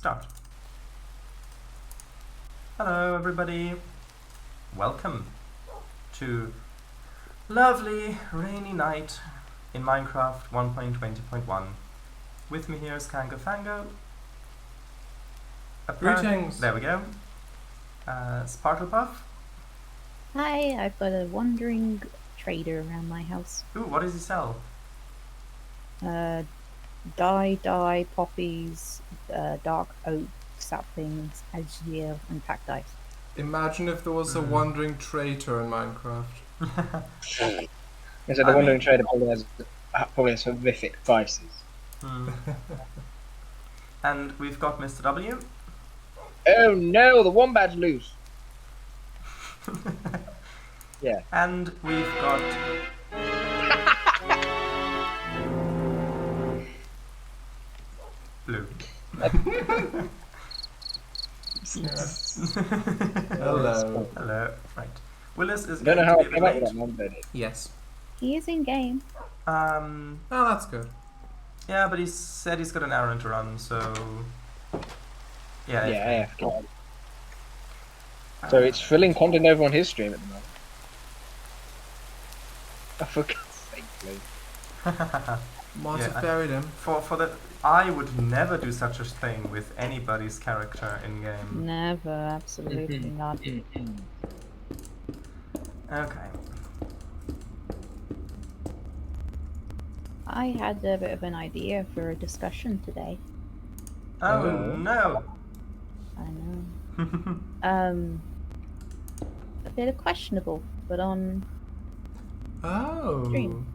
start. Hello everybody, welcome to lovely rainy night in Minecraft 1.20.1. With me here is CangoFango. Greetings! There we go. Sparklepuff. Hi, I've got a wandering trader around my house. Ooh, what does he sell? Dye, poppies, dark oak saplings, azure, and cacti. Imagine if there was a wandering traitor in Minecraft. So the wandering trader probably has horrific prices. And we've got Mr. W. Oh no, the wombat's loose! Yeah. And we've got... Blue. Hello. Hello. Right. Willis is I don't know going how I to be came a up bit with late. that number. Yes. He is in game. Oh, that's good. Yeah, but he said he's got an errand to run, so... Yeah. So it's filling content over on his stream at the moment. Oh, for God's sake, please. Must Yeah, have buried him. For the... I would never do such a thing with anybody's character in game. Never, absolutely not. Okay. I had a bit of an idea for a discussion today. Oh no! I know. A bit of questionable, but on Oh. stream.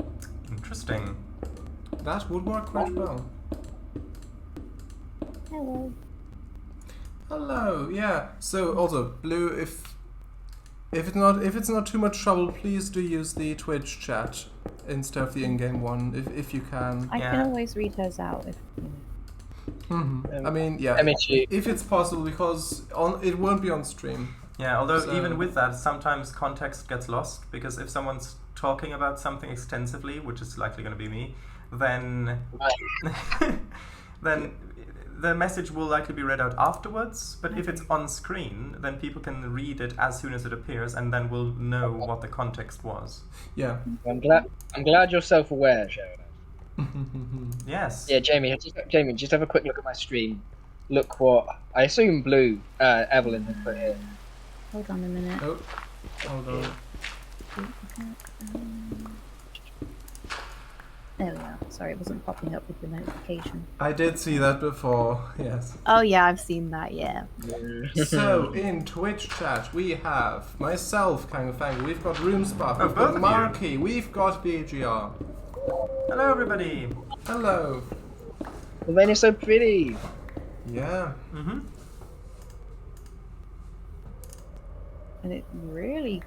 Interesting. That would work quite well. Hello. Hello. Yeah. So also, Blue, if it's not too much trouble, please do use the Twitch chat instead of the in-game one, if you can. I Yeah. can always read hers out if I mean, yeah. Emichu. If it's possible, because it won't be on stream. Yeah, although So- even with that, sometimes context gets lost, because if someone's talking about something extensively, which is likely going to be me, then then the message will likely be read out afterwards. But if it's on screen, then people can read it as soon as it appears, and then we'll know what the context was. Yeah. I'm glad you're self-aware, Sharon. Yes. Yeah, Jamie, just have a quick look at my stream. Look what I assume Blue Evelyn has put here. hold on a minute. Oh, hold on. There we are. Sorry, it wasn't popping up with the notification. I did see that before. Yes. Oh yeah, I've seen that, yeah. So, in Twitch chat, we have myself, CangoFango, we've got RoomSpot, Oh, we've both got of you. Marky, we've got BGR. Hello, everybody. Hello. The vein is so pretty. Yeah. And it really...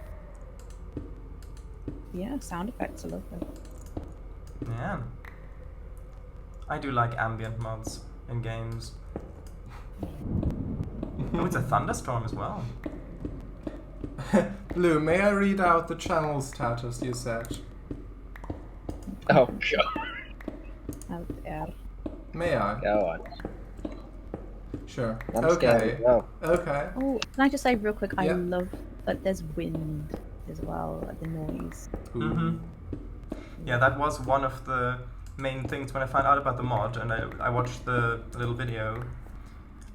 Yeah, sound effects are lovely. Yeah. I do like ambient mods in games. Oh, it's a thunderstorm as well. Blue, may I read out the channel status you set? Oh God. Out there. May I? Go on. Sure. I'm Okay. scared as well. Okay. Oh, can I just say real quick, I Yeah. love that there's wind as well, like the noise. Yeah, that was one of the main things when I found out about the mod, and I watched the little video.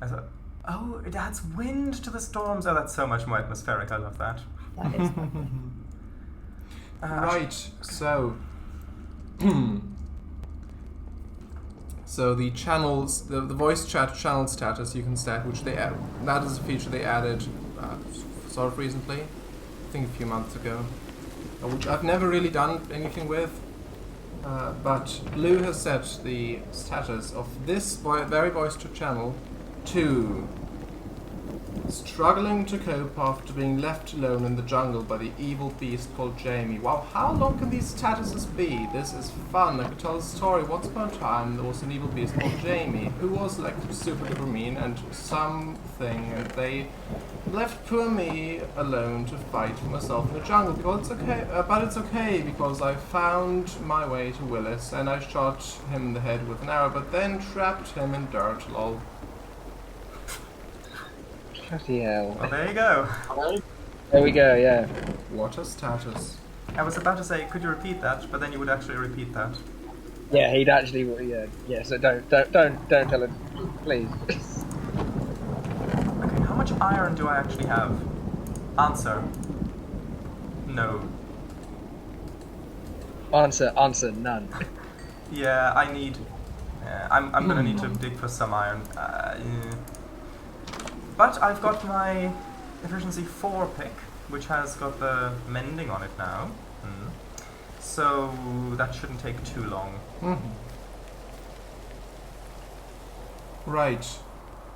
I thought, oh, it adds wind to the storms. Oh, that's so much more atmospheric. I love that. That is lovely. Right, so... So the channels, the voice chat channel status you can set, which that is a feature they added sort of recently, I think a few months ago, which I've never really done anything with, but Blue has set the status of this very voice chat channel to struggling to cope after being left alone in the jungle by the evil beast called Jamie. Wow, how long can these statuses be? This is fun. I could tell a story. Once upon a time, there was an evil beast called Jamie, who was like super duper mean and something, and they left poor me alone to fight for myself in the jungle. Because it's okay, but it's okay because I found my way to Willis and I shot him in the head with an arrow, but then trapped him in dirt. Lol. Bloody hell. Well, there you go. There we go, yeah. What a status. I was about to say, could you repeat that? But then you would actually repeat that. Yeah, he'd actually, yeah, so don't tell him, please. Okay, how much iron do I actually have? Answer. No. Answer, none. Yeah, I need... I'm gonna need to dig for some iron. Yeah. But I've got my efficiency 4 pick, which has got the mending on it now. So that shouldn't take too long. Right.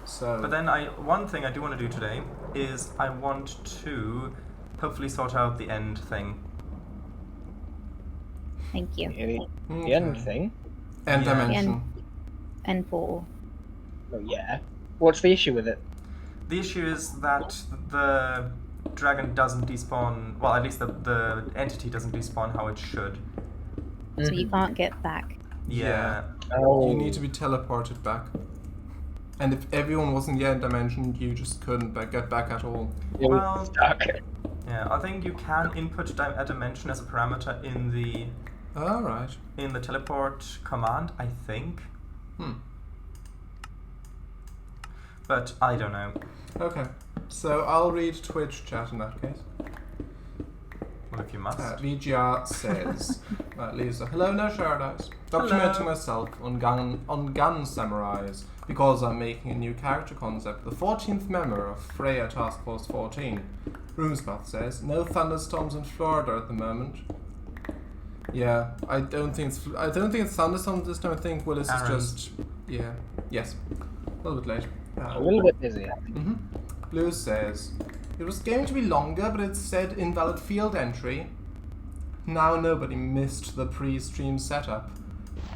So. But then one thing I do want to do today is I want to hopefully sort out the end thing. Thank you. The end thing? End Yeah. dimension. End portal. Oh, yeah. What's the issue with it? The issue is that the dragon doesn't despawn, well, at least the entity doesn't despawn how it should. So you can't get back. Yeah. Oh. You need to be teleported back. And if everyone was in the end dimension, you just couldn't get back at all. You're Well- stuck. Yeah, I think you can input a dimension as a parameter in the Alright. teleport command, I think. But I don't know. Okay. So I'll read Twitch chat in that case. Well, if you must. VGR says, Lisa, hello, no Shardice. Documenting myself on gun samurais because I'm making a new character concept. The 14th member of Freya Task Force 14. Roomspath says, no thunderstorms in Florida at the moment. Yeah, I don't think it's thunderstorms this time. I think Willis is Aaron. just yes, a little bit late. A little bit busy. Blue says, it was going to be longer, but it said invalid field entry. Now nobody missed the pre-stream setup.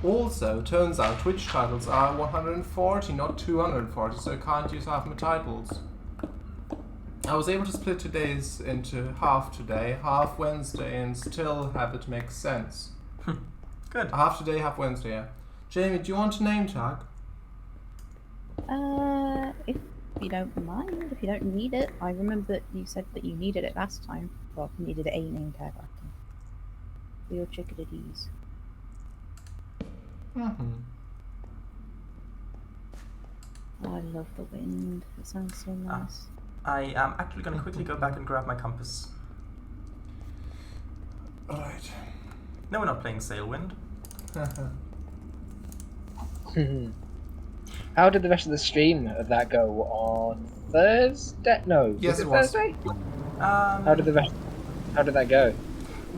Also, turns out Twitch titles are 140, not 240, so I can't use half my titles. I was able to split today's into half today, half Wednesday, and still have it make sense. Good. Half today, half Wednesday, yeah. Jamie, do you want a name tag? If you don't mind, if you don't need it. I remember that you said that you needed it last time. Well, you needed a name tag, I think. For your chickadee-dees. Oh, I love the wind. It sounds so nice. I am actually going to quickly go back and grab my compass. Alright. No, we're not playing Sailwind. How did the rest of the stream of that go on Thursday? No, Yes, was it was. Thursday? How How did that go?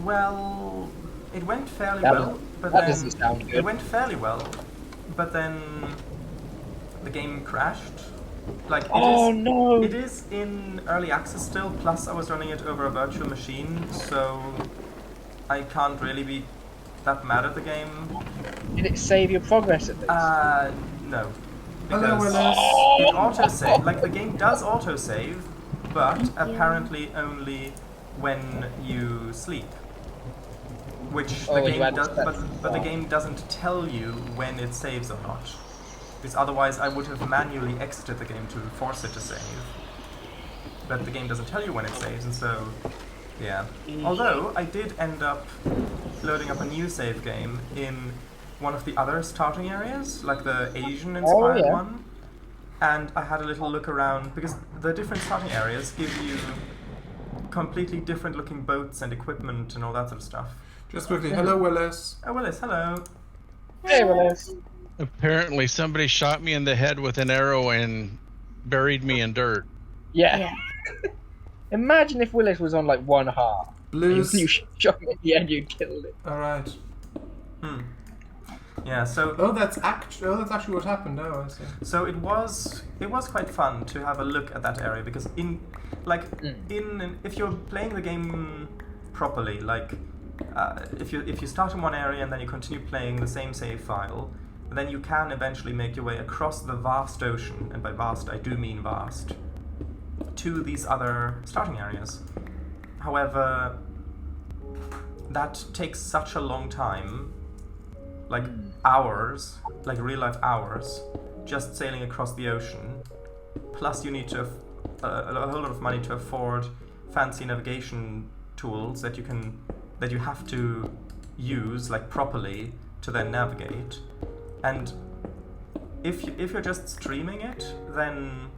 Well, it went fairly That well, was- but that then doesn't sound it good. went fairly well, but then the game crashed. Like No! it is in early access still. Plus, I was running it over a virtual machine, so I can't really be that mad at the game. Did it save your progress at least? No. Hello, Because Willis. it auto-save. Like, the game does auto-save, but apparently only when you sleep. Which Oh, the when you game add does, the but the stuff. game doesn't tell you when it saves or not. Because otherwise I would have manually exited the game to force it to save. But the game doesn't tell you when it saves, and so, yeah. Although, I did end up loading up a new save game in one of the other starting areas, like the Asian-inspired yeah. one. And I had a little look around, because the different starting areas give you completely different looking boats and equipment and all that sort of stuff. Just quickly, hello, Willis. Oh, Willis, hello. Hey, Willis. Apparently, somebody shot me in the head with an arrow and buried me in dirt. Yeah. Imagine if Willis was on like one heart. Blues. You shot him in the end, you killed it. Alright. Yeah, so Oh, that's actually what happened. Oh, I see. So it was quite fun to have a look at that area, because if you're playing the game properly, like if you start in one area and then you continue playing the same save file, then you can eventually make your way across the vast ocean, and by vast I do mean vast, to these other starting areas. However, that takes such a long time, like hours, like real life hours, just sailing across the ocean. Plus you need to a whole lot of money to afford fancy navigation tools that you have to use like properly to then navigate. And if you're just streaming it, then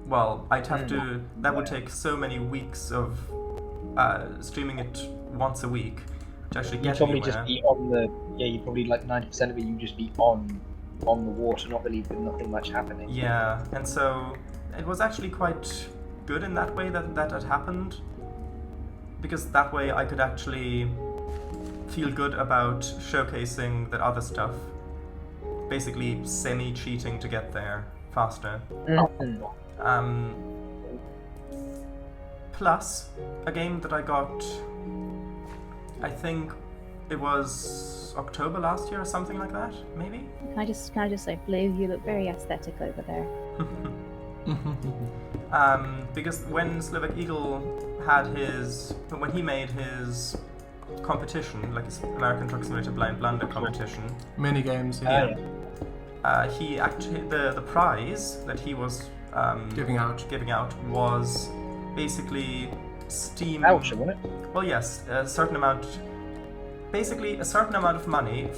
well, I'd have to. That would take so many weeks of streaming it once a week to actually get probably anywhere. just be on the you probably like 90% of it you just be on the water, not really with nothing much happening. Yeah, and so it was actually quite good in that way that had happened, because that way I could actually feel good about showcasing that other stuff, basically semi-cheating to get there faster. Plus, a game that I got, I think it was October last year or something like that, maybe? Can I just say, Blue, you look very aesthetic over there. Because when Slovak Eagle when he made his competition, like his American Truck Simulator Blind Blunder competition, Mini games, he actually the prize that he was giving out was basically Steam Voucher, wasn't it? Well, yes, a certain amount of money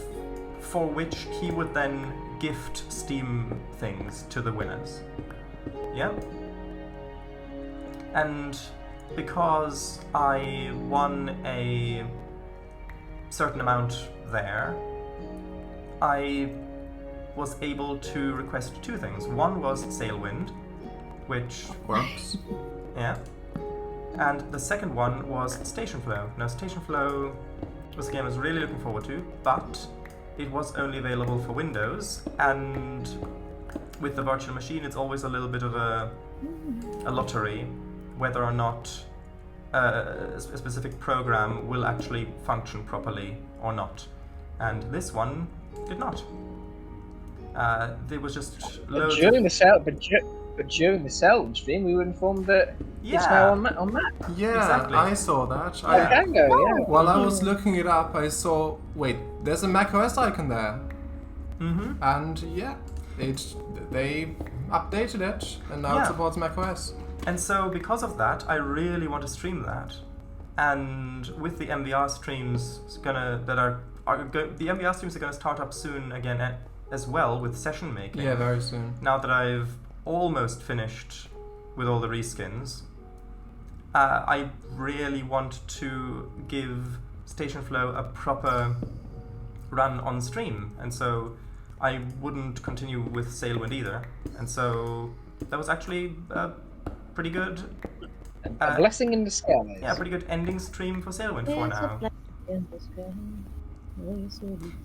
for which he would then gift Steam things to the winners. Yeah. And because I won a certain amount there, I was able to request two things. One was Sailwind, which works. Yeah. And the second one was Station Flow. Now, Station Flow was a game I was really looking forward to, but it was only available for Windows, and with the virtual machine, it's always a little bit of a lottery whether or not a specific program will actually function properly or not. And this one did not. There was just loads during the Seldon stream, we were informed that it's now on Mac. Yeah, exactly. I saw that. Cango, yeah. While I was looking it up, I saw, wait, there's a macOS icon there. Mm-hmm. And yeah, they updated it, and now it supports macOS. And so because of that, I really want to stream that. And with the MVR streams the MVR streams are going to start up soon again as well with session making. Yeah, very soon. Now that I've almost finished with all the reskins, I really want to give Station Flow a proper run on stream, and so I wouldn't continue with Sailwind either. And so that was actually pretty good. A blessing in disguise. Yeah, pretty good ending stream for Sailwind for now.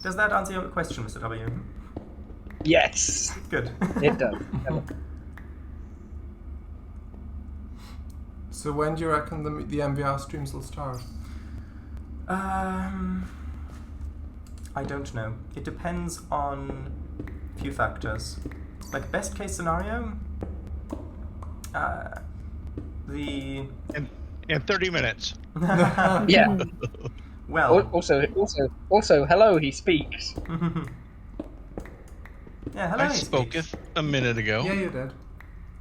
Does that answer your question, Mr. W? Yes. Good. It does. So when do you reckon the MVR streams will start? I don't know. It depends on a few factors. Like, best case scenario, in 30 minutes. Yeah. Well. Also, hello. He speaks. Yeah, hello. I spoketh a minute ago. Yeah, you did.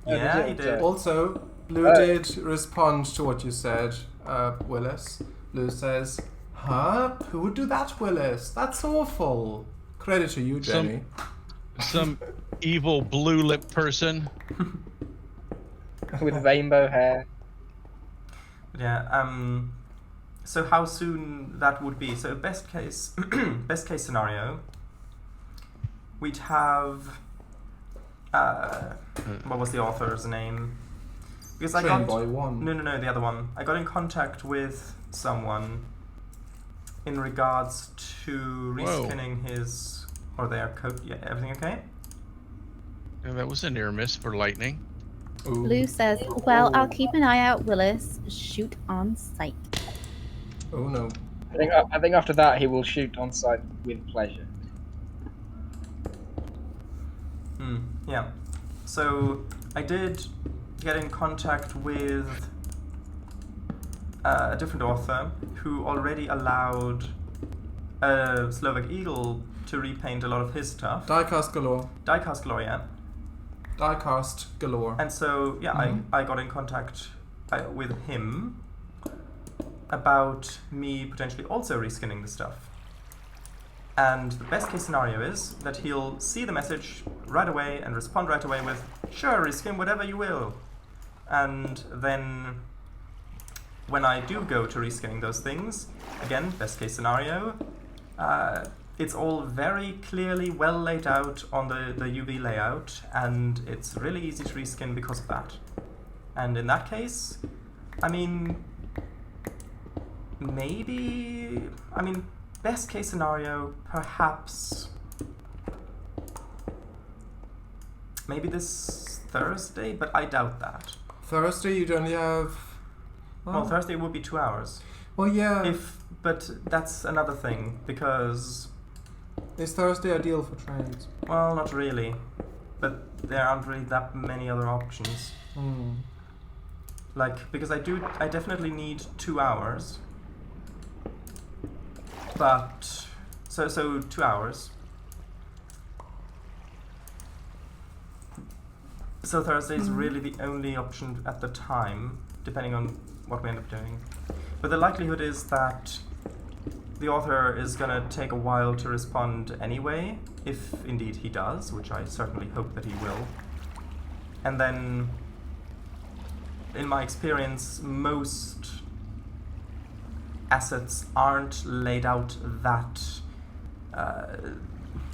Yeah, you did. Also, Blue did respond to what you said, Willis. Blue says, "Huh? Who would do that, Willis? That's awful." Credit to you, Jamie. Some evil blue-lipped person. With rainbow hair. Yeah. So how soon that would be? So best case scenario, we'd have. What was the author's name? Because I got Boy 1. No, the other one. I got in contact with someone in regards to reskinning his or their code. Yeah, everything okay? Yeah, that was a near miss for lightning. Ooh. Blue says, well, I'll keep an eye out, Willis. Shoot on sight. Oh no. I think after that he will shoot on sight with pleasure. Yeah. So I did get in contact with a different author who already allowed Slovak Eagle to repaint a lot of his stuff. Diecast galore. Diecast galore, yeah. Diecast galore. And so, yeah, I got in contact with him about me potentially also reskinning the stuff. And the best case scenario is that he'll see the message right away and respond right away with, sure, reskin whatever you will. And then when I do go to reskinning those things, again, best case scenario, it's all very clearly well laid out on the UV layout, and it's really easy to reskin because of that. And in that case, I mean, maybe, best case scenario, perhaps, maybe this Thursday, but I doubt that. Thursday, you'd only have... Well, Thursday would be 2 hours. Well, yeah. But that's another thing, because... Is Thursday ideal for trains? Well, not really. But there aren't really that many other options. Like, because I definitely need 2 hours. But, so 2 hours. So Thursday is really the only option at the time, depending on what we end up doing. But the likelihood is that the author is going to take a while to respond anyway, if indeed he does, which I certainly hope that he will. And then, in my experience, most assets aren't laid out that...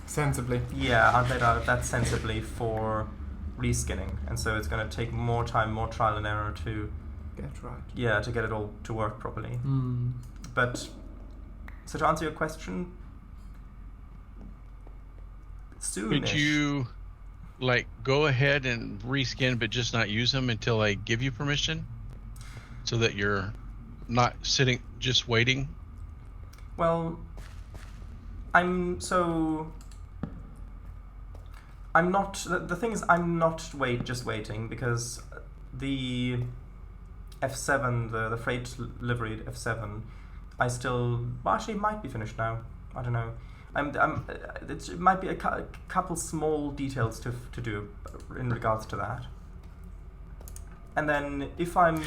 sensibly. Yeah, aren't laid out that sensibly for reskinning. And so it's going to take more time, more trial and error to... Get right. Yeah, to get it all to work properly. But, so to answer your question, soonish. Could you, like, go ahead and reskin but just not use them until I give you permission? So that you're not sitting, just waiting? Well, I'm not, the thing is, I'm not just waiting, because the F7, the freight liveried F7, I still, well, actually it might be finished now, I don't know. It might be a couple small details to do in regards to that. And then if I'm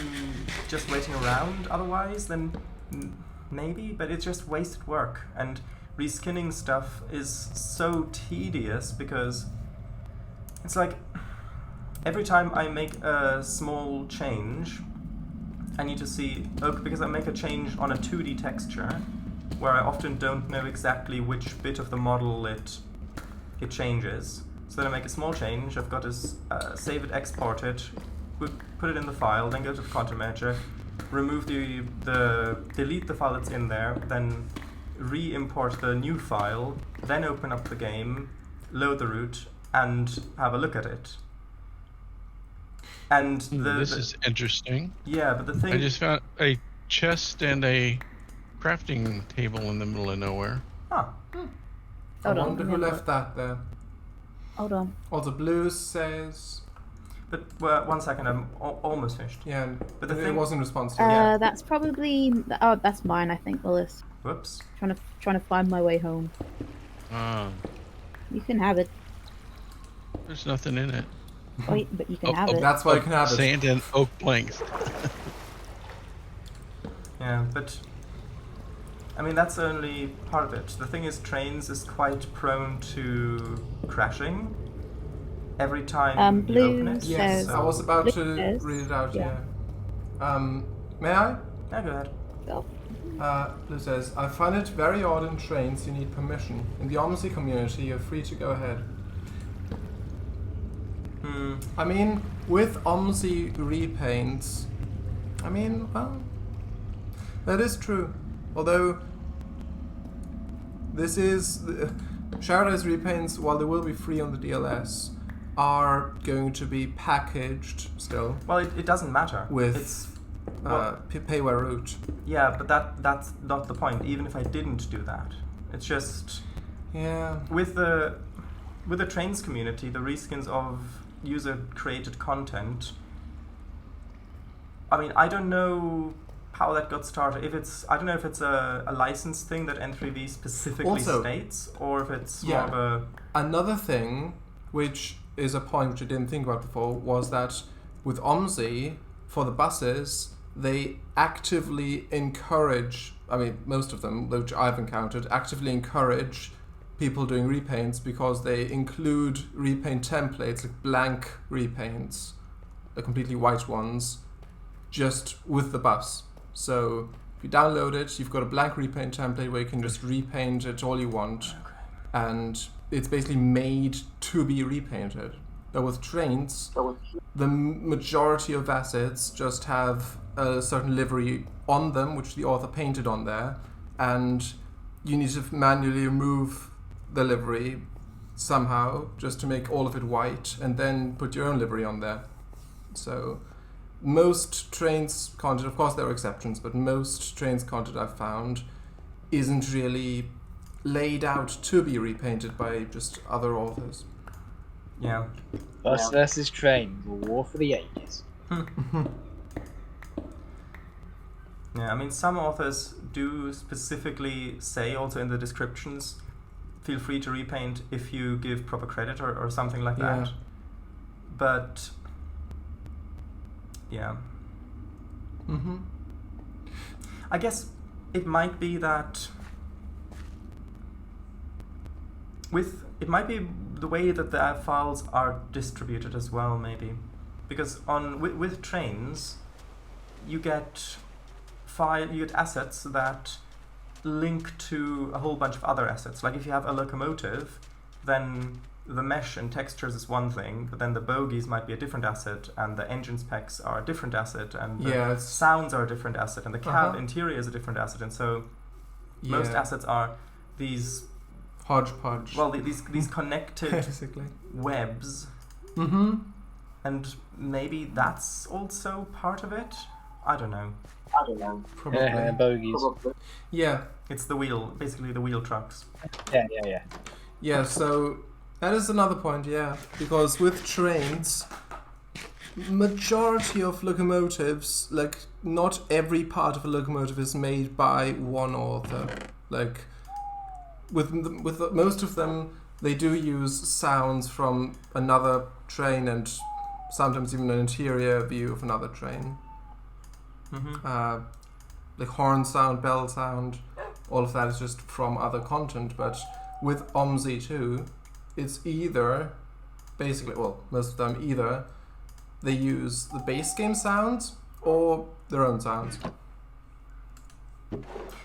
just waiting around otherwise, then maybe, but it's just wasted work. And reskinning stuff is so tedious, because it's like every time I make a small change, I need to see, because I make a change on a 2D texture, where I often don't know exactly which bit of the model it changes. So then I make a small change, I've got to save it, export it, put it in the file, then go to the content manager, remove delete the file that's in there, then re-import the new file, then open up the game, load the root, and have a look at it. And this is interesting. Yeah, but the thing... I just found a chest and a crafting table in the middle of nowhere. Huh. I wonder who left that there. Hold on. Also, Blue says... But, 1 second, I'm almost finished. Yeah, but the it thing... wasn't responsive. Yeah. That's probably... Oh, that's mine, I think, Willis. Whoops. Trying to find my way home. You can have it. There's nothing in it. Oh, but you can have it. That's why you can have it. Sand and oak planks. Yeah, but... I mean, that's only part of it. The thing is, trains is quite prone to crashing every time you open it. Yes, I was about to says, read it out, yeah. May I? Yeah, go ahead. Go. Blue says, I find it very odd in trains you need permission. In the Omsi community, you're free to go ahead. I mean, with Omsi repaints, well, that is true. Although, this is... Sharday's repaints, while they will be free on the DLS, are going to be packaged still. Well, it doesn't matter. With pay where route. Yeah, but that's not the point, even if I didn't do that. It's just... Yeah. With the trains community, the reskins of user-created content, I mean, I don't know how that got started. I don't know if it's a license thing that N3V specifically states, or if it's more of a... Another thing, which is a point which I didn't think about before, was that with OMSI, for the buses, they actively encourage, I mean, most of them, which I've encountered, actively encourage people doing repaints because they include repaint templates, like blank repaints, the completely white ones, just with the bus. So if you download it, you've got a blank repaint template where you can just repaint it all you want, and it's basically made to be repainted. But with trains, the majority of assets just have a certain livery on them, which the author painted on there, and you need to manually remove the livery somehow just to make all of it white, and then put your own livery on there. So most trains content, of course there are exceptions, but most trains content I've found isn't really laid out to be repainted by just other authors. Yeah. Bus versus train, the war for the ages. Yeah, I mean, some authors do specifically say also in the descriptions, feel free to repaint if you give proper credit or something like Yeah. that. But yeah. Mm-hmm. I guess it might be that it might be the way that the files are distributed as well, maybe, because with trains, you get assets that link to a whole bunch of other assets. Like if you have a locomotive, then the mesh and textures is one thing, but then the bogies might be a different asset, and the engine specs are a different asset, and the sounds are a different asset, and the cab interior is a different asset, and so most assets are these hodgepodge. Well, these connected basically webs, and maybe that's also part of it. I don't know. Probably. Yeah, bogies. Yeah. It's the wheel, basically the wheel trucks. Yeah. Yeah, so that is another point, yeah. Because with trains, majority of locomotives, like not every part of a locomotive is made by one author. Like with most of them, they do use sounds from another train and sometimes even an interior view of another train. Like horn sound, bell sound, all of that is just from other content. But with OMSI too, it's either basically, well, most of them either they use the base game sounds or their own sounds.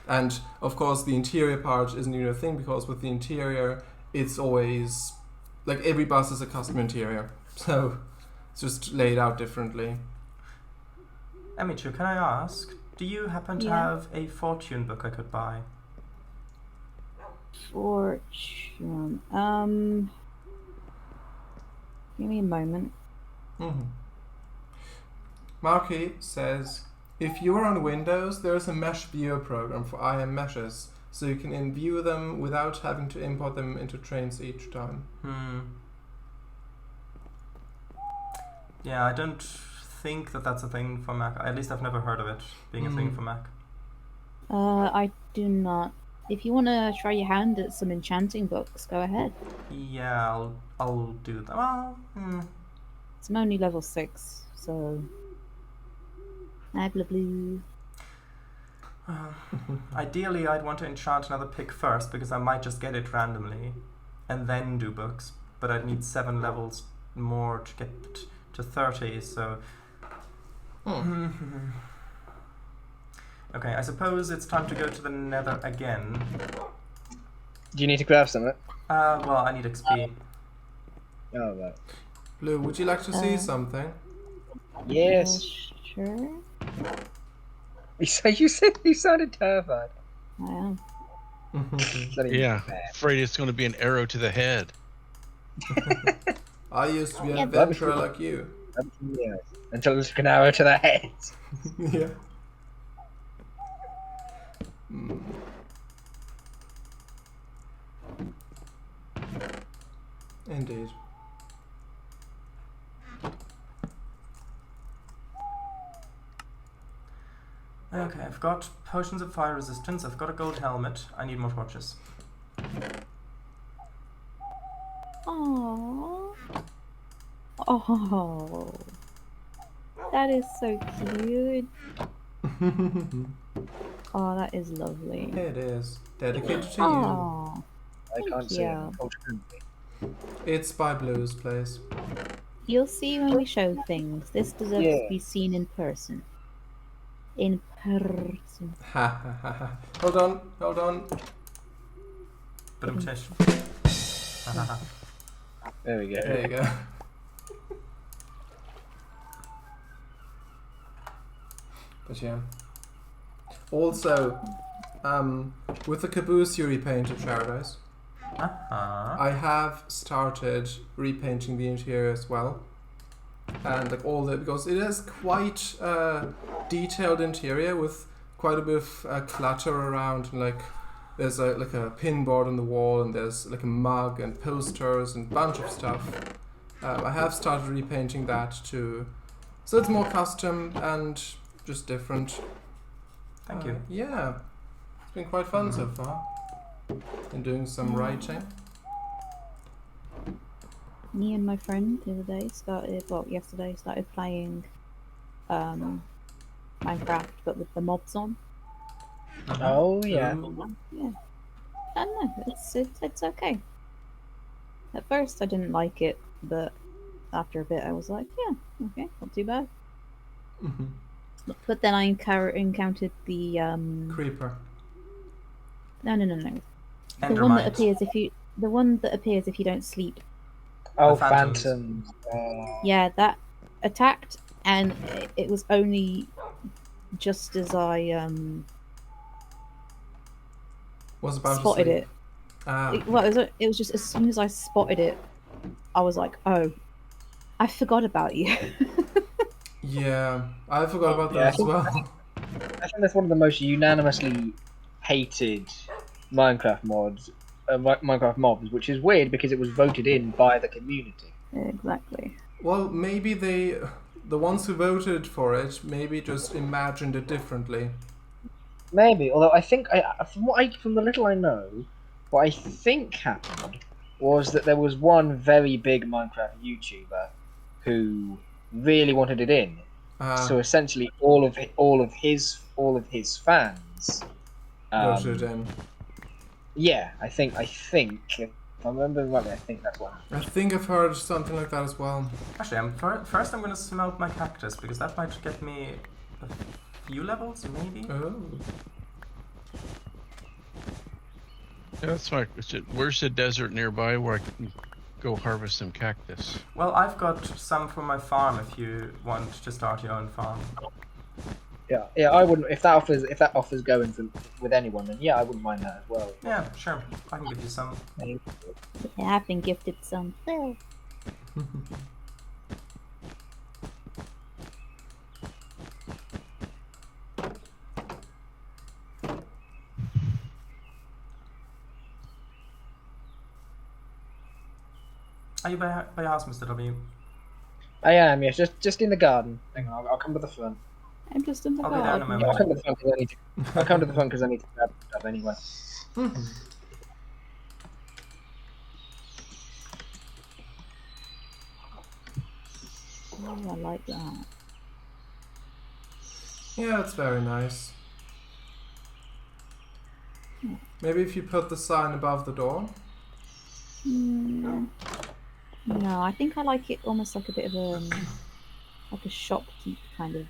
And of course the interior part isn't even a thing, because with the interior it's always like every bus is a custom interior, so it's just laid out differently. Emichu, can I ask, do you happen to have a fortune book I could buy? Fortune. Give me a moment. Marky says, if you are on Windows, there is a mesh viewer program for IM meshes, so you can view them without having to import them into trains each time. Yeah, I don't think that's a thing for Mac. At least I've never heard of it being a thing for Mac. I do not. If you want to try your hand at some enchanting books, go ahead. Yeah, I'll do that. Well, I'm only level 6, so... blue. Ideally, I'd want to enchant another pick first, because I might just get it randomly, and then do books. But I'd need 7 levels more to get to 30, so... Okay, I suppose it's time to go to the Nether again. Do you need to grab something? Well, I need XP. Oh, right. Blue, would you like to see something? Yes. Sure. You said you sounded terrified. I am. Yeah, afraid it's going to be an arrow to the head. I used to be an adventurer like you. Yes. Until it's an arrow to the head. Yeah. Indeed. Okay, I've got potions of fire resistance, I've got a gold helmet, I need more torches. Aww. Oh, that is so cute. Oh, that is lovely. It is. Dedicated to you. Oh, I can't thank see it, you. unfortunately. It's by Blue's Place. You'll see when we show things. This deserves Yeah. to be seen in person. In person. Ha ha ha ha. Hold on, hold on. Ba-dum-tish. There we go. There you go. But yeah. Also, with the caboose you repainted, Paradise, I have started repainting the interior as well. And like because it is quite a detailed interior with quite a bit of clutter around, and like there's like a pin board on the wall, and there's like a mug and posters and a bunch of stuff. I have started repainting that too, so it's more custom and just different. Thank you. Yeah, it's been quite fun so far. And doing some writing. Me and my friend the other day yesterday started playing Minecraft, but with the mobs on. Oh yeah. Yeah. I don't know, it's okay. At first I didn't like it, but after a bit I was like, yeah, okay, not too bad. Mm-hmm. But then I encountered the Creeper. No. The one that Endermite. appears if you don't sleep. Oh, The phantoms. phantoms. Yeah, that attacked, and it was only just as I Was about spotted to sleep. it. Ah. It was just as soon as I spotted it, I was like, oh, I forgot about you. Yeah, I forgot about that Yeah. as well. I think that's one of the most unanimously hated Minecraft mobs, which is weird because it was voted in by the community. Exactly. Well, maybe the ones who voted for it, maybe just imagined it differently. Maybe, although I think from the little I know, what I think happened was that there was one very big Minecraft YouTuber who really wanted it in. So essentially, all of his fans Voted in. Yeah, I think if I remember rightly, I think that's what happened. I think I've heard something like that as well. Actually, first I'm gonna smelt my cactus because that might get me a few levels, maybe. Oh. Yeah, that's fine. Where's the desert nearby where I can go harvest some cactus? Well, I've got some from my farm if you want to start your own farm. Yeah, I wouldn't if that offers going with anyone, then yeah, I wouldn't mind that as well. Yeah, sure. I can give you some. Yeah, I've been gifted some. Well, Are you by your house, Mr. W? I am, yes, just in the garden. Hang on, I'll come to the front. I'm just in the I'll be there in a garden. moment. I'll come to the front because I need to grab stuff anyway. Oh, I like that. Yeah, it's very nice. Maybe if you put the sign above the door. No, I think I like it almost like a bit of a like a shopkeep kind of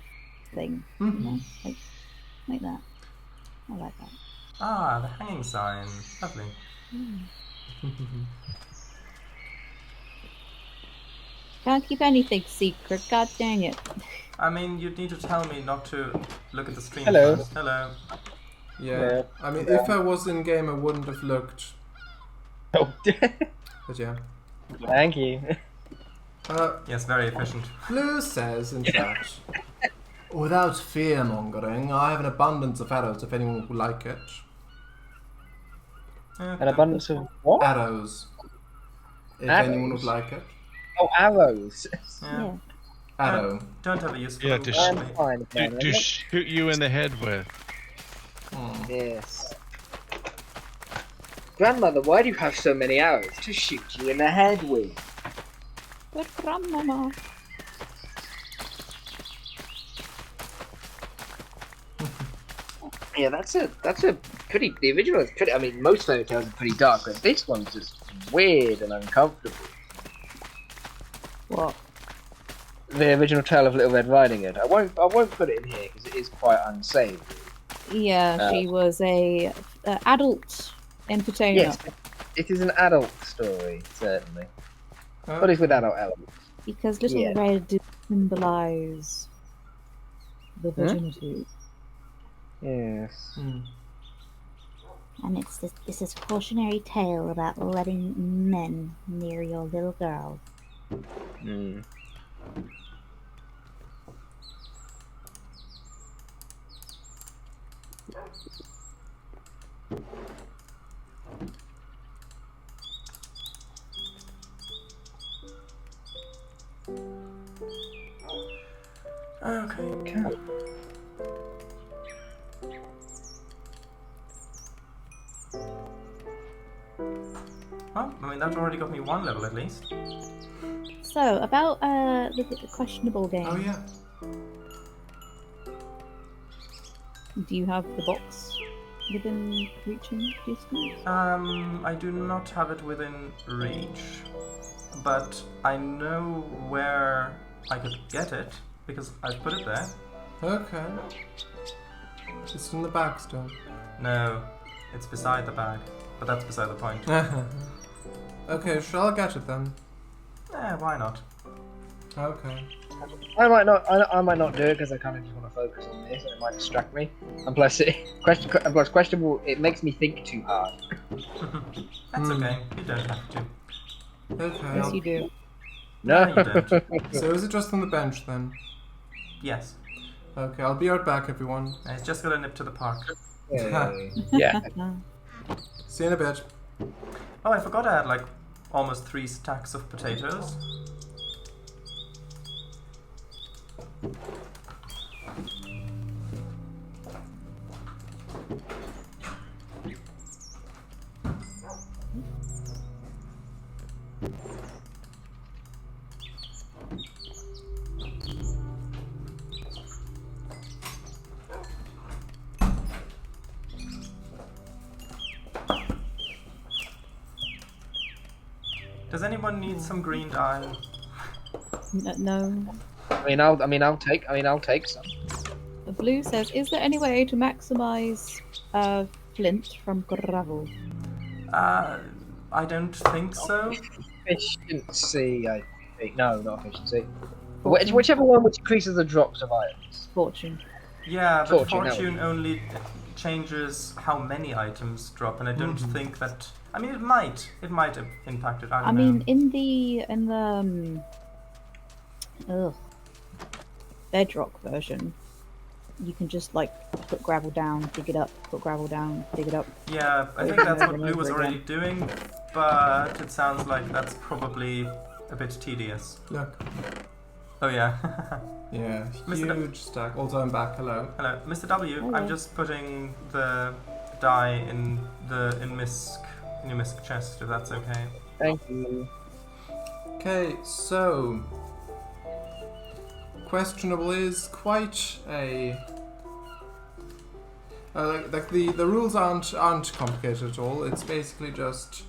thing. You know? Like that. I like that. Ah, the hanging sign. Lovely. Can't keep anything secret. God dang it. I mean, you'd need to tell me not to look at the stream Hello. first. Hello. Yeah. I mean, if I was in game, I wouldn't have looked. Oh, But yeah. thank you. Yes, very efficient. Blue says in chat, without fear-mongering, I have an abundance of arrows if anyone would like it. An abundance of what? Arrows. If Arrows? anyone would like it. Oh, arrows. Yeah. Arrow. Don't have a useful Yeah, one. I'm fine. To shoot you in the head with. Yes. Grandmother, why do you have so many arrows to shoot you in the head with? Breadcrumb, Mama. Yeah, that's a pretty. The original is pretty. I mean, most fairy tales are pretty dark, but this one's just weird and uncomfortable. What? The original tale of Little Red Riding Hood. I won't put it in here because it is quite unsavory. Yeah, she was a adult entertainer. Yes, it is an adult story, certainly. But it's with adult elements. Because Little Red did symbolise the virginity. Yes. And this is a cautionary tale about letting men near your little girl. Okay. Well, I mean, that already got me one level at least. So, about the questionable game. Oh yeah. Do you have the box within reaching distance? I do not have it within reach, but I know where I could get it because I put it there. Okay. It's in the bag still. No, it's beside the bag, but that's beside the point. Okay, shall I get it then? Why not? Okay. I might not do it because I kind of just want to focus on this, and it might distract me. And plus, questionable. It makes me think too hard. That's okay. You don't have to. Okay. Yes, you do. No, you don't. So is it just on the bench then? Yes. Okay, I'll be right back, everyone. It's just got to nip to the park. Yeah. See you in a bit. Oh, I forgot I had like almost 3 stacks of potatoes. Does anyone need some green dye? No. I mean, I'll take some. Blue says, is there any way to maximize flint from gravel? I don't think so. Efficiency, I think. No, not efficiency. Whichever one which increases the drops of items. Fortune. Yeah, but Fortune, fortune only changes how many items drop, and I don't think that. I mean, it might have impacted. I don't know. mean, in the bedrock version, you can just like put gravel down, dig it up, put gravel down, dig it up. Yeah, I think that's what Blue was already doing, but it sounds like that's probably a bit tedious. Look. Oh yeah. Yeah, Mr. huge stack. Also, I'm back. Hello. Hello, Mr. W. Hello. I'm just putting the dye in your misc chest, if that's okay. Thank you. Okay, so questionable is quite a like the rules aren't complicated at all. It's basically just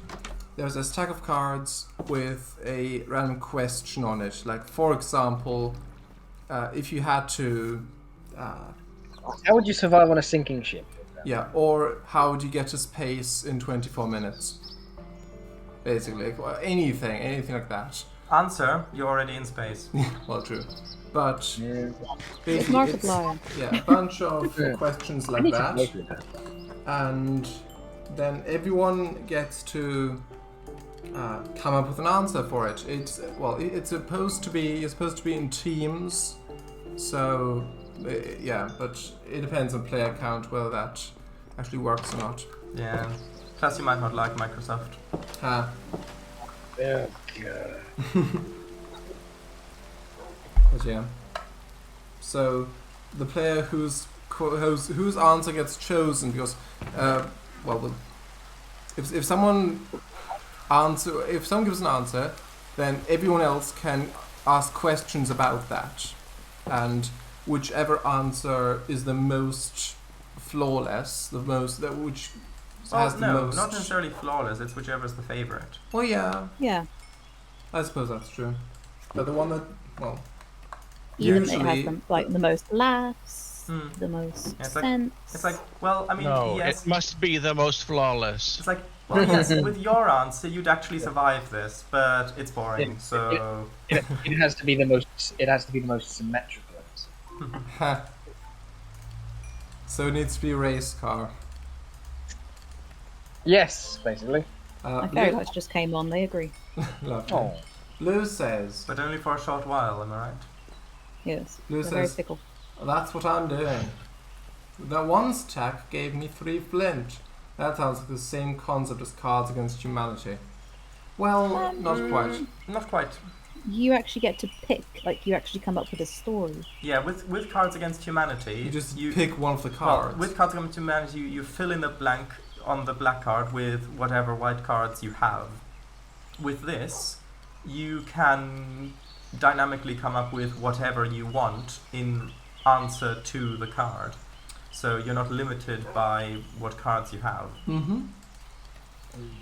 there's a stack of cards with a random question on it. Like, for example, if you had to How would you survive on a sinking ship? yeah, or how would you get to space in 24 minutes? Basically, anything like that. Answer, you're already in space. Well, true. But Yeah. basically, Markiplier. a bunch of questions like that, and then everyone gets to come up with an answer for it. It's supposed to be you're supposed to be in teams, so yeah, but it depends on player count whether that actually works or not. Yeah. Plus, you might not like Microsoft. Oh, God. But yeah. So the player whose answer gets chosen, because if someone gives an answer, then everyone else can ask questions about that. And whichever answer is the most flawless, which has the no, most... not necessarily flawless. It's whichever's the favorite. Well, yeah, Yeah. I suppose that's true. But the one that, well, Even it usually... has the most laughs, Hmm. the most It's sense. like, well, I mean, No, yes. it must be the most flawless. It's like, well, yes, with your answer, you'd actually survive this, but it's boring. It- So It has to be the most. It has to be the most symmetrical. So it needs to be a race car. Yes, basically. My fairy lights just came on, they agree. Lovely. Oh. Blue says, but only for a short while. Am I right? Yes. Blue They're very says, fickle. that's what I'm doing. That one stack gave me 3 flint. That sounds like the same concept as Cards Against Humanity. Well, not quite. Not quite. You actually get to pick, like you actually come up with a story. Yeah, with Cards Against Humanity, You just pick one of the cards. Well, with Cards Against Humanity, you fill in the blank on the black card with whatever white cards you have. With this, you can dynamically come up with whatever you want in answer to the card. So you're not limited by what cards you have. Mm-hmm.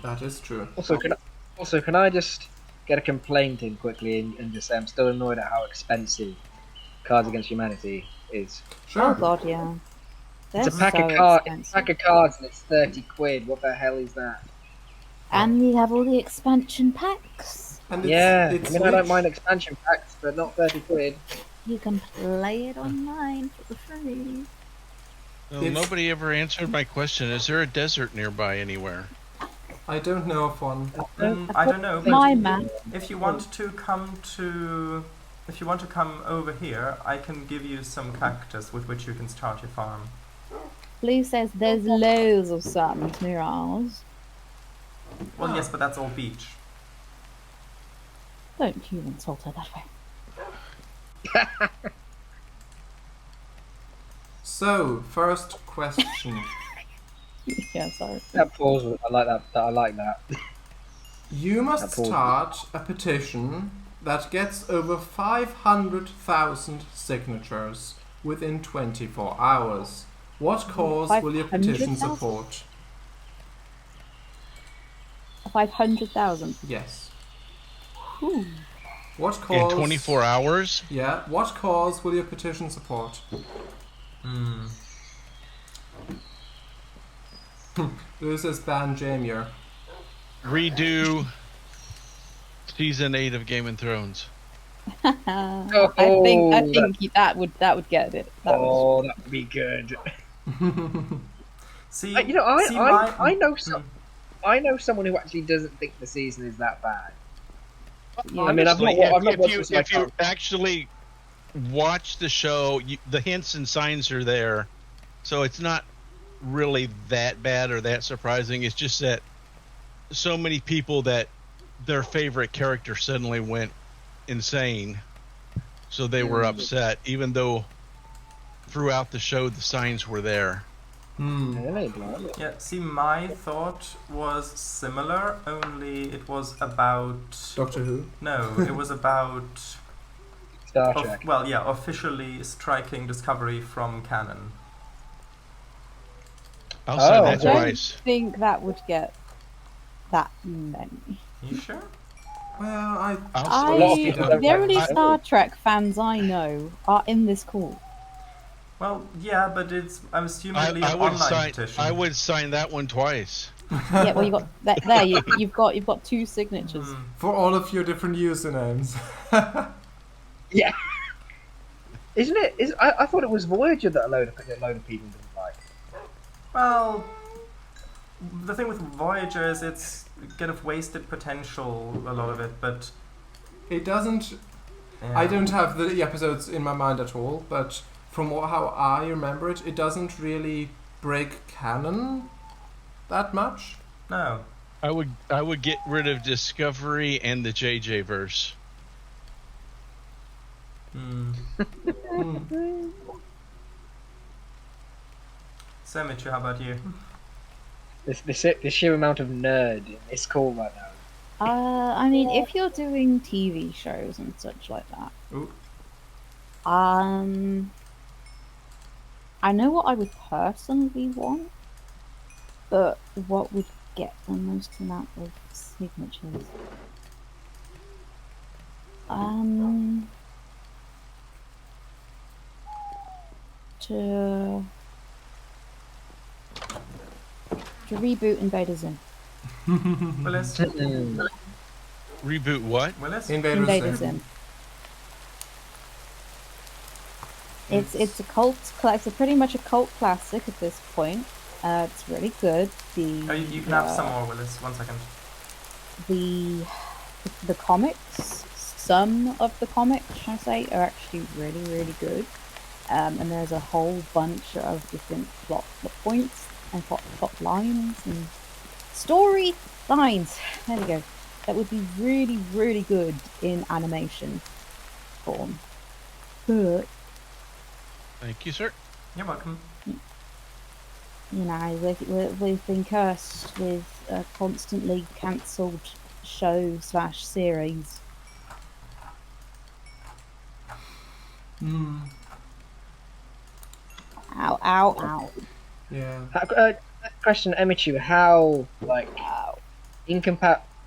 That is true. Also, can I just get a complaint in quickly and just say I'm still annoyed at how expensive Cards Against Humanity is. Oh god, yeah. They're It's a pack so of cards. expensive. Pack of cards and it's 30 quid. What the hell is that? And we have all the expansion packs. And I mean, I don't rich. mind expansion packs, but not 30 quid. You can play it online for free. Well, It's- nobody ever answered my question. Is there a desert nearby anywhere? I don't know of one. I don't know, My but map. if you want to come over here, I can give you some cactus with which you can start your farm. Blue says there's loads of sand mirage. Well, yes, but that's all beach. Don't you insult her that way. So, first question. Yeah, sorry. That pause, I like that. I like that. You must That pause. start a petition that gets over 500,000 signatures within 24 hours. What cause will your petition 500,000? support? 500,000. Yes. Ooh. What cause? In 24 hours? Yeah. What cause will your petition support? Hmm. This is ban Jamier. Redo season 8 of Game of Thrones. I think that would get it. That was, That would be good. See, You know, I know Hmm. some. I know someone who actually doesn't think the season is that bad. yeah. I mean, I've Honestly, not watched if this you myself. actually watch the show, the hints and signs are there, so it's not really that bad or that surprising. It's just that so many people that their favorite character suddenly went insane, so they were upset, even though throughout the show the signs were there. Really, blimey. Yeah, see, my thought was similar, only it was about... Doctor Who. No, it was about... Star Trek. Officially striking Discovery from canon. I'll say that I don't twice. think that would get that many. You sure? Well, I'll lot of people don't The only like that. Star Trek fans I know are in this call. Well, yeah, but it's... I'm assuming an I would online petition. I would sign that one twice. Yeah, well, you got that there. You've got 2 signatures. Hmm. for all of your different usernames. Yeah. Isn't it? I thought it was Voyager that a load of people didn't like. Well, the thing with Voyager is it's kind of wasted potential, a lot of it, but... It doesn't. Yeah. I don't have the episodes in my mind at all, but from how I remember it, it doesn't really break canon that much. No. I would get rid of Discovery and the JJ verse. Hmm. So, Emichu, how about you? The sheer amount of nerd in this call right now I mean, if you're doing TV shows and such like that, Ooh. I know what I would personally want, but what would get the most amount of signatures? To reboot Invader Zim. Willis? Reboot what? Willis? Invader Zim. It's a cult. It's pretty much a cult classic at this point. It's really good. You can have some more, Willis. 1 second. The comics, some of the comics, should I say, are actually really, really good. And there's a whole bunch of different plot points and plot lines and story lines. There we go. That would be really, really good in animation form. But Thank you, sir. You're welcome. you know, we've been cursed with a constantly cancelled show / series. Ow, ow, ow. Yeah. Question, Emichu, how, like, Ow.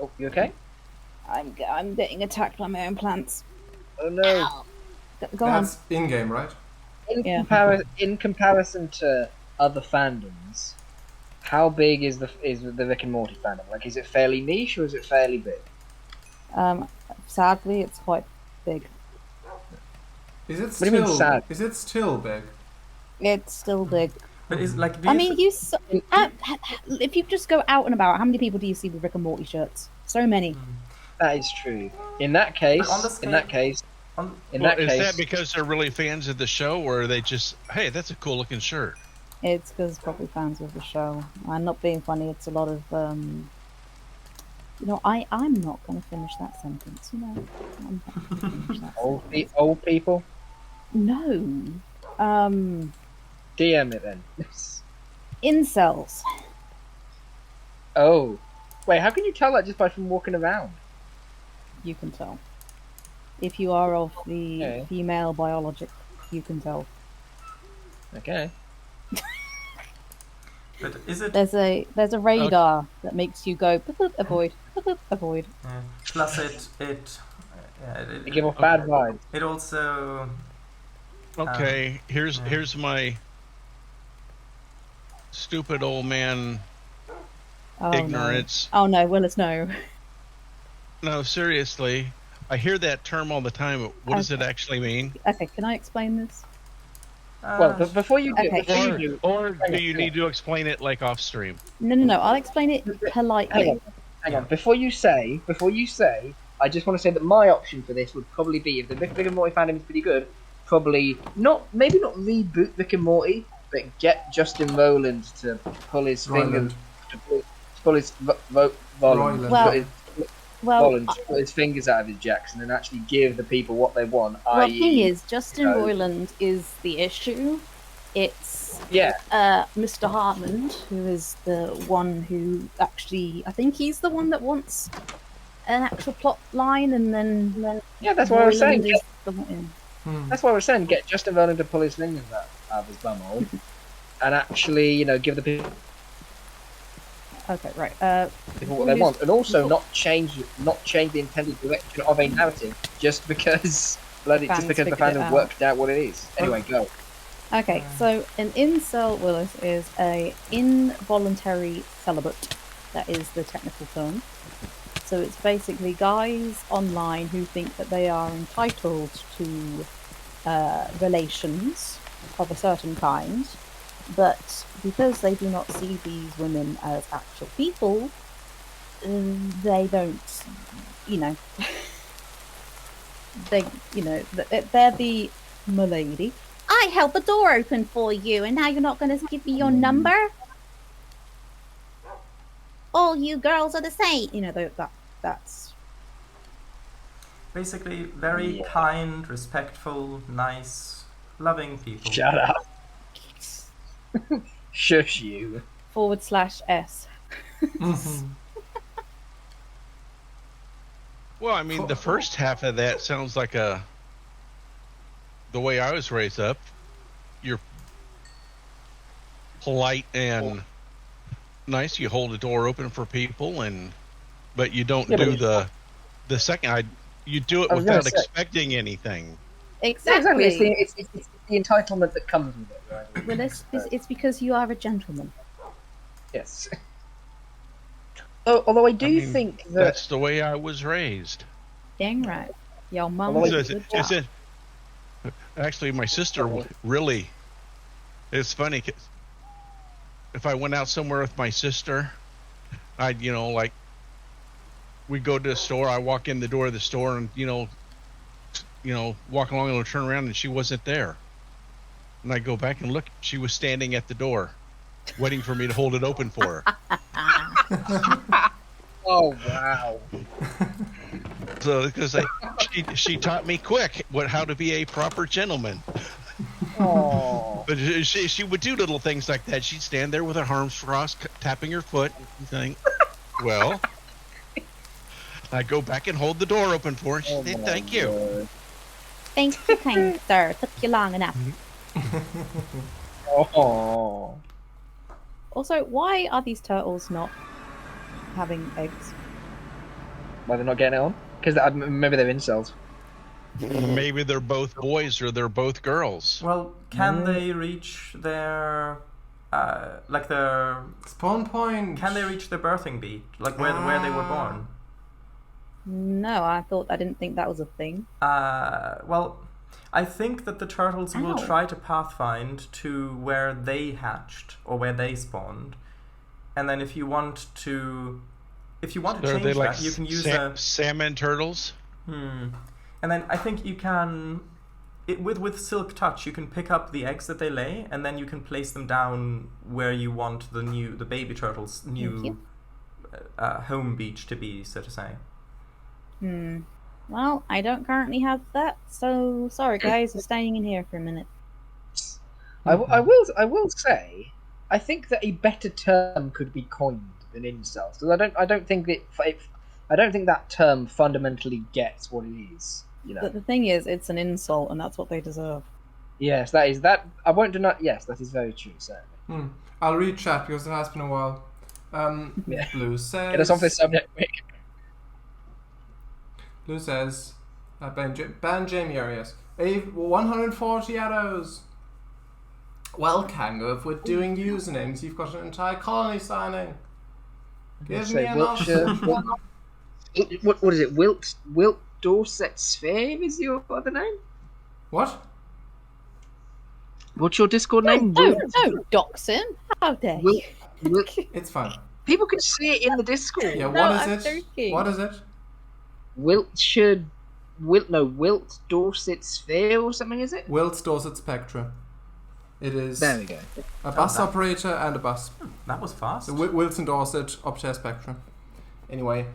Oh, you okay? I'm getting attacked by my own plants. Oh no. Ow. Go on. That's in-game, right? In comparison to other fandoms, how big is the Rick and Morty fandom? Like, is it fairly niche or is it fairly big? Sadly, it's quite big. Is it What do you mean sad? Is it still big? It's still big. But is like. I mean, if you just go out and about, how many people do you see with Rick and Morty shirts? So many. That is true. In that case, But on the scale- Is that because they're really fans of the show, or are they just, hey, that's a cool looking shirt? It's because probably fans of the show. I'm not being funny. It's a lot of You know, I'm not going to finish that sentence. You know, I'm not going to finish that. Old people. No. DM it then. Incels. Oh, wait. How can you tell that just by from walking around? You can tell. If you are of the Okay. female biologic, you can tell. Okay. But is it? There's a radar that makes you go boop, boop, avoid, boop, boop, avoid. Plus it. They give off bad vibes. It also. Okay, here's my stupid old man Oh, ignorance. No. Oh no, Willis, no. No, seriously. I hear that term all the time. What does it actually mean? Okay, can I explain this? Well, but before you do, Okay. Or do you need to explain it like off stream? No. I'll explain it politely. Hang on. Before you say, I just want to say that my option for this would probably be, if the Rick and Morty fandom is pretty good, maybe not reboot Rick and Morty, but get Justin Roiland to pull his fingers, pull his fingers out of his Jackson and actually give the people what they want. Well, the thing is, Justin Roiland is the issue. It's Mr. Hartman, who is the one who actually, I think he's the one that wants an actual plot line, and then that's what I was saying. That's what I was saying. Get Justin Roiland to pull his fingers out of his bumhole, and actually, give the people. Okay, right. What they want, and also not change the intended direction of a narrative just because the fandom worked out what it is. Anyway, go. Okay, so an incel, Willis, is a involuntary celibate. That is the technical term. So it's basically guys online who think that they are entitled to relations of a certain kind, but because they do not see these women as actual people, they don't, they're the milady. I held the door open for you, and now you're not going to give me your number? All you girls are the same. That's basically very kind, respectful, nice, loving people. Shut up. Shush you. /S. Well, I mean, the first half of that sounds like the way I was raised up. You're polite and nice. You hold the door open for people, but you don't do the second. You do it without expecting anything. Exactly. It's the entitlement that comes with it, right? Well, it's because you are a gentleman. Yes. Although I think that that's the way I was raised. Dang right. Your mum Actually, my sister really. It's funny 'cause if I went out somewhere with my sister, I'd we'd go to the store. I walk in the door of the store and walk along and turn around and she wasn't there. And I go back and look. She was standing at the door, waiting for me to hold it open for her. Oh wow! So because she taught me quick how to be a proper gentleman. Oh. But she would do little things like that. She'd stand there with her arms crossed, tapping her foot, and think, "Well." I'd go back and hold the door open for her. She'd say, "Thank you." Thank you, kind sir. Took you long enough. Oh. Also, why are these turtles not having eggs? Why they're not getting it on? Because maybe they're incels. Maybe they're both boys or they're both girls. Well, can they reach their their spawn point? Can they reach their birthing beat, like where they were born? No, I didn't think that was a thing. Well, I think that the turtles will try to pathfind to where they hatched or where they spawned, and then if you want to change that, you can use salmon turtles. And then I think you can, with Silk Touch, you can pick up the eggs that they lay, and then you can place them down where you want the baby turtles' new home beach to be, so to say. Well, I don't currently have that, so sorry guys, I'm staying in here for a minute. I will say, I think that a better term could be coined than incels, because I don't think that term fundamentally gets what it is. But the thing is, it's an insult, and that's what they deserve. Yes, that. I won't deny. Yes, that is very true. Certainly. I'll read chat because it has been a while. Blue says. Get us off this subject quick. Blue says, ban Jamie Arias. 140 arrows. Well, Cango, if we're doing usernames, you've got an entire colony signing. Give me an option. What is it? Wilt Dorset Sphere is your other name? What? What's your Discord name? Don't dox him. How dare you? It's fine. People can see it in the Discord. Yeah, What is it? Wilt Dorset Sphere or something, is it? Wilt Dorset Spectra. It is. There we go. A bus operator and a bus. That was fast. The Wilson Dorset Optare Spectra. Anyway,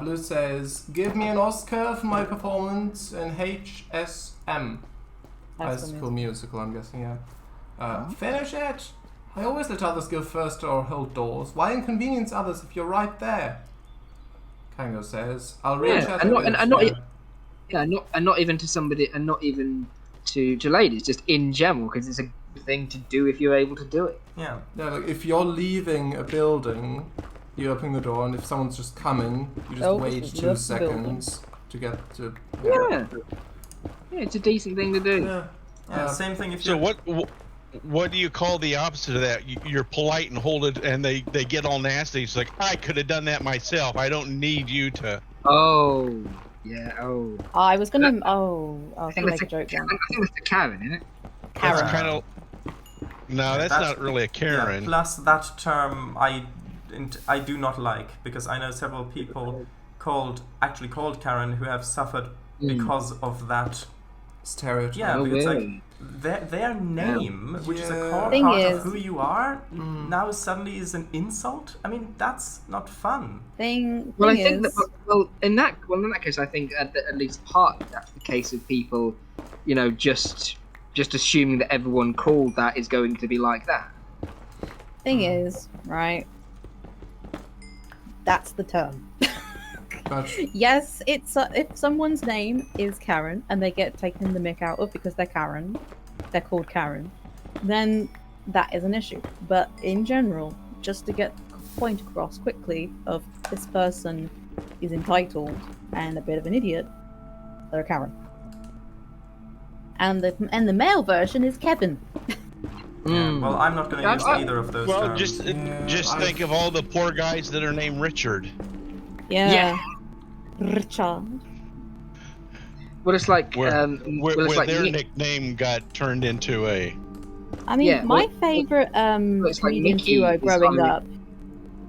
Blue says, give me an Oscar for my performance in HSM. High School Musical, I'm guessing, yeah. Finish it! I always let others go first or hold doors. Why inconvenience others if you're right there? Kango says, I'll read chat. And not even to somebody, and not even to ladies, just in general, because it's a good thing to do if you're able to do it. Yeah. Yeah, like if you're leaving a building, you open the door, and if someone's just coming, you just wait 2 seconds to get to. Yeah, it's a decent thing to do. Yeah. Same thing if you. So what do you call the opposite of that? You're polite and hold it, and they get all nasty. It's like, I could have done that myself. I don't need you to. Oh. Yeah. Oh. I was gonna. I was gonna make a joke then. I think that's a Karen, isn't it? Karen. That's kind of. No, that's not really a Karen. Yeah, plus, that term I do not like, because I know several people called Karen who have suffered because of that stereotype. Yeah, because really? Their name, which is a core Thing part is, of who you are, now suddenly is an insult. I mean, that's not fun. In that case, I think at least part of that's the case of people, just assuming that everyone called that is going to be like that. Thing is, right? That's the term. But Yes, it's if someone's name is Karen and they get taken the mick out of because they're Karen, they're called Karen, then that is an issue. But in general, just to get the point across quickly of this person is entitled and a bit of an idiot, they're Karen. And the male version is Kevin. Yeah, well, I'm not going to use I- either of those Well, terms. just think of all the poor guys that are named Richard. Yeah. Richard. Well, it's like Where, well, it's like their Nick- nickname got turned into a. I mean, Yeah, my well, favorite it's like comedian Mickey duo is growing Irish. up.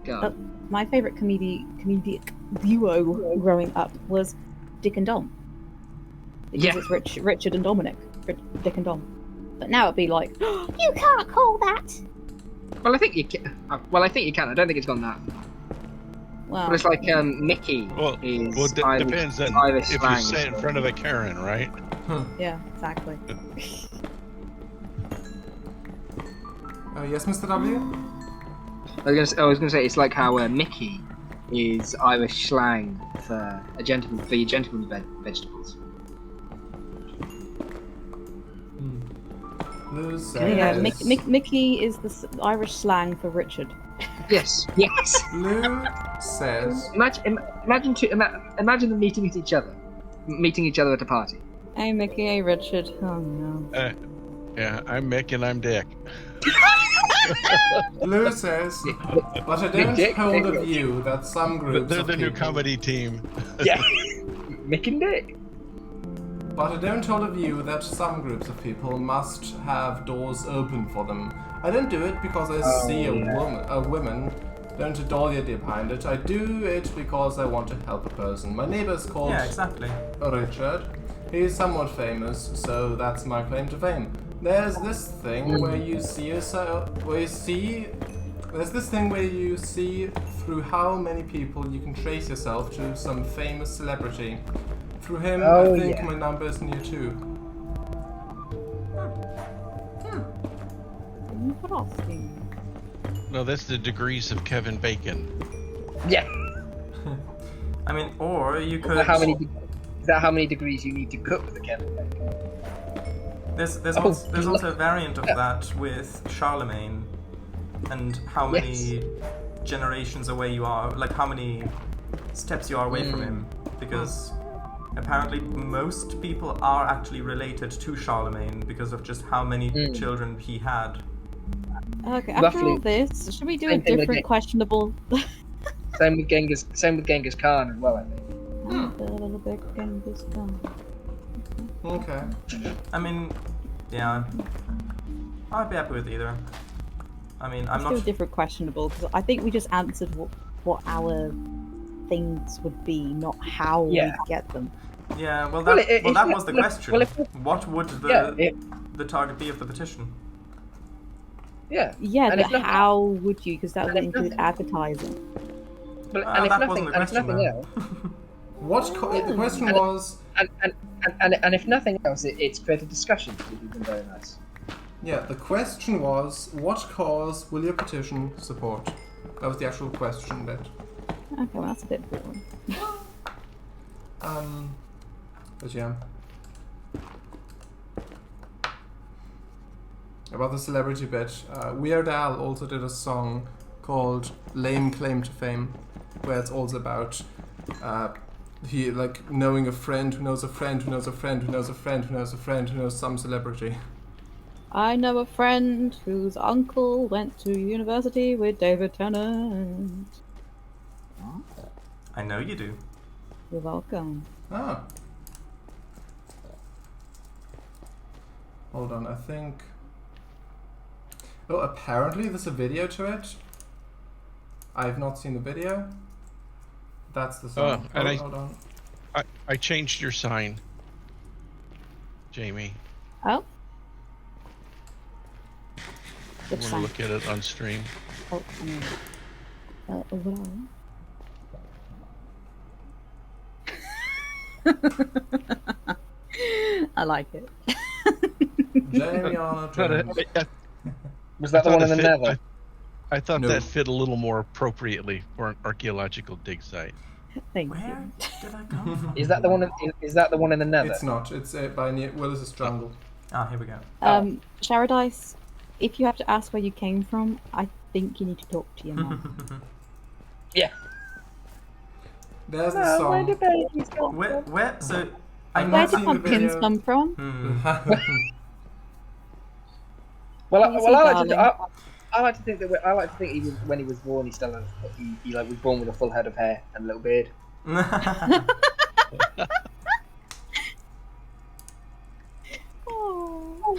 God. My favorite comedic duo growing up was Dick and Dom. Because Yeah. it's Richard and Dominic. Dick and Dom. But now it'd be like, you can't call that. Well, I think you can. Well, I think you can. I don't think it's gone that. Well, But it's like Mickey Well, is depends on Irish if you slang. say it in front of a Karen, right? yeah, exactly. yes, Mr. W. I was gonna say it's like how Mickey is Irish slang for a gentleman for your gentleman vegetables. Lou says. Yeah, Mickey is the Irish slang for Richard. Yes, yes. Lou says. Imagine them meeting each other at a party. Hey Mickey, hey Richard. Oh no. Yeah, I'm Mick and I'm Dick. Lou says, but I don't Dick, hold a Dick. view that some groups They're of the new people, comedy team. Yeah, Mick and Dick. But I don't hold a view that some groups of people must have doors open for them. I don't do it because I see a woman. Don't adore the idea behind it. I do it because I want to help a person. My neighbor's called Yeah, exactly. Richard. He's somewhat famous, so that's my claim to fame. There's this thing where you see there's this thing where you see through how many people you can trace yourself to some famous celebrity. Through him, Oh, I think yeah. my number is near 2. What else? No, that's the degrees of Kevin Bacon. Yeah. I mean, or you Is could. that how many degrees you need to cook the Kevin Bacon? There's Oh, also a variant of that with Charlemagne, and how many generations away you are, like how many steps you are away from him, because apparently most people are actually related to Charlemagne because of just how many children he had. Okay, after Roughly. all this, should we do a Same thing with different it. questionable? Same with Genghis Khan as well, I think. A little bit Genghis Khan. Okay. I mean, yeah, I'd be happy with either. I mean, I'm Let's do a not. different questionable because I think we just answered what our things would be, not how Yeah. we get them. Yeah, well, Well, that if- was the question. well, if- What would Yeah, the target be of the petition? yeah. Yeah, And if but nothing- how would you? Because that would and if include nothing- advertising. But, Ah, and if that nothing, wasn't the and if question, nothing though. else, The question was, and if nothing else, it's created discussion, which has been very nice. yeah, the question was, what cause will your petition support? That was the actual question bit. Okay, well that's a bit boring. But yeah. About the celebrity bit, Weird Al also did a song called Lame Claim to Fame, where it's also about he like knowing a friend who knows a friend who knows a friend who knows a friend who knows a friend who knows some celebrity. I know a friend whose uncle went to university with David Tennant. I know you do. You're welcome. Ah. Hold on, I think... Oh, apparently there's a video to it. I've not seen the video. That's the song. and Hold on. I changed your sign, Jamie. Oh. You Which want to sign? look at it on stream? Oh, I mean, overall. I like it. Jamie on a train. Was that the one in the nether? I thought No. that fit a little more appropriately for an archaeological dig site. Thank Where you. did I come from? Is that the one? Is that the one in the Nether? It's not. It's by near Willis's jungle. Ah, here we go. Sharadice, if you have to ask where you came from, I think you need to talk to your mum. Yeah. There's the No, where song. did babies come Where? from? Where? So I I've Where not did seen the pumpkins video. come from? Well, Easy, I darling. like to think that I like to think he was, when he was born, he still had, he like was born with a full head of hair and a little beard. Oh.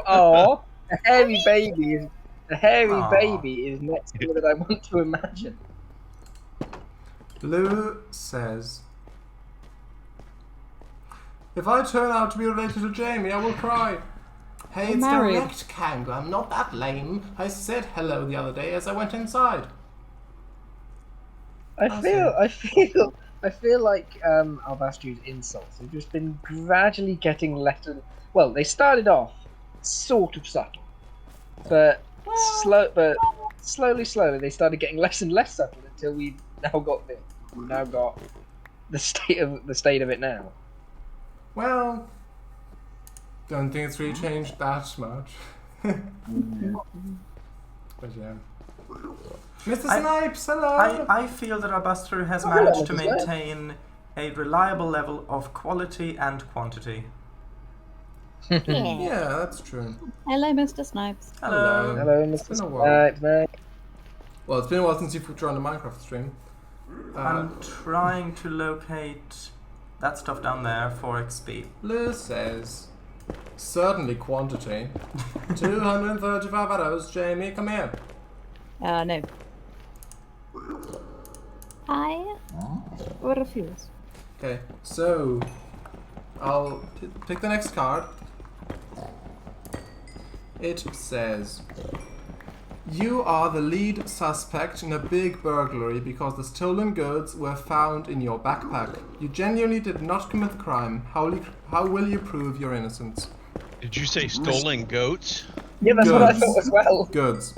Oh, a hairy baby Aw. is not something that I want to imagine. Lou says, if I turn out to be related to Jamie, I will cry. Hey, You're it's married. direct, Cango. I'm not that lame. I said hello the other day as I went inside. I feel like Albastri's insults have just been gradually getting less and well. They started off sort of subtle, but slowly they started getting less and less subtle until we've now got the state of it now. Well, don't think it's really changed that much. But yeah. Mr. Snipes, hello! I feel that Arbastro has Oh, managed to hello, Mr. Snipes. maintain a reliable level of quality and quantity. Yeah. Yeah, that's true. Hello, Mr. Snipes. Hello. Hello, It's Mr. been a while. Snipes, mate. Well, it's been a while since you've joined the Minecraft stream. I'm trying to locate that stuff down there for XP. Liz says, certainly quantity. 235 arrows. Jamie, come here. No. I refuse. Okay, so I'll pick the next card. It says, you are the lead suspect in a big burglary because the stolen goods were found in your backpack. You genuinely did not commit the crime. How will you prove your innocence? Did you say stolen goats? Yeah, that's what I Goods. thought as well. Goods.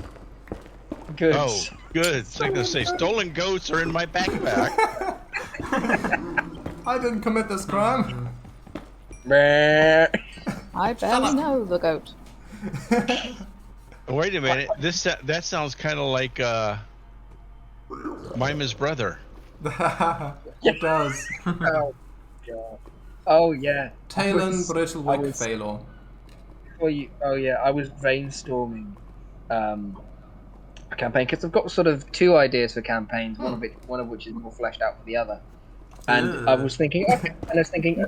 Good. Oh, good. So I'm gonna say stolen goats are in my backpack. I didn't commit this crime. Meh. I barely know the goat. Wait a minute. That sounds kind of like Mima's brother. It does. Oh, God. Oh, yeah. Talon I Brittlewick was- Phalor. Oh, yeah. I was brainstorming a campaign because I've got sort of two ideas for campaigns. One of which is more fleshed out for the other. And I was thinking, okay, and I was thinking,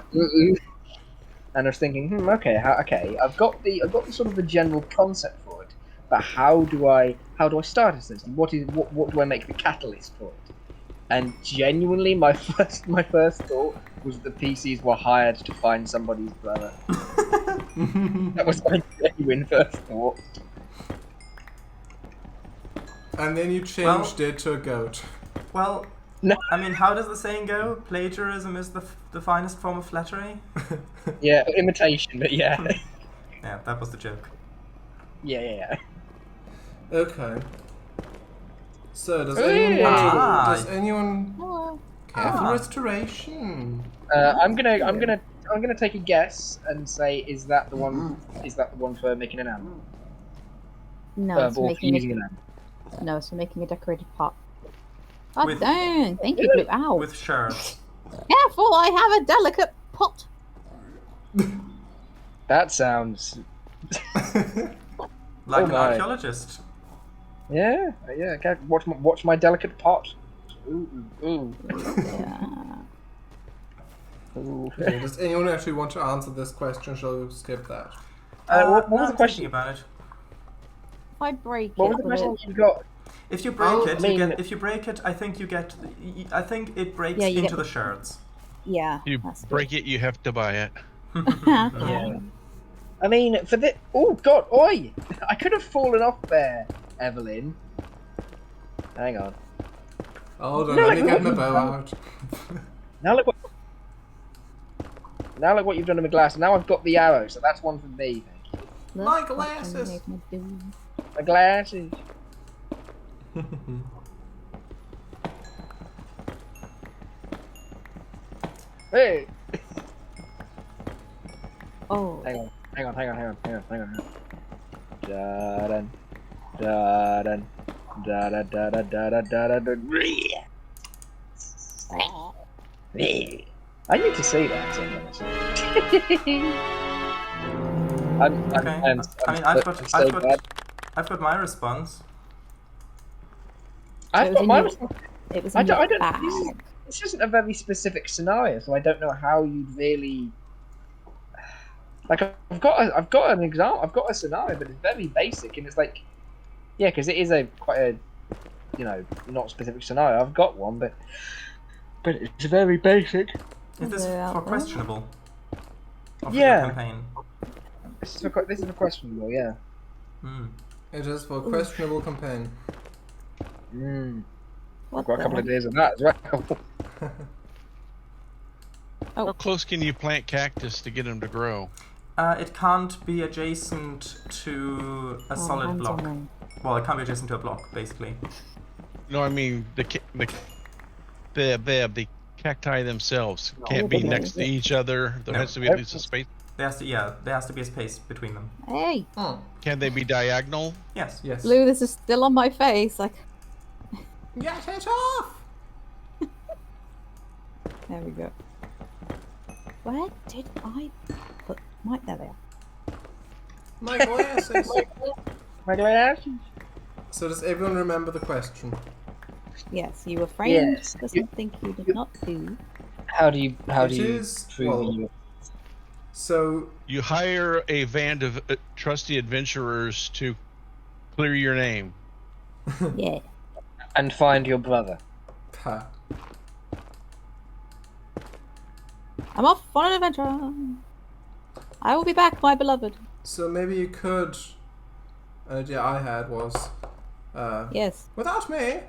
okay, I've got the sort of the general concept for it, but how do I start a system? What do I make the catalyst for it? And genuinely, my first thought was that the PCs were hired to find somebody's brother. That was my genuine first thought. And then you changed it to a goat. Well, No. I mean, how does the saying go? Plagiarism is the finest form of flattery? Yeah, imitation, but yeah. Yeah, that was the joke. Yeah. Okay. So does Hey! anyone Hello. care for Ah. restoration? I'm gonna take a guess and say, is that the one? Is that the one for making an amp? No, it's Or for making using a, an amp? no, it's making a decorated pot. Oh, With- dang! Thank you, Blue. Ow! With shards. Careful! I have a delicate pot. That sounds. Like Oh an my. archaeologist. Yeah. Okay. Watch my delicate pot. Ooh. Yeah. Ooh. Okay, does anyone actually want to answer this question? Shall we skip that? What was no, the I'm question? thinking about it. If I break What it, was the will question it- you got? If you break Oh, it, I you mean- get. If you break it, I think you get. I think it breaks Yeah, you into get- the shards. Yeah. You that's good. break it, you have to buy it. Yeah. I mean, for the oh god, oi! I could have fallen off there, Evelyn. Hang on. Hold on, No, let me like, get my what- bow out. Now look what you've done to my glass. Now I've got the arrow, so that's one for me. Thank you. Look My what you glasses. made me do. My glasses. Hey! Oh. Hang on. Da-dun, da-dun, da-da-da-da-da-da-da-da. I need to see that, to be honest. Okay. I mean, I've got my response. I've It got was my in response. It was I in don't. your bag. This isn't a very specific scenario, so I don't know how you'd really. Like, I've got an example. I've got a scenario, but it's very basic, and it's like, yeah, because it is quite a, not specific scenario. I've got one, but it's very basic. Is this for questionable? Or for Yeah. your campaign? This is for questionable, yeah. It is for questionable campaign. I've got a couple of days of that as well. How close can you plant cactus to get them to grow? It can't be adjacent to a solid block. Well, it can't be adjacent to a block, basically. No, I mean the cacti themselves can't be next to each other. There has to be at least a space. There has to be a space between them. Hey. Can they be diagonal? Yes. Yes. Blue, this is still on my face. Like. Get it off! There we go. Where did I put my... There they are. My glasses. My glasses. So does everyone remember the question? Yes, you were framed Yes. for something you did not do. How do you is, prove well, you? So You hire a band of trusty adventurers to clear your name. Yeah. And find your brother. ha. I'm off on an adventure. I will be back, my beloved. So maybe you could. An idea I had was. Yes. Without me,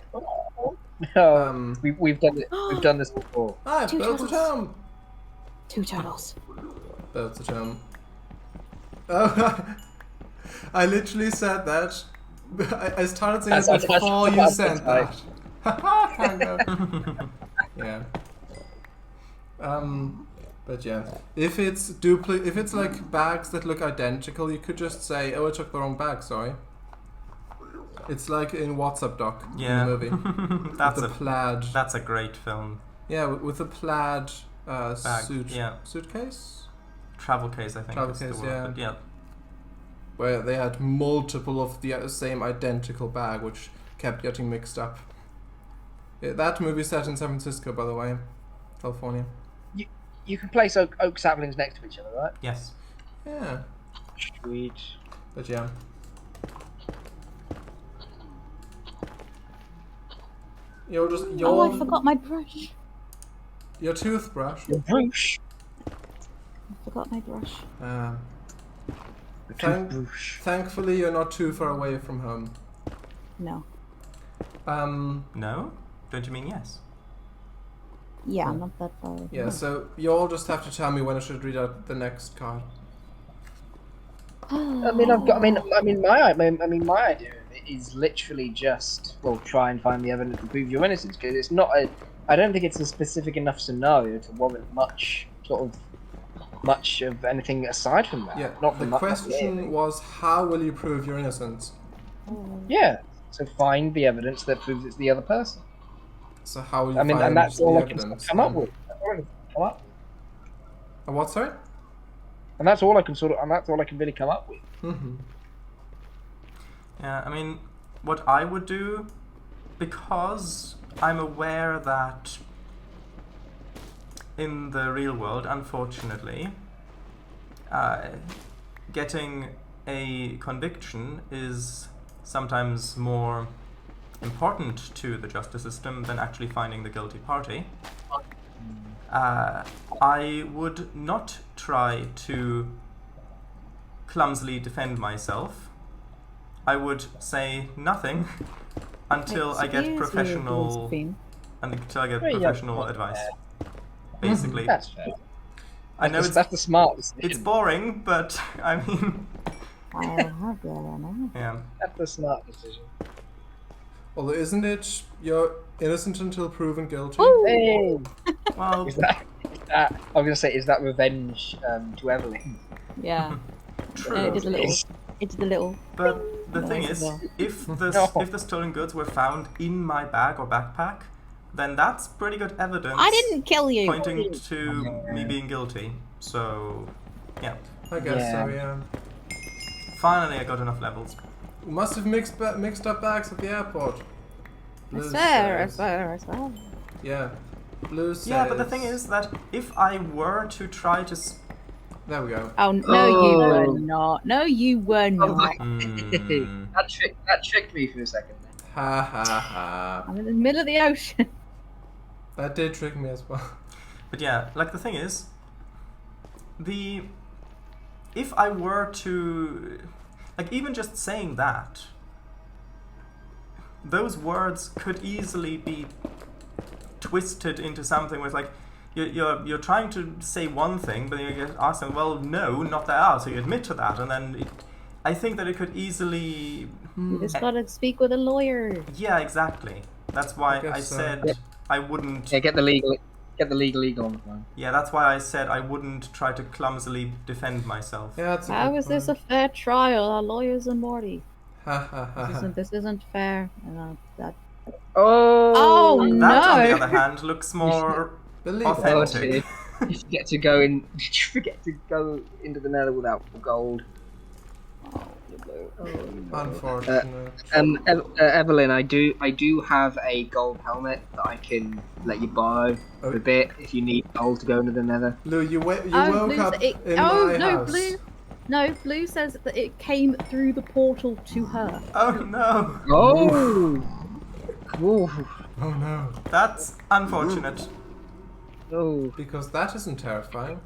Oh, we've done it. We've done this before. I Two built a turtles. tomb. 2 turtles. Built a tomb. Oh, I literally said that. I started saying it before you said that. Cango. Yeah. But yeah, if it's if it's like bags that look identical, you could just say, "Oh, I took the wrong bag. Sorry." It's like in WhatsApp Doc in the movie. That's with the plaid. That's a great film. Yeah, with the plaid Bag, suitcase. Travel case, I think. Travel is case, the word, but yeah. Where they had multiple of the same identical bag, which kept getting mixed up. Yeah, that movie set in San Francisco, by the way, California. You can place oak saplings next to each other, right? Yes. Yeah, Sweet. but yeah. Oh, I forgot my brush. Your toothbrush. Your brush. I forgot my brush. Toothbrush. Thankfully, you're not too far away from home. No. No? Don't you mean yes? Yeah, I'm not that far away. Yeah, so you all just have to tell me when I should read out the next card. My idea of it is literally just, try and find the evidence to prove your innocence, because it's not I don't think it's a specific enough scenario to warrant much of anything aside from that. Yeah, not the question was, how will you prove your innocence? Yeah, so find the evidence that proves it's the other person. So how will you find and that's all the I can evidence? come up with. That's all I can come up with. What, sorry? And that's all I can really come up with. Mm-hmm. Yeah, I mean, what I would do, because I'm aware that in the real world, unfortunately, getting a conviction is sometimes more important to the justice system than actually finding the guilty party. I would not try to clumsily defend myself. I would say nothing until I get professional advice. Basically, That's fair. I know That's the smartest. it's boring, but I mean, yeah. That's the smart decision. Although, isn't it you're innocent until proven guilty? Hey, Well, I was gonna say, is that revenge to Evelyn? Yeah. True. And it did a little. But the thing Nice is, as well. if No. the stolen goods were found in my bag or backpack, then that's pretty good evidence. I didn't kill you. Pointing to me being guilty. So, yeah. I guess Yeah. so, yeah. Finally, I got enough levels. We must have mixed up bags at the airport. Blue I says- swear. Yeah. Blue says... Yeah, but the thing is that if I were to try to... There we go. Oh, no, you Oh. were not. No, you were not. That tricked me for a second. Ha ha ha. I'm in the middle of the ocean. That did trick me as well. But yeah, like the thing is, if I were to, like even just saying that, those words could easily be twisted into something where it's like, you're trying to say one thing, but you get asked them, well, no, not that, so you admit to that, and then I think that it could easily, You just gotta speak with a lawyer. yeah, exactly. That's why I guess so. said I wouldn't. Yeah, get the legal on the phone. Yeah, that's why I said I wouldn't try to clumsily defend myself. Yeah, that's a How good is this a point. fair trial? Our lawyers are Morty. Ha ha ha. This isn't fair. That. Oh, Oh, That, no. on the other hand, looks more Believe Oh, it. authentic. dear. You forget to go in. Did you forget to go into the nether without gold? Unfortunate. Evelyn, I do have a gold helmet that I can let you borrow for a bit if you need gold to go into the nether. Lou, you woke Blue's- up in oh, my no, house. Blue. No, Blue says that it came through the portal to her. Oh no, Oh! Oh! Oh no. that's unfortunate. Oh! Because that isn't terrifying.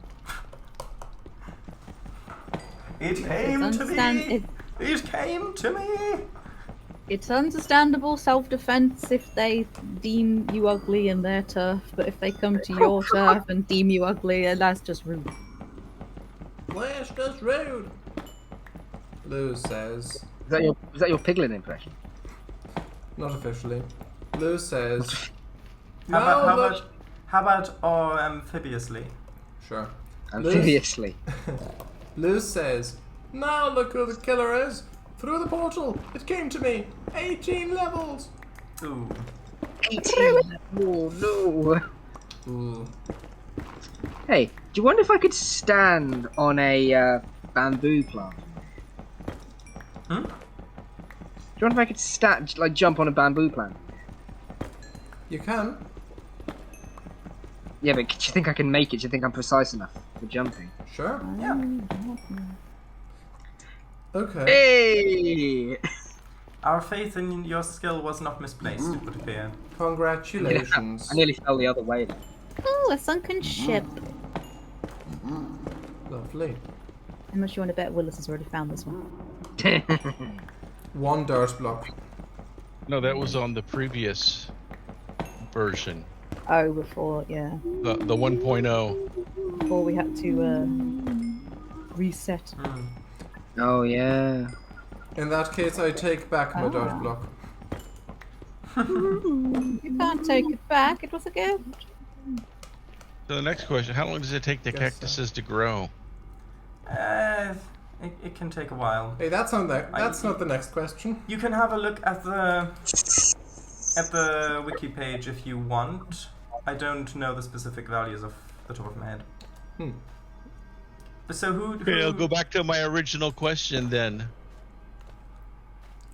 It came to understand- me. It came to me. It's understandable self-defense if they deem you ugly in their turf, but if they come to your turf and deem you ugly, that's just rude. That's just rude. Lou says, Is that your piglin impression? not officially. Lou says, How about amphibiously? Sure. Amphibiously. Lou says, now look who the killer is. Through the portal. It came to me. 18 levels. Ooh. 18. Oh no! Ooh. Hey, do you wonder if I could stand on a bamboo plant? Hmm? Do you wonder if I could jump on a bamboo plant? You can. Yeah, but do you think I can make it? Do you think I'm precise enough for jumping? Sure. Yeah. Okay. Hey! Our faith in your skill was not misplaced, it would appear. Congratulations. I nearly fell the other way then. Oh, a sunken ship. Lovely. How much you want to bet Willis has already found this one? One dirt block. No, that was on the previous version, Oh, before, yeah. the 1.0. Before we had to reset. Hmm. Oh yeah. In that case, I take back my dirt Ah. block. You can't take it back, it was a gift. So the next question: how long does it take the Guess so. cactuses to grow? It can take a while. Hey, that's not the next question. You can have a look at the wiki page if you want. I don't know the specific values off the top of my head. Hmm. But so who? Okay, I'll go back to my original question then.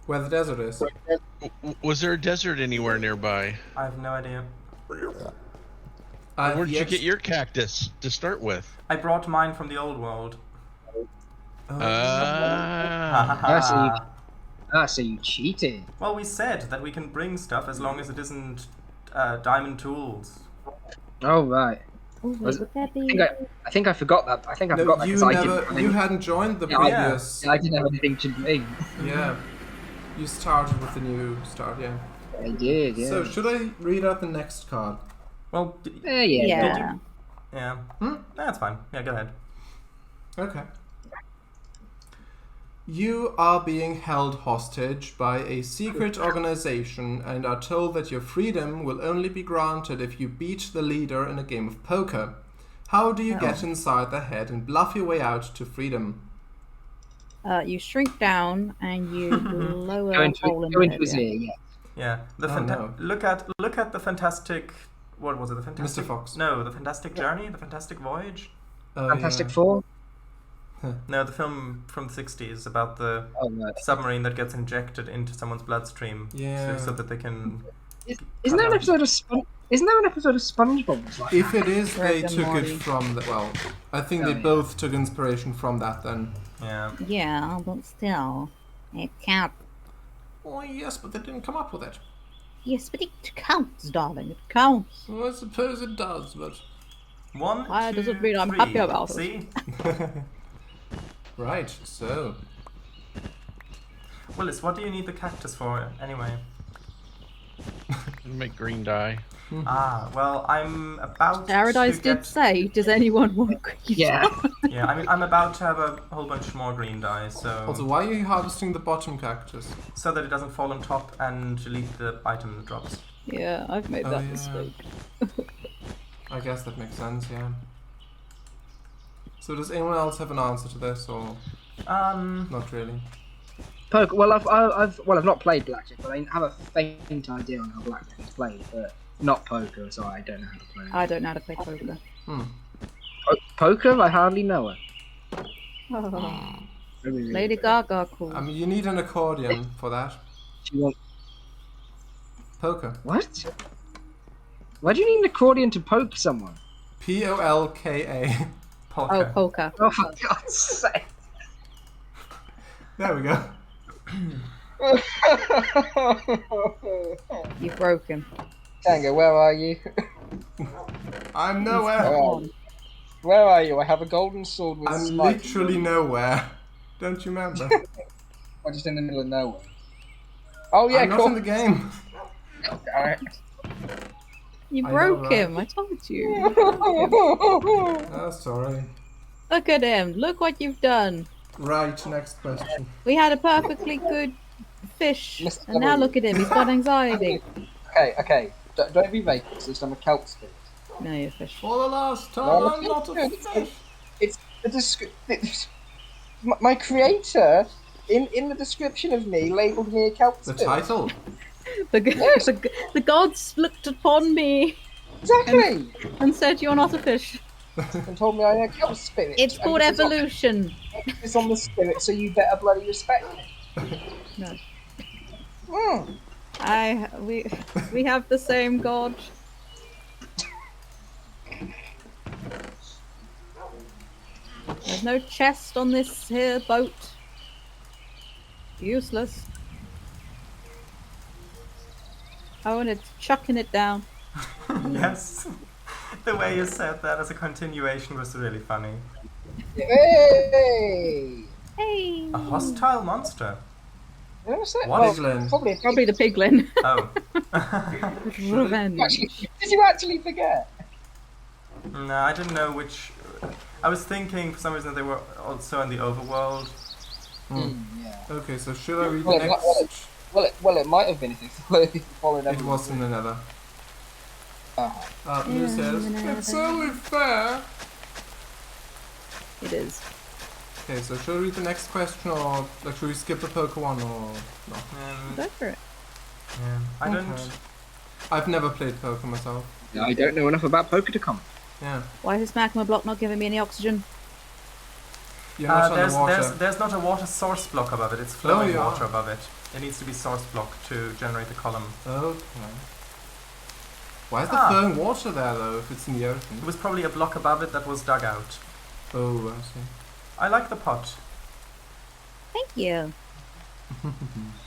Where the desert is. Was there a desert anywhere nearby? I have no idea. I've Where did you yet- get your cactus to start with? I brought mine from the old world. Oh. So you cheated. Well, we said that we can bring stuff as long as it isn't diamond tools. Oh right. Oh, wait, Was- would there be... I think I forgot that. I think I No, forgot that you because I never. didn't. You hadn't joined the Yeah, previous. I didn't have anything to bring. Yeah. You started with the new start. Yeah. I did. Yeah. So should I read out the next card? Well, yeah. Yeah. yeah. Hmm? That's fine. Yeah, go ahead. Okay. You are being held hostage by a secret organization and are told that your freedom will only be granted if you beat the leader in a game of poker. How do you Oh. get inside the head and bluff your way out to freedom? You shrink down and you blow Go a into, hole in go the into head. his Yeah. ear, yeah. Yeah. The Oh, no. look at the fantastic. What was it? The fantastic. Mr. Fox. No, the Fantastic Journey, the Fantastic Voyage. Oh, Fantastic yeah. Four? No, the film from the 60s about the Oh, no. submarine that gets injected into someone's bloodstream, Yeah. so that they can. Isn't there an episode of SpongeBob that's like If that? it is, they Rick and took Morty. it from the. Well, I think Oh, they yeah. both took inspiration from that then. Yeah. Yeah, but still, it counts. Oh, yes, but they didn't come up with it. Yes, but it counts, darling. It counts. Well, I suppose it does, but. One, Why two, doesn't mean I'm three. happy about it. See? Right, so. Willis, what do you need the cactus for anyway? Make green dye. Ah, well, I'm about Paradise to did get. say, does anyone want green Yeah. dye?" Yeah, I mean, I'm about to have a whole bunch more green dye, Also, so why are you harvesting the bottom cactus? that it doesn't fall on top and delete the item that drops. Yeah, I've made Oh, that yeah. mistake. I guess that makes sense, yeah. So does anyone else have an answer to this, or not really? Poker. Well, I've not played blackjack, but I have a faint idea on how blackjack is played, but not poker, so I don't know how to play it. I don't know how to play poker. Poker? I hardly know her. Oh, Really, really Lady don't. Gaga cool. I mean, you need an accordion for that. She wants... Poker. What? Why do you need an accordion to poke someone? Polka. Oh, Polka. poker. Oh, for God's sake. There we go. You broke him. Cango, where are you? I'm nowhere. Oh. Where are you? I have a golden sword with I'm spikes. literally nowhere. Don't you remember? I'm just in the middle of nowhere. Oh yeah, I'm not cool. in the game. Alright. You I broke know, right? him. I told you. Oh, sorry. Look at him. Look what you've done. Right, next question. We had a perfectly good fish, Mr. and now W. look at him. He's got anxiety. Okay. Don't be racist. I'm a kelp spirit. No, you're a fish. For the last time, No, I'm not a fish. It's the my creator in the description of me labelled me a kelp The spirit. title. The gods looked upon me Exactly. and said, "You're not a fish. And told me I'm a kelp spirit. It's And called this is on- evolution." It's on the spirit, so you better bloody respect me. No, Mm. we have the same god. There's no chest on this here boat. Useless. Oh, and it's chucking it down. Yes. The way you said that as a continuation was really funny. Hey. Hey! A hostile monster. You know what I'm saying? What Well, is Glenn? Probably the piglin. Oh. Revenge. Actually, did you actually forget? No, I didn't know which. I was thinking for some reason they were also in the overworld. Yeah. Okay, so should I read Well, the it- next? Well, it might have been if it followed It everyone. was in the nether. Uh-huh. Lou says, it's only fair. It is. Okay, so should I read the next question, or like should we skip the poker one, or no? Go for it. Yeah. I don't. Okay. I've never played poker myself. I don't know enough about poker to comment. Yeah. Why is this magma block not giving me any oxygen? You're not There's underwater. there's not a water source block above it. It's flowing yeah. water above it. It needs to be source block to generate the column. Okay. Why is there Ah. flowing water there though, if it's in the ocean? It was probably a block above it that was dug out. Oh, I see. I like the pot. Thank you.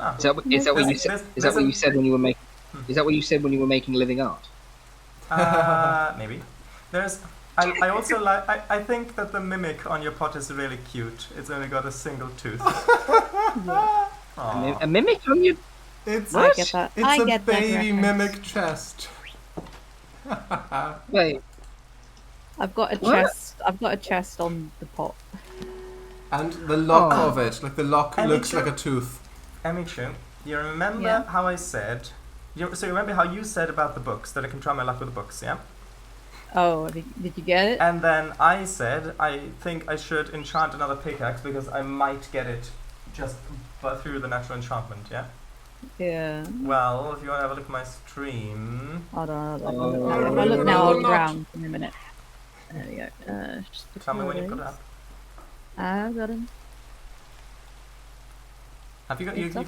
Ah. Is that what you said? There's- Is that what there's you said when you were making? Is that what you said when you were making living art? Maybe. There's. I also like. I think that the mimic on your pot is really cute. It's only got a single tooth. Aw. A mimic on you? It's I get that. it's I a get that baby reference. mimic chest. Wait. I've got a What? chest. I've got a chest on the pot. And the lock Oh. of it, like the lock And looks it's like a- a tooth. Emichu, you remember Yeah. how I said? So you remember how you said about the books that I can try my luck with the books, yeah? Oh, did you get it? And then I said, I think I should enchant another pickaxe because I might get it just through the natural enchantment, yeah? Yeah. Well, if you want to have a look at my stream... Hold on. Oh, If I look now, I'll not. drown in a minute. There we go. Tell me when you've got it up. I've got him. Have you got... It's up.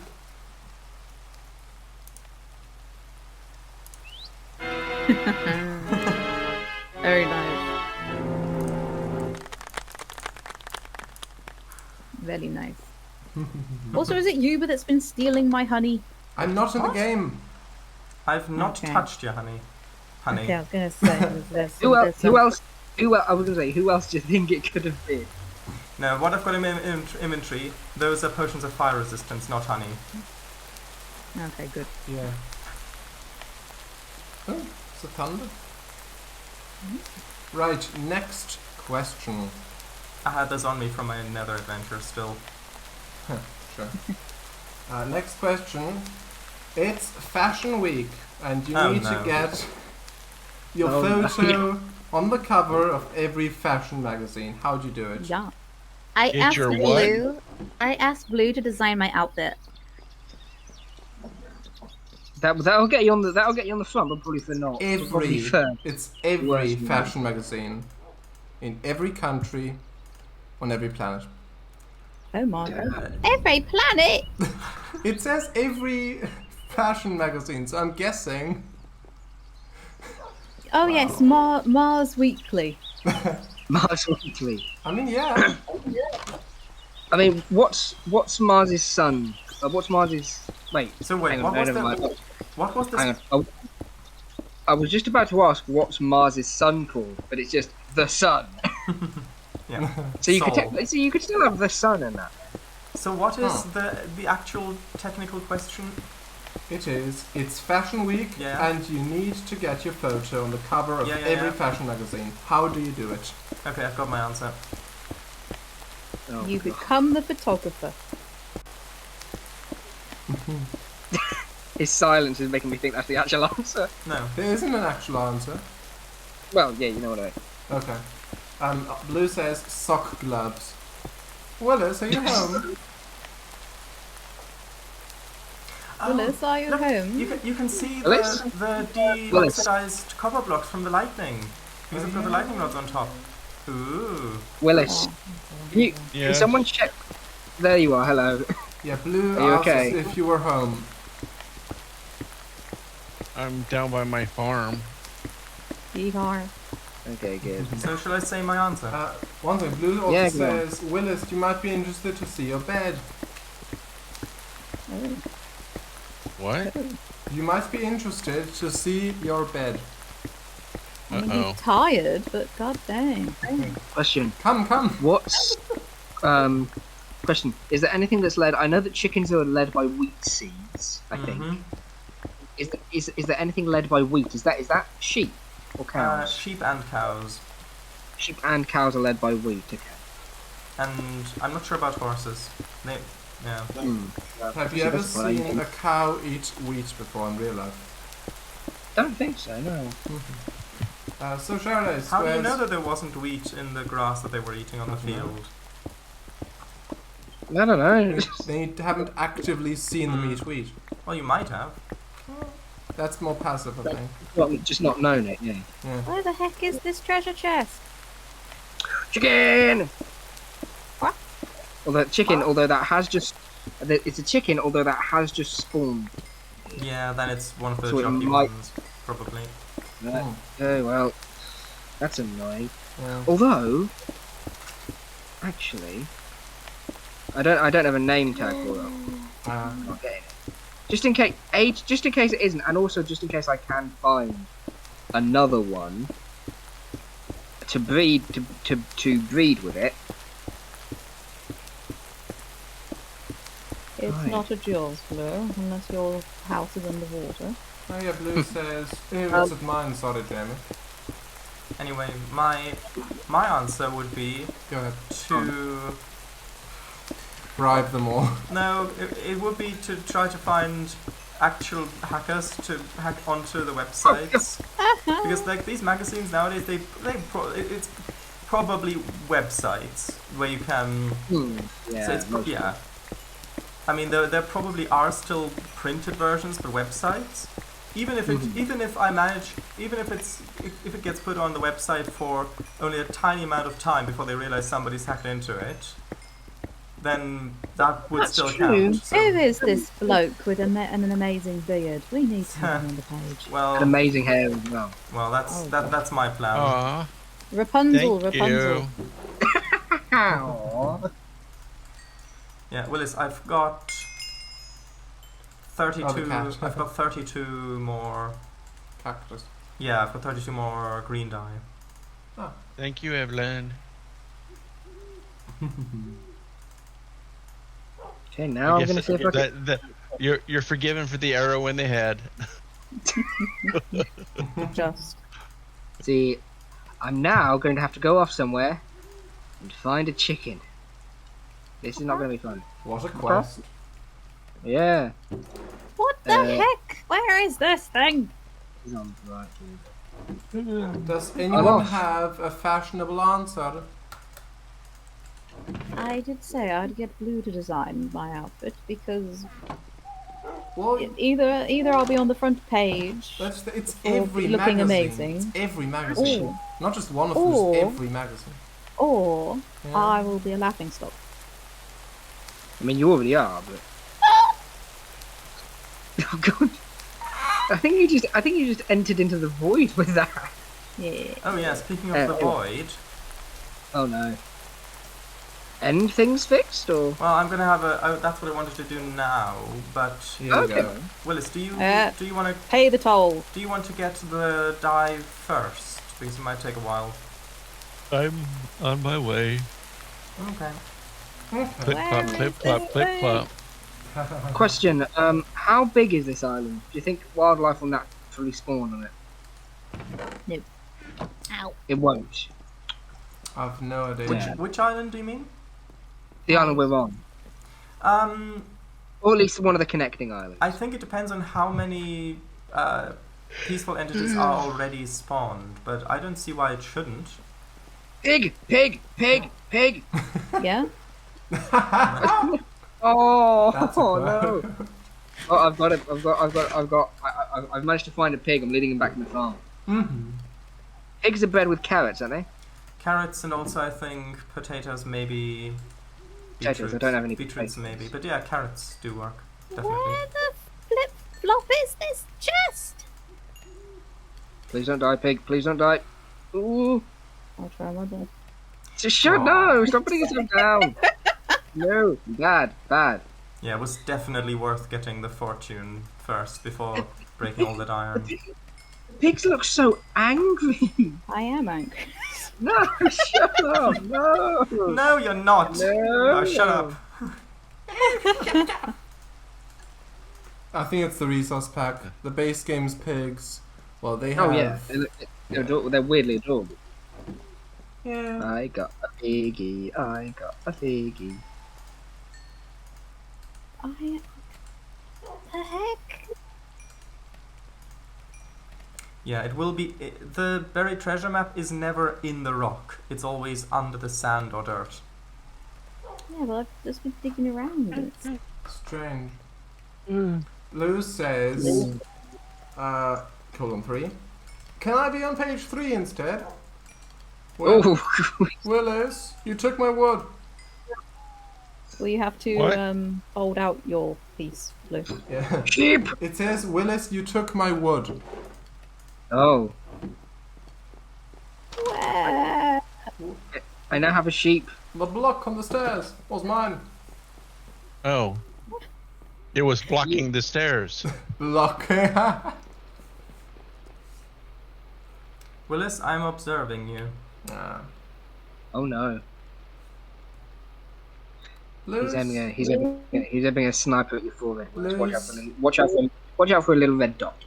Very nice. Very nice. Also, is it you that's been stealing my honey? I'm not in the What? game. I've not Okay. touched your honey. Honey. Okay, I was gonna say. Who else? I was gonna say, who else do you think it could have been? No, what I've got in my inventory, those are potions of fire resistance, not honey. Okay, good. Yeah. Oh, it's a thunder. Right, next question. I had this on me from my nether adventure still. Sure. Next question. It's Fashion Week, and you Oh, need no. to get your Oh, no. photo on the cover of every fashion magazine. How do you do it? Yeah. I Get asked your what? Blue. I asked Blue to design my outfit. That'll get you on the front, but probably for not. Probably for It's every Worse. fashion magazine in every country on every planet. Oh my. Every planet. It says every fashion magazine, so I'm guessing. Oh yes, Mars Weekly. Mars Weekly. I mean, yeah. I mean, what's Mars's sun? What's Mars's? Wait. So wait, hang what on, was never the... mind. What was this? Hang on. I was just about to ask what's Mars's sun called, but it's just the sun. Yeah. So you Sol. you could still have the sun in that. So what is Huh. the actual technical question? It's Fashion Week, Yeah. and you need to get your photo on the cover of Yeah, every yeah. fashion magazine. How do you do it? Okay, I've got my answer. Oh, You God. become the photographer. His silence is making me think that's the actual answer. No. There isn't an actual answer. Well, yeah, you know what I mean. Okay. Blue says sock gloves. Willis, are you home? Willis, are you look, home? You can see Willis? the de-oxidized copper blocks from the lightning. Because I've got the lightning rods on top. Ooh. Willis, can Yeah. someone check? There you are. Hello. Yeah, Blue Are you asked okay? if you were home. I'm down by my farm. Yeehaw. Okay, good. So shall I say my answer? One thing, Blue also Yeah, go on. says, Willis, you might be interested to see your bed. Oh. What? You might be interested to see your bed. I mean, Uh-oh. he's tired, but god dang. Question: Come. What's question? Is there anything that's led? I know that chickens are led by wheat seeds. I think. Mhm. Is there anything led by wheat? Is that sheep or cows? Sheep and cows. Sheep and cows are led by wheat. Okay. And I'm not sure about horses. They, yeah. Have you ever seen a cow eat wheat before in real life? Don't think so. No. So Charlotte, How do you know that there wasn't wheat in the grass that they were eating on the field? I don't know. They haven't actively seen them eat wheat. Well, you might have. That's more passive, I think. Well, just not known it. Yeah. Where the heck is this treasure chest? Chicken. What? Although that has just, it's a chicken. Although that has just spawned. Yeah, then it's one of the So it jockey might- ones, probably. Hmm. Oh well, that's annoying. Yeah. Although, actually, I don't have a name tag for it. I'm not getting it. Just in case it isn't, and also just in case I can find another one to breed to breed with it. It's Right. not a Jaws, Blue, unless your house is underwater. Oh yeah, Blue says, ew, it's of mine, sorry Jamie. Anyway, my answer would be Go ahead. to... Bribe them all. No, it would be to try to find actual hackers to hack onto the websites, because like these magazines nowadays, it's probably websites where you can. Yeah. So it's mostly. yeah. I mean, there probably are still printed versions, but websites. Even if if it gets put on the website for only a tiny amount of time before they realize somebody's hacked into it, then that would That's still true. count. So, Who is this bloke with an amazing beard? We need to have him on the page. An well, amazing hair as well. that's Oh, that's my plan. Aw, Rapunzel, thank Rapunzel. you. Aww. Yeah, Willis, I've got 32. Oh, the cat. I've got 32 more. Cactus. Yeah, I've got 32 more green dye. Thank you, Evelyn. Okay, now I'm I gonna guess see if I can. you're forgiven for the arrow in the head. Just. See, I'm now going to have to go off somewhere and find a chicken. This is not going to be fun. What a quest. Yeah. What the heck? Where is this thing? He's on the right. Does I'm anyone off. have a fashionable answer? I did say I'd get Blue to design my outfit because Well, either I'll be on the front page. it's Or every looking magazine. amazing. It's every magazine. Or- Not just one of them, or- it's every magazine. Or Yeah. I will be a laughingstock. I mean, you already are, but. Oh god. I think you just entered into the void with that. Yeah. Oh yeah, speaking of the void, Oh no. End things fixed or? well, I'm gonna have that's what I wanted to do now. But Here Okay. we go. Willis, do you Uh. want to Pay the toll. get the dye first? Because it might take a while. I'm on my way. Okay. Clip clop, clip clop, clip clop. Question, how big is this island? Do you think wildlife will naturally spawn on it? No. Ow. It won't. I've no idea. Which island do you mean? The island we're on. Or at least one of the connecting islands. I think it depends on how many peaceful entities are already spawned, but I don't see why it shouldn't. Pig! Pig! Pig! Pig! Yeah. Oh, That's a no! Oh, I've got it. I've managed to find a pig. I'm leading him back to the farm. Mm-hmm. Pigs are bred with carrots, aren't they? Carrots and also I think potatoes, maybe. Potatoes, I don't have any beetroots, potatoes. maybe, but yeah, carrots do work definitely. Where the flip flop is this chest? Please don't die, pig. Please don't die. Ooh. I'll try my best. Just shut. No! Stop putting yourself down. No, bad. Yeah, it was definitely worth getting the fortune first before breaking all that iron. Pigs look so angry. I am angry. No, shut up. No. No, you're not. No. Oh, shut up. I think it's the resource pack. The base game's pigs. Well, they have. Oh yeah, they're weirdly adorable. Yeah. I got a piggy. I got a piggy. What the heck? Yeah, it will be. The buried treasure map is never in the rock. It's always under the sand or dirt. Yeah, well, I've just been digging around. It's... Strange. Lou says, :3. Can I be on page 3 instead? Oh, Willis, you took my wood. Well, you have to What? fold out your piece, Blue. Yeah. sheep. It says, Willis, you took my wood. Oh, Where? I now have a sheep. The block on the stairs was mine. Oh. It was blocking the stairs. Block. Willis, I'm observing you. Oh no. Lewis, He's aiming a sniper at your forehead. Liz. Watch out for a little red dot.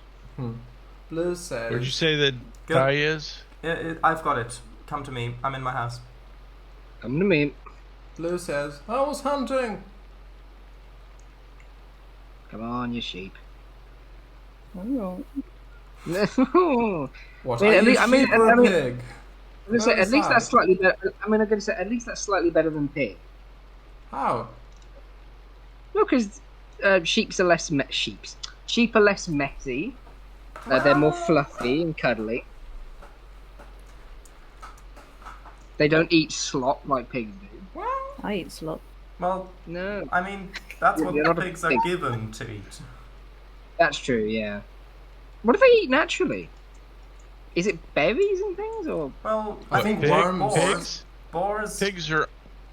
Blue says, Where'd you say the Go. die is? I've got it. Come to me. I'm in my house. Come to me. Blue says, I was hunting. Come on, you sheep. Oh. What? I mean, Are at you least- I mean- sheep or I a mean- pig? I'm gonna say, No, at least that's decide. slightly better. I'm gonna say at least that's slightly better than pig. How? No, because sheep are less messy. They're more fluffy and cuddly. They don't eat slop like pigs do. I eat slop. Well, No, I mean, that's what You're not a pigs are pig. given to eat. that's true. Yeah. What do they eat naturally? Is it berries and things, or Well, I What, think worms? Boars.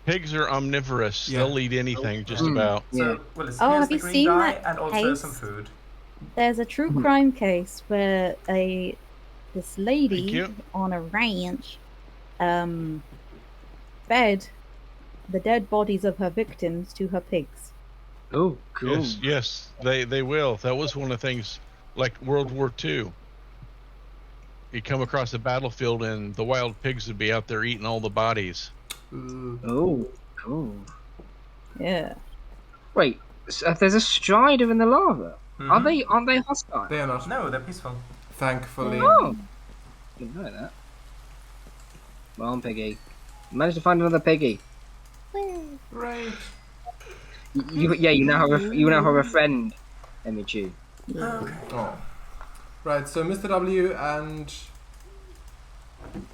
Pigs are omnivorous. Yeah. They'll eat anything, just Mm. about. So, Yeah. Willis, Oh, here's have the you green seen dye that and also some case? food. There's a true crime case where this Thank lady you. on a ranch fed the dead bodies of her victims to her pigs. oh, cool. Yes, they will. That was one of the things, like World War II. You come across a battlefield and the wild pigs would be out there eating all the bodies. Ooh. Oh, cool. Yeah. Wait, so there's a strider in the lava. Mhm. Aren't they hostile? They are not. No, they're peaceful. Thankfully. Oh, didn't know that. Well, on, piggy. Managed to find another piggy. Right. You now have a friend, Emichu. Okay. Oh. Right, so Mr. W and...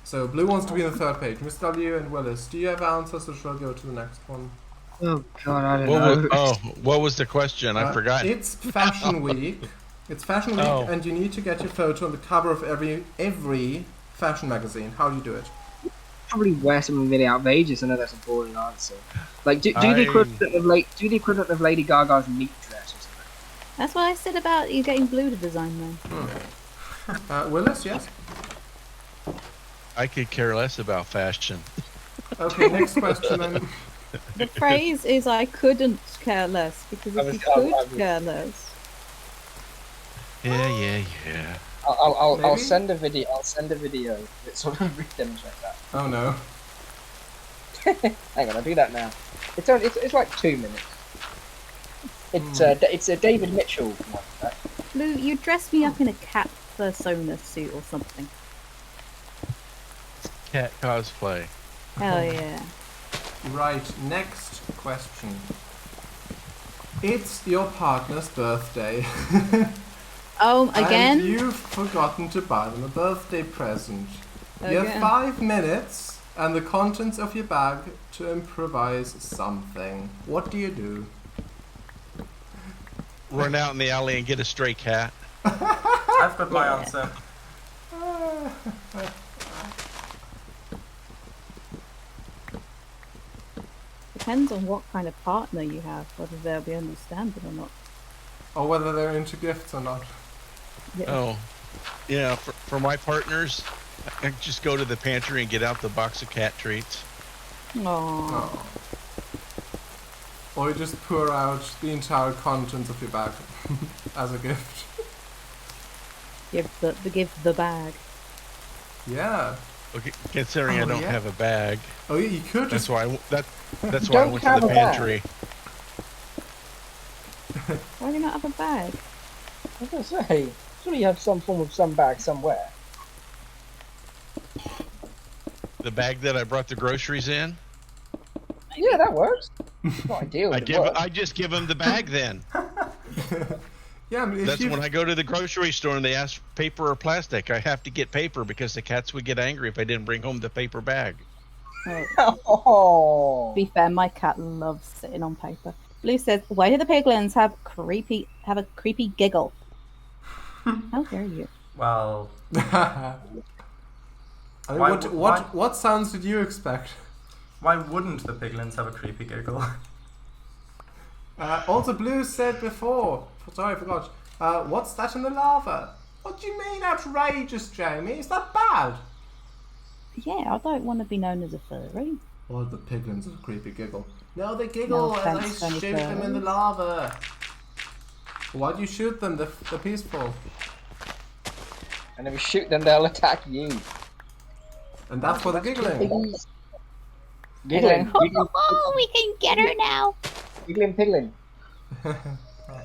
So, Blue wants to be on the third page. Mr. W and Willis, do you have answers or shall I go to the next one? Oh God, I don't know. What was the question? I forgot. It's Fashion Week. It's Fashion Week, Oh. and you need to get your photo on the cover of every fashion magazine. How do you do it? Probably wear something really outrageous. I know that's a boring answer. Like, do the I- equivalent of Lady Gaga's meat dress or something. That's what I said about you getting Blue to design them. Willis, yes? I could care less about fashion. Okay, next question then. The phrase is "I couldn't care less" because if you could care less, Yeah. I'll Maybe? send a video. I'll send a video that sort of demonstrates that. Oh no. Hang on, I'll do that now. It's like 2 minutes. It's a David Mitchell one. Right? Blue, you dress me up in a cat persona suit or something. Cat cosplay. Hell yeah! Right, next question. It's your partner's birthday. Oh, again? And you've forgotten to buy them a birthday present. You have Again. 5 minutes and the contents of your bag to improvise something. What do you do? Run out in the alley and get a stray cat. I've got my Yeah. answer. Depends on what kind of partner you have, whether they'll be understanding or not. Or whether they're into gifts or not. Yeah. Oh, yeah. For my partners, I just go to the pantry and get out the box of cat treats. Aww. Oh. Or you just pour out the entire contents of your bag as a gift. Give the bag. Yeah. Okay, considering I Oh, don't yeah. have a bag, Oh yeah, you could that's just... why that's why I don't went to have the a bag. pantry. Why do you not have a bag? I was gonna say, surely you have some form of some bag somewhere. The bag that I brought the groceries in. Yeah, that works. Not ideal. I just give them the bag then. Yeah, I mean, if That's you... when I go to the grocery store and they ask paper or plastic. I have to get paper because the cats would get angry if I didn't bring home the paper bag. Oh, Oh. to be fair, my cat loves sitting on paper. Blue says, "Why do the piglins have a creepy giggle?" How dare you? Well, I mean, Why what, would- what, what sounds did you expect? why wouldn't the piglins have a creepy giggle? Also, Blue said before... Sorry, I forgot. What's that in the lava? What do you mean outrageous, Jamie? Is that bad? Yeah, I don't want to be known as a furry. Oh, the piglins have a creepy giggle. No, they giggle No as offense, I Tony shoot them in the lava. Why do you shoot them? They're peaceful. And if you shoot them, they'll attack you. And that's why they're giggling. Giggling. Oh, we can get her now. Giggling piglin.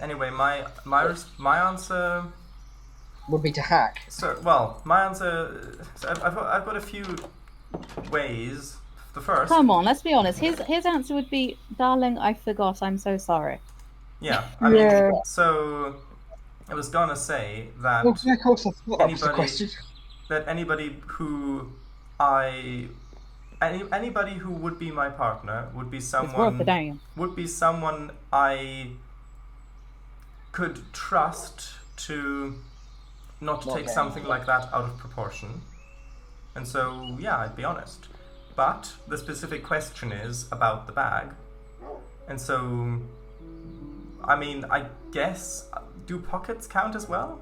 Anyway, my answer would be to hack. So, well, my answer. So I've got a few ways. The first. Come on, let's be honest. His answer would be, "Darling, I forgot. I'm so sorry." Yeah, I mean, so I was gonna say that Oh, yeah, of course, I thought that was the question. that anybody who anybody who would be my partner would be It's worth someone the damn. I could trust to not take something like that out of proportion. And so, yeah, I'd be honest. But the specific question is about the bag. And so, I mean, I guess, do pockets count as well?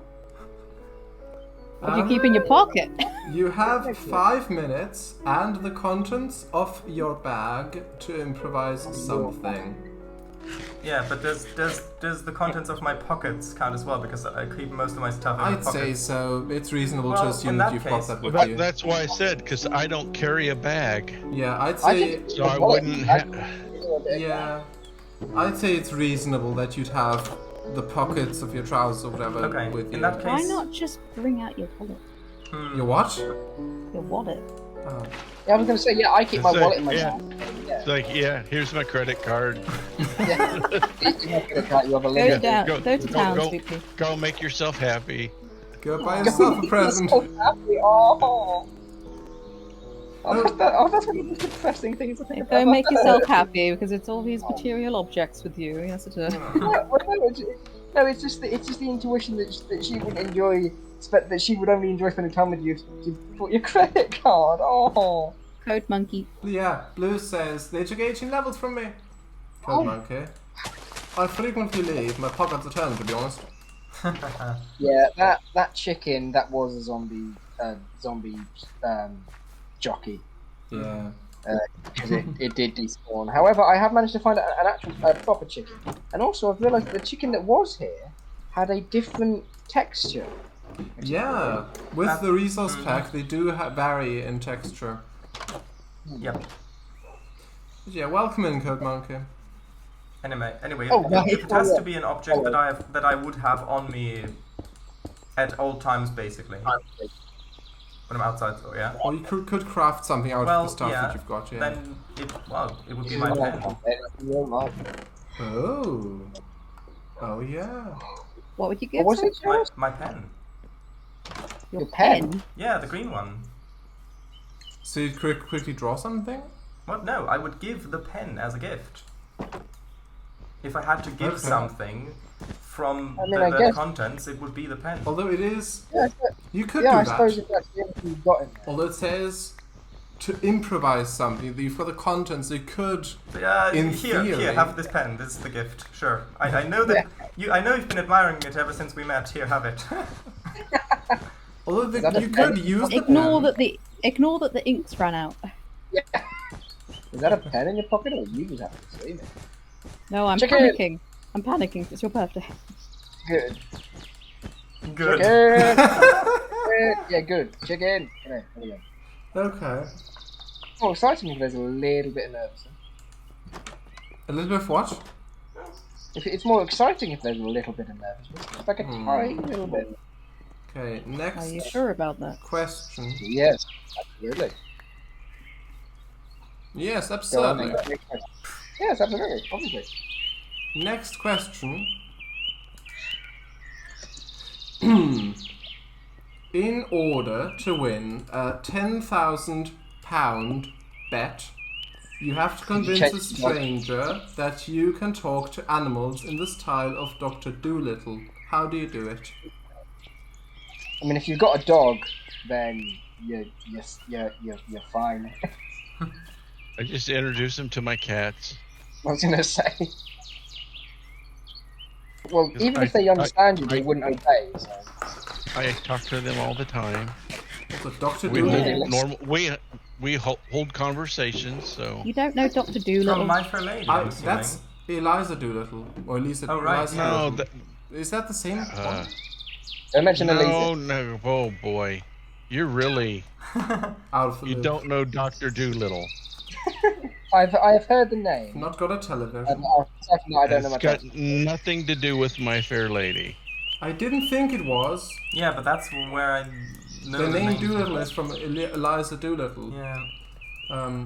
What do you keep in your pocket? You have 5 minutes and the contents of your bag to improvise something. Yeah, but does the contents of my pockets count as well? Because I keep most of my stuff in my I'd pockets. say so. It's reasonable to Well, assume in that that you've case- got that with Well, you. that's why I said, because I don't carry a bag, Yeah, I'd say. so I wouldn't have. Yeah, I'd say it's reasonable that you'd have the pockets of your trousers or whatever Okay, with you. in that case... Why not just bring out your wallet? Your what? Your wallet. Oh. Yeah, I was going to say, yeah, I keep my It's wallet in my yeah. bag. It's like, yeah, here's my credit card. Yeah. You're not gonna you have a Go limit. down. Go- Go to go- town, go. Sweetie. Go make yourself happy. Go buy yourself a present. So happy. Oh. That's one of the most depressing things to think Go about. make yourself happy because it's all these material objects with you. Yes, it is. No, it's just the intuition that she would enjoy, that she would only enjoy spending time with you for your credit card. Oh. Code monkey. Yeah, Blue says, they took 18 levels from me. Code monkey. I frequently leave my pockets at home, to be honest. Yeah, that chicken, that was a zombie jockey. Yeah. Because it did despawn. However, I have managed to find an actual proper chicken. And also, I've realised the chicken that was here had a different texture. Yeah, with the resource pack, they do vary in texture. Yep. But yeah, welcome in, Code Monkey. Anyway, Oh, right. it has to be an object that I would have on me at all times, basically. When I'm outside, so yeah. Or you could craft something out of the stuff that you've got, yeah. Then it would be my pen. Oh. Oh, yeah. What would you give? What was it, My, Charles? my pen. Your pen? Yeah, the green one. So you'd quickly draw something? What? No, I would give the pen as a gift. If I had to give something from I the guess- contents, it would be the pen. Although it is... Yeah, You could I do suppose that. if that's the only thing you've got in there. Although it says to improvise something, that you've got the contents, you could... In Here, theory. have this pen. This is the gift. Sure. I know that I know you've been admiring it ever since we met. Here, have it. Although that a you pen? could use the Ignore pen. that the inks ran out. Yeah. Is that a pen in your pocket, or you just have to see it? No, I'm Chicken. panicking. I'm panicking. It's your birthday. Good. Good. Chicken. Yeah, good. Chicken. Come here. There we go. Okay. Oh, exciting if there's a little bit of nerves. A little bit of what? It's more exciting if there's a little bit of nervousness. It's like a tiny little bit. Okay, next Are you sure about that? question. Yes, absolutely. Yes, Go on, absolutely. then. Next question. Yes, absolutely. Obviously. Next question. In order to win a £10,000 bet, you have to convince a stranger that you can talk to animals in the style of Dr. Dolittle. How do you do it? I mean, if you've got a dog, then you're fine. I just introduce them to my cats. I was gonna say. Well, Yes, even if they understand you, they I- wouldn't obey. So. I talk to them all the time. So Dr. We Dolittle. hold normal. We hold conversations. So You don't know Dr. From Doolittle. My Fair Lady, I'm assuming. That's Eliza Dolittle, or Elisa. Oh, right. Eliza no, Dolittle. Is that the same one? Don't mention no, Elisa. no. Oh boy, you're really Out of the you loop. don't know Dr. Doolittle. I've heard the name. Not got a television. Aside from that, I don't know It's much got else. nothing to do with My Fair Lady. I didn't think it was. Yeah, but that's where I know The name from. Doolittle is from Eliza Doolittle. Yeah.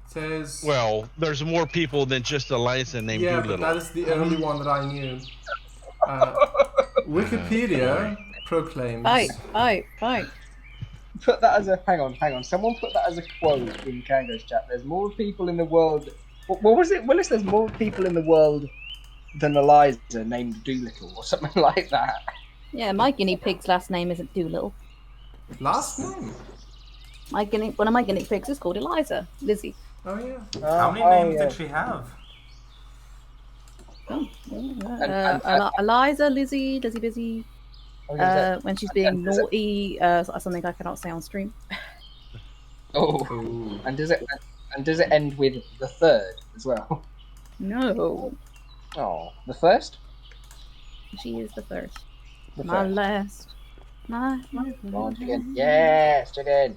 Says. Well, there's more people than just Eliza named Yeah, Doolittle. but that is the only one that I knew. Wikipedia proclaims. Fight. Put that as a hang on. Someone put that as a quote in Cango's chat. There's more people in the world. What was it, Willis? There's more people in the world than Eliza named Doolittle or something like that. Yeah, my guinea pig's last name isn't Doolittle. Last name? One of my guinea pigs is called Eliza, Lizzie. Oh yeah. How many names did she have? Eliza, Lizzie Busy. When she's being naughty, something I cannot say on stream. Oh, and does it end with the third as well? No, Oh, the first? she is the first. The My first. last. My Come on, chicken. Yes, chicken.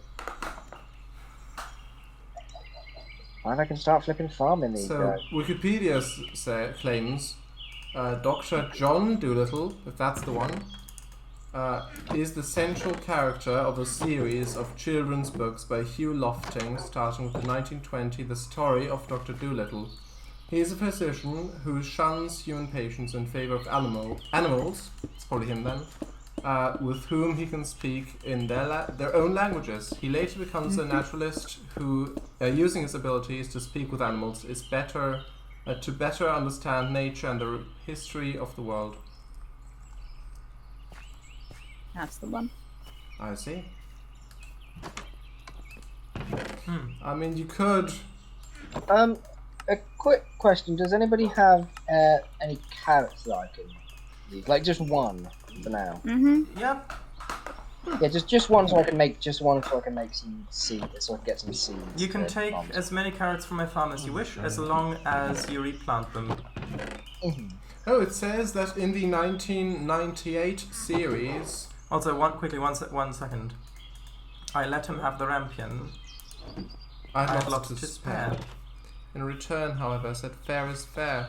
And I can start flipping farming these So guys. Wikipedia claims Dr. John Doolittle, if that's the one, is the central character of a series of children's books by Hugh Lofting, starting with the 1920 The Story of Dr. Doolittle. He is a physician who shuns human patients in favor of animals, it's probably him then, with whom he can speak in their own languages. He later becomes a naturalist who, using his abilities to speak with animals, is to better understand nature and the history of the world. That's the one. I see. I mean, you could... A quick question. Does anybody have any carrots that I can use? Like, just one for now. Mm-hmm. Yep. Yeah, just one so I can make some seeds, so I can get some seeds. You can for take bombs. as many carrots from my farm as you wish, as long as you replant them. Oh, it says that in the 1998 series... Also, one second. I let him have the rampion. I I had had lots lots to to spare. spare. In return, however, I said fair is fair.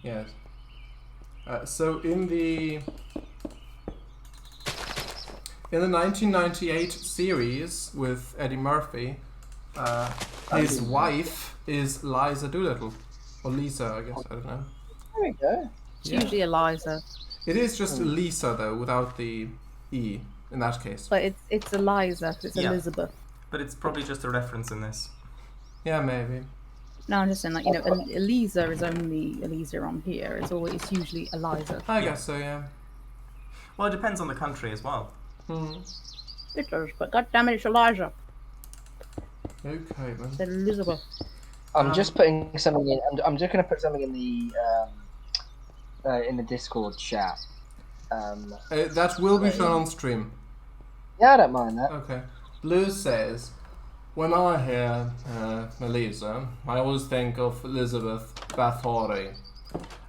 Yes. So in the 1998 series with Eddie Murphy, his wife is Liza Doolittle. Or Lisa, I guess, I don't know. There we go. It's Yeah. usually Eliza, It is just Lisa, though, without the E in that case. but it's Eliza. It's Yeah. Elizabeth. But it's probably just a reference in this. Yeah, maybe. No, I'm just saying, like, Eliza is only Eliza on here. It's usually Eliza. I guess so, yeah. Well, it depends on the country as well. It does, but goddammit, it's Eliza. Okay, then. It's Elizabeth. I'm just putting something in. I'm just going to put something in the Discord chat. That will be shown on stream. Yeah, I don't mind that. Okay. Blue says, when I hear Elisa, I always think of Elizabeth Bathory.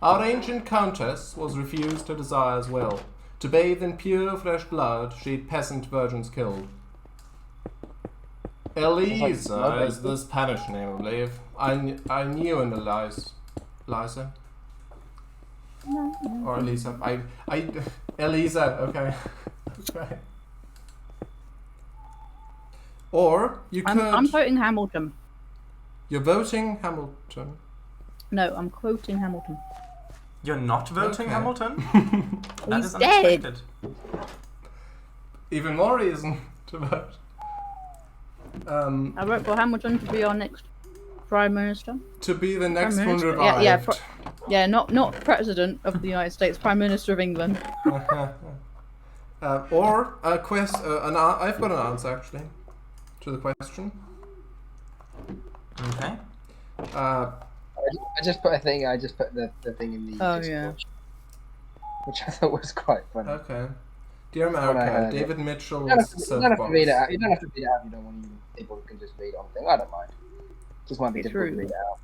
Our ancient countess was refused her desire as well. To bathe in pure fresh blood, she'd peasant virgins killed. Elisa is the Spanish name, I believe. I knew an Eliza. Or Elisa. Elisa, okay. Okay. Or you could... I'm quoting Hamilton. You're voting Hamilton. No, I'm quoting Hamilton. You're not voting Okay. Hamilton? That He's is dead. unexpected. Even more reason to vote. I vote for Hamilton to be our next Prime Minister. To be the next Prime one Minister. revived. Not President of the United States, Prime Minister of England. Or a I've got an answer actually to the question. Okay. I just put a thing. I just put the thing in the Oh, Discord yeah. chat, which I thought was quite funny. Okay. Dear I America, heard David Mitchell's You don't have to soapbox. read it out. You don't have to read it out if you don't want people who can just read on thing. I don't mind. Just might be difficult to True. read it out.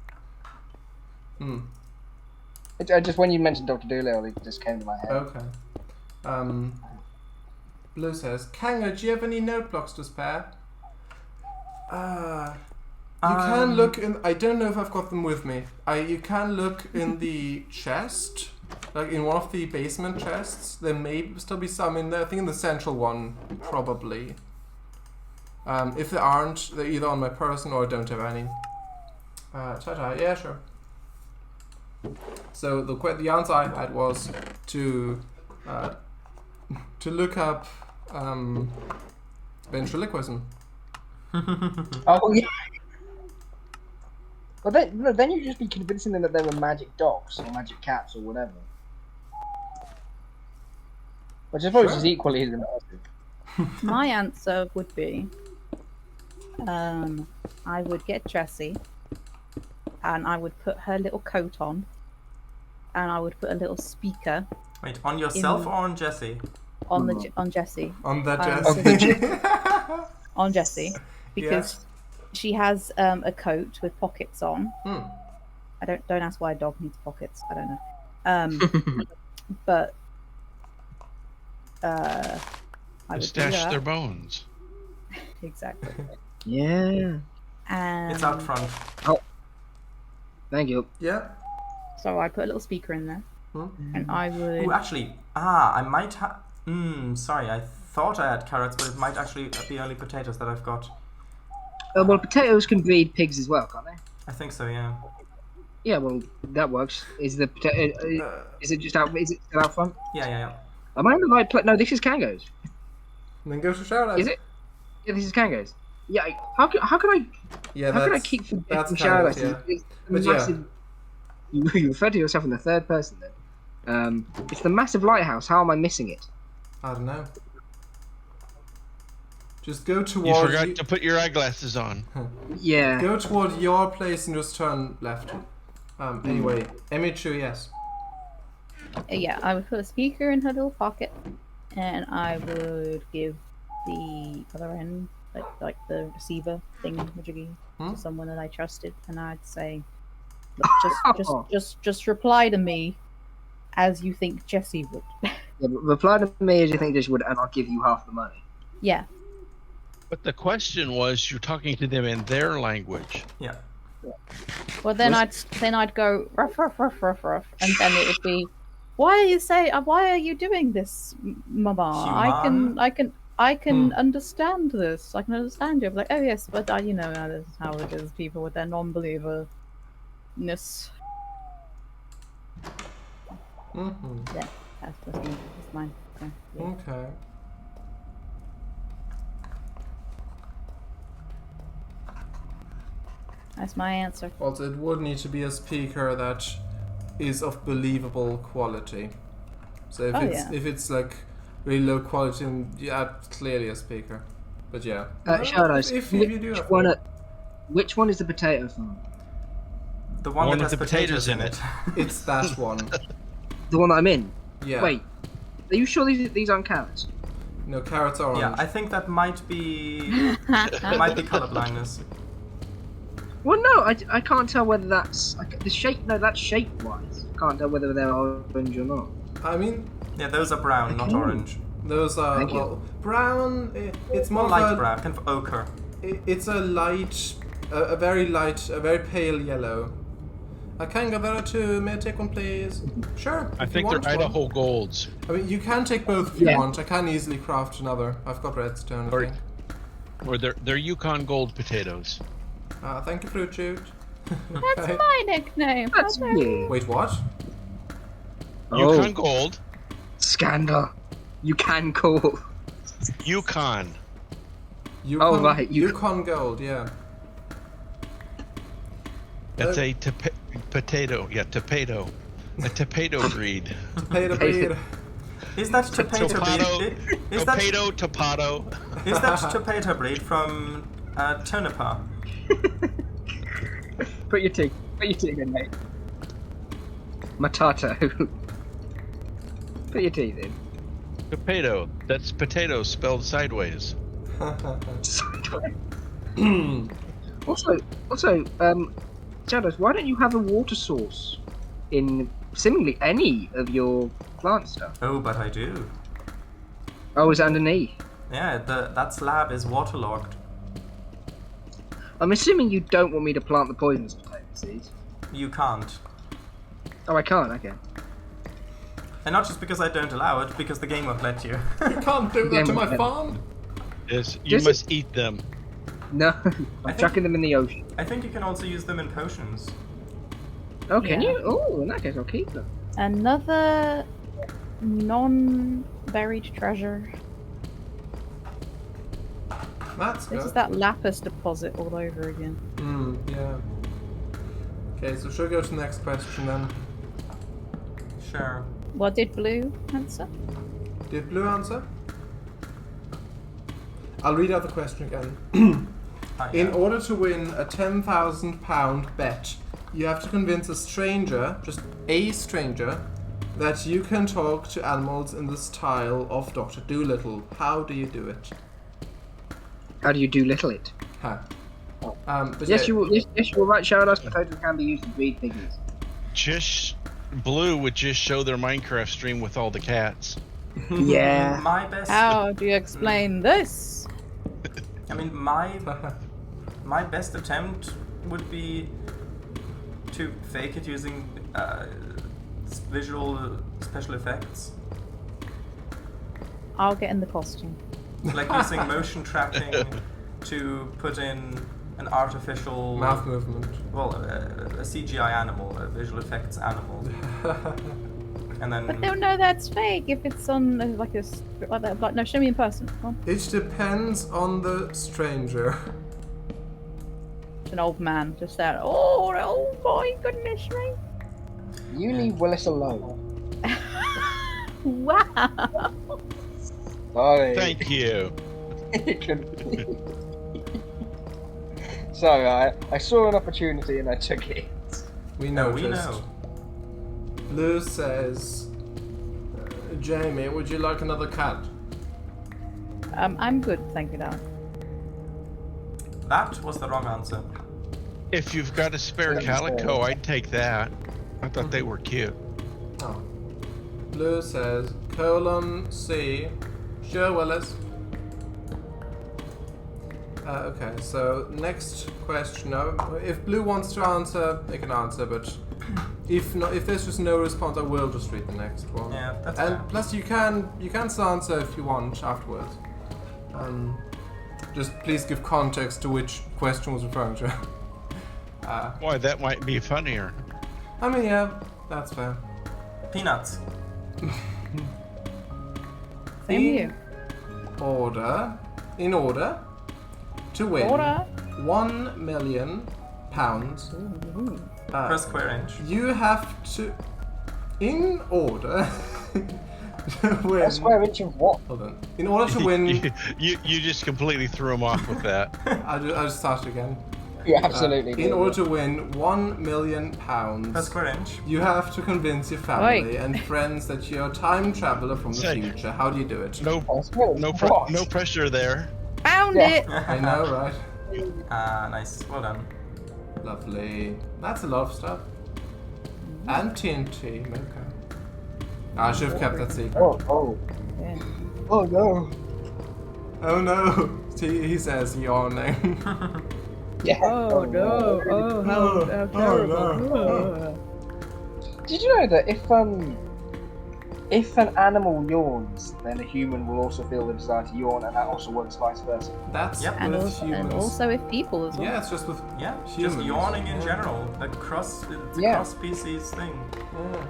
Hmm. Just when you mentioned Dr. Doolittle, it just came to my head. Okay. Blue says, Cango, do you have any note blocks to spare? You can look in. I don't know if I've got them with me. You can look in the chest Like in one of the basement chests, there may still be some in there. I think in the central one, probably. If there aren't, they're either on my person or I don't have any. Yeah, sure. So the answer I had was to look up ventriloquism. Oh yeah. Well, then you'd just be convincing them that they were magic dogs or magic cats or whatever. Which I suppose is equally as impressive. My answer would be, I would get Jessie, and I would put her little coat on, and I would put a little speaker. Wait, on yourself or on Jessie? On Jessie. On that Jessie. Jessie. On Jessie, because she has a coat with pockets on. I don't ask why a dog needs pockets. I don't know. But I would stash their bones. Exactly. Yeah. And It's out front. Oh. Thank you. Yeah. so I put a little speaker in there, and I would. Ooh, actually, I might have. Sorry, I thought I had carrots, but it might actually be only potatoes that I've got. Well, potatoes can breed pigs as well, can't they? I think so, yeah. Yeah, well, that works. Is the potato? Is it just out? Is it still out front? Yeah. Am I in the right place? No, this is Cango's. Then go to shout out. Is it? Yeah, this is Cango's. Yeah. How can I? Yeah, How can I keep forgetting shout outs? Yeah. It's But massive. You refer to yourself in the third person then. It's the massive lighthouse. How am I missing it? I don't know. Just go towards. You forgot to put your eyeglasses on. Yeah. Go toward your place and just turn left. Anyway, Emichu, yes. Yeah, I would put a speaker in her little pocket, and I would give the other end, like the receiver thing, to someone that I trusted, and I'd say, look, just reply to me as you think Jessie would. Yeah, but reply to me as you think Jessie would, and I'll give you half the money. Yeah. But the question was, you're talking to them in their language. Yeah. Well, then I'd go ruff ruff ruff ruff ruff, and then it would be, why are you doing this, Mama? Human. I can understand this. I can understand you. I'm like, oh yes, but this is how it is. People with their non-believerness. Yeah, that's mine. Yeah. Okay. That's my answer. Also, it would need to be a speaker that is of believable quality. So if it's like really low quality, yeah, clearly a speaker. But yeah. Shadows. If you do have which one is the potato farm? The one that with has the potatoes in it. It's that one. The one that I'm in. Yeah. Wait, are you sure these aren't carrots? No, carrots are orange. Yeah, I think that might be color blindness. Well, no, I can't tell whether that's the shape. No, that's shape-wise. Can't tell whether they're orange or not. I mean, Yeah, those are brown, not orange. those are Thank you. brown. It's more Light of brown, kind of ochre. It's a light, a very light, a very pale yellow. Cango, there are two. May I take one, please? Sure. I if think you they're want one. Idaho Golds. I mean, you can take both if you Yeah. want. I can easily craft another. I've got redstone, I Or- think. Or they're Yukon Gold potatoes. Thank you, Fruit Shoot. That's Okay. my nickname. That's weird. Wait, what? Yukon Gold. Scandal. You can call. Yukon. Yukon, right, Yukon Gold, yeah. That's a potato. Yeah, tapeto. A tapeto breed. Potato breed. Is that tomato Topato. breed? Is that Topato. is that tomato breed from Tonopah? Put your teeth in, mate. Matato. Put your teeth in. Tapeto. That's potato spelled sideways. Also, Shadows, why don't you have a water source in seemingly any of your plant stuff? Oh, but I do. Oh, is it underneath? Yeah, that slab is waterlogged. I'm assuming you don't want me to plant the poisonous potato seeds. You can't. Oh, I can't. Okay. And not just because I don't allow it, because the game won't let you. You can't do that to my farm. Yes, you must eat them. No, I I'm chucking them in the ocean. I think you can also use them in potions. Oh, can Yeah. you? Oh, in that case, I'll keep them. Another non-buried treasure. That's This is good. that lapis deposit all over again. Yeah. Okay, so should we go to the next question then? Sure. What did Blue answer? Did Blue answer? I'll read out the question again. In order to win a £10,000 bet, you have to convince a stranger, just a stranger, that you can talk to animals in the style of Dr. Dolittle. How do you do it? How do you do little it? Huh. But Yes, yeah, you will. Yes, you will. Right, Shadowdust potatoes can be used to breed piggies. Just Blue would just show their Minecraft stream with all the cats. Yeah. My best. How do you explain this? I mean, my best attempt would be to fake it using visual special effects, I'll get in the costume. like using motion tracking to put in an artificial mouth movement. well, a CGI animal, a visual effects animal, and then. But they'll know that's fake if it's on like a like that. Like, no, show me in person. Come on. It depends on the stranger. It's an old man just there. Oh my goodness me! You leave Willis alone. Wow. Sorry. Thank you. Sorry, I saw an opportunity and I took it. We No, noticed. we know. Blue says, Jamie, would you like another cat? I'm good, thank you, darling. That was the wrong answer. If you've got a spare calico, I'd take that. I thought they were cute. Oh. Blue says, :C. Sure, Willis. Okay, so next question. Now, if Blue wants to answer, they can answer, but if not, if there's just no response, I will just read the next one. Yeah, that's And fair. plus, you can still answer if you want afterwards. Just please give context to which question was referring to. Why, that might be funnier. I mean, yeah, that's fair. Peanuts. Same here. In order to win Order. £1 million, Per square inch. you have to, in order to win. A square inch of what? Hold on. In order to win, you just completely threw him off with that. I'll just start again. Yeah, absolutely. In order to win £1 million, Per square inch. you have to convince your family and friends that you're a time traveler from the Say. future. How do you do it? No, What? no pressure there. Found Yeah. it. I know, right? Nice. Well done. Lovely. That's a lot of stuff. And TNT. Okay. I should have kept that secret. Oh Yeah. no. Oh no! He says yawning. Yeah. Oh no! Oh how terrible! Did you know that if an animal yawns, then a human will also feel the desire to yawn, and that also works vice versa? That's Yep. And with also, humans. and also with people as well. Yeah, it's just with Yeah, humans. just yawning in Yeah. general. It's a Yeah. cross-species thing. Yeah.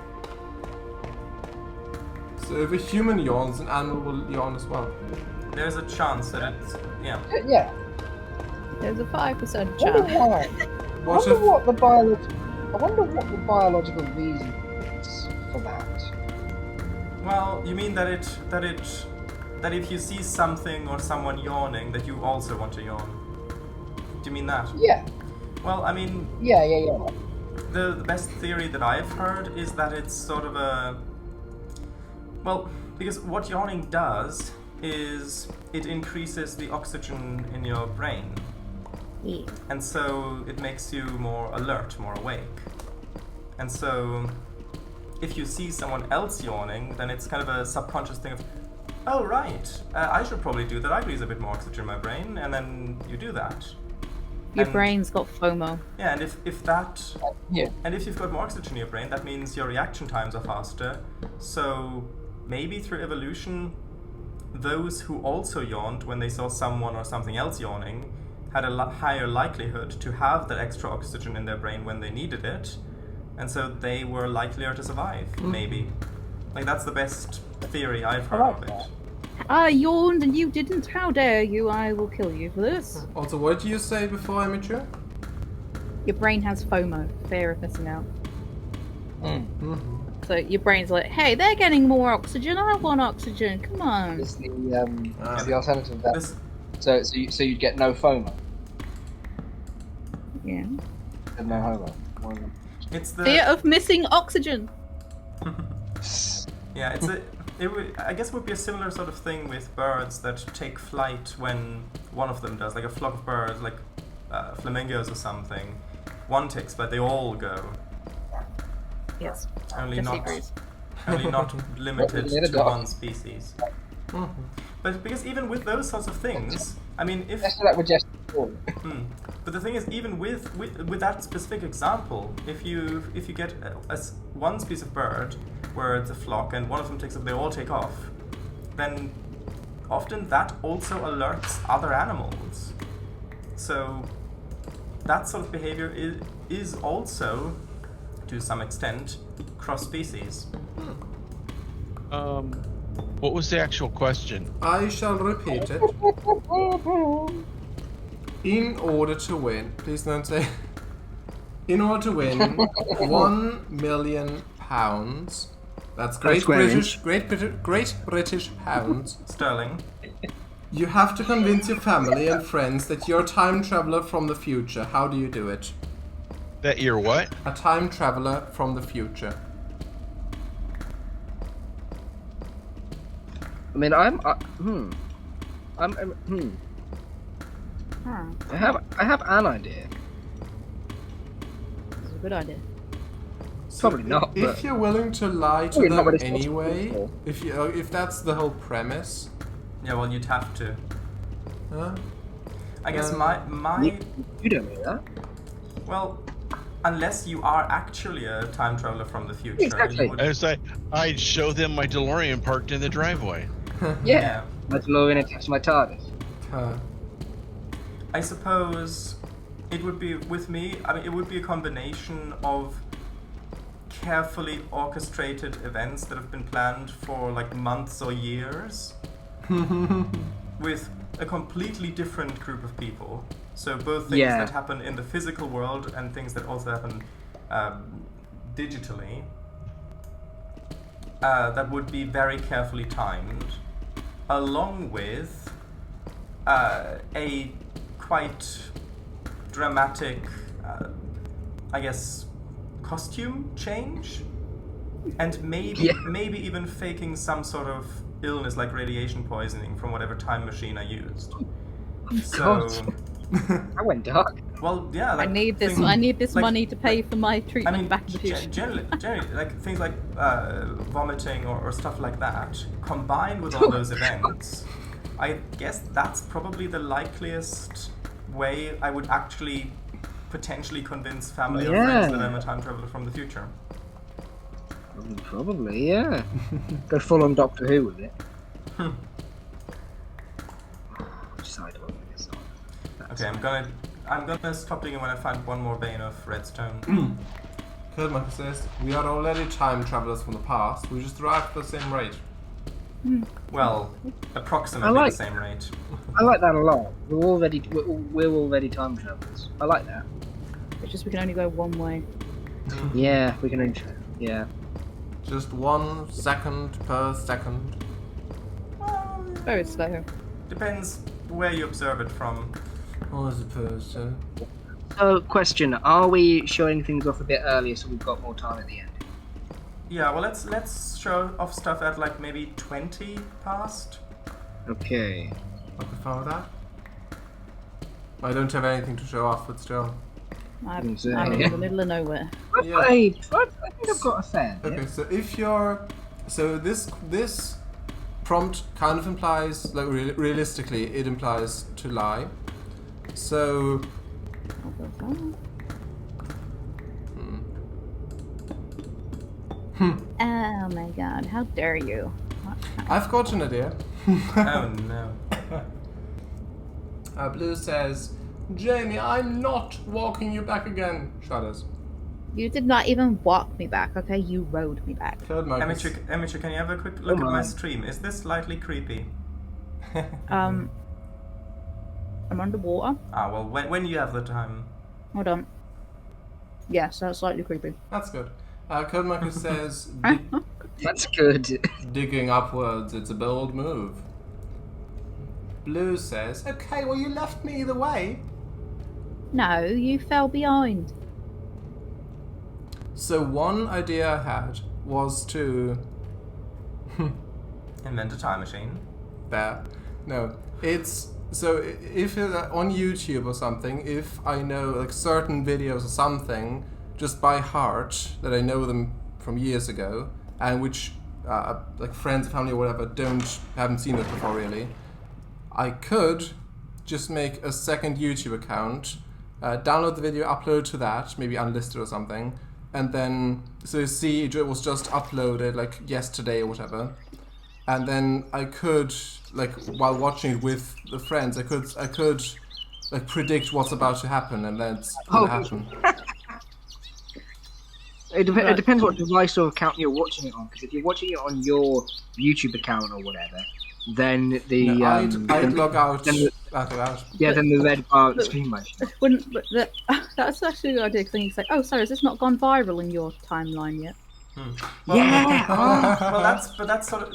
So if a human yawns, an animal will yawn as well. There's a chance that it's Yeah. There's a 5% I wonder chance. why. I What wonder if what the biological reason is for that. Well, you mean that if you see something or someone yawning, that you also want to yawn? Do you mean that? Yeah. Well, I mean, Yeah. the best theory that I've heard is that it's sort of a... Well, because what yawning does is it increases the oxygen in your brain. Yeah. And so it makes you more alert, more awake. And so if you see someone else yawning, then it's kind of a subconscious thing of, oh right, I should probably do that. I could use a bit more oxygen in my brain, and then you do that. Your And- brain's got FOMO. Yeah, and if that Yeah. and if you've got more oxygen in your brain, that means your reaction times are faster. So maybe through evolution, those who also yawned when they saw someone or something else yawning had a higher likelihood to have that extra oxygen in their brain when they needed it, and so they were likelier to survive. Maybe, like that's the best theory I've heard of it. I yawned and you didn't. How dare you? I will kill you for this. Also, what did you say before, Emichu? Your brain has FOMO, fear of missing out. So your brain's like, hey, they're getting more oxygen. I want oxygen. Come on. It's the alternative that. This, So you'd get no FOMO Yeah. and no homo. it's the Fear of missing oxygen. Yeah, I guess it would be a similar sort of thing with birds that take flight when one of them does, like a flock of birds, like flamingos or something. One takes flight, they all go. Yes. Only Jesse not, agrees. only not limited Little to dog. one species. But because even with those sorts of things, I mean, if Let's do that with Jesse. but the thing is, even with that specific example, if you get one species of bird where it's a flock and one of them takes off, they all take off, then often that also alerts other animals. So that sort of behavior is also, to some extent, cross-species. What was the actual question? I shall repeat it. In order to win, please don't say. In order to win £1 million, that's Great British pounds. Sterling. You have to convince your family and friends that you're a time traveler from the future. How do you do it? That you're what? A time traveler from the future. I mean, I have an idea. This is a good idea. Probably not. If But you're willing to lie to Probably not, them but it's anyway, possible. if that's the whole premise, Yeah, well, you'd have to. huh? I guess Um, you don't know that. well, unless you are actually a time traveler from the future. Exactly. you would- I was like, I'd show them my DeLorean parked in the driveway. Yeah. My DeLorean attached to my TARDIS. I suppose it would be, with me, I mean, it would be a combination of carefully orchestrated events that have been planned for like months or years with a completely different group of people. So both things Yeah. that happen in the physical world and things that also happen digitally, that would be very carefully timed, along with a quite dramatic, I guess, costume change, and maybe even faking some sort of illness like radiation poisoning from whatever time machine I used. So, I went dark. well, yeah. I Like need this. things- I need this like- money to pay for my I treatment mean, back in the future. generally, like things like vomiting or stuff like that, combined with all those events, I guess that's probably the likeliest way I would actually potentially convince family or friends that I'm a time traveler from the future. Probably, yeah. Go full on Doctor Who with it. Side one, I guess. Okay, I'm gonna stop digging when I find one more vein of redstone. Kildmark says, we are already time travelers from the past, we just arrived at the same rate. Well, approximately I like- the same rate. I like that a lot. We're already time travelers. I like that. It's just we can only go one way. Yeah, we can intro. Yeah. Just 1 second per second. Very slow. Depends where you observe it from. I suppose so. So, question: are we showing things off a bit earlier so we've got more time at the end? Yeah, well, let's show off stuff at like maybe 20 past. Okay. I can follow that. I don't have anything to show off, but still. I'm Insane. in the middle of nowhere. Yeah. I think I've got a fair bit. Okay, so if you're, so this prompt kind of implies, like realistically, it implies to lie. So Oh my god, how dare you? I've got an idea. Oh no. Blue says, Jamie, I'm not walking you back again. Shudders. You did not even walk me back, okay? You rode me back. Third Marcus. Emichu, can you have a quick look at my stream? Is this slightly creepy? I'm underwater. Ah, well, when you have the time. Hold on. Yes, that's slightly creepy. That's good. Code Marcus says, That's good. digging upwards, it's a bold move. Blue says, okay, well you left me either way. No, you fell behind. So one idea I had was to... Invent a time machine. There. No, it's... So if on YouTube or something, if I know like certain videos or something, just by heart, that I know them from years ago, and which like friends, family or whatever haven't seen it before really, I could just make a second YouTube account, download the video, upload to that, maybe unlisted or something, and then so you see it was just uploaded like yesterday or whatever, and then I could like while watching it with the friends, I could like predict what's about to happen, and then it's gonna happen. It depends what device or account you're watching it on. Because if you're watching it on your YouTube account or whatever, then the I'd log out. then the red bar of the screen might show. Wouldn't, but that's actually a good idea, because then you say, oh, sorry, has this not gone viral in your timeline yet? Well, Yeah. well,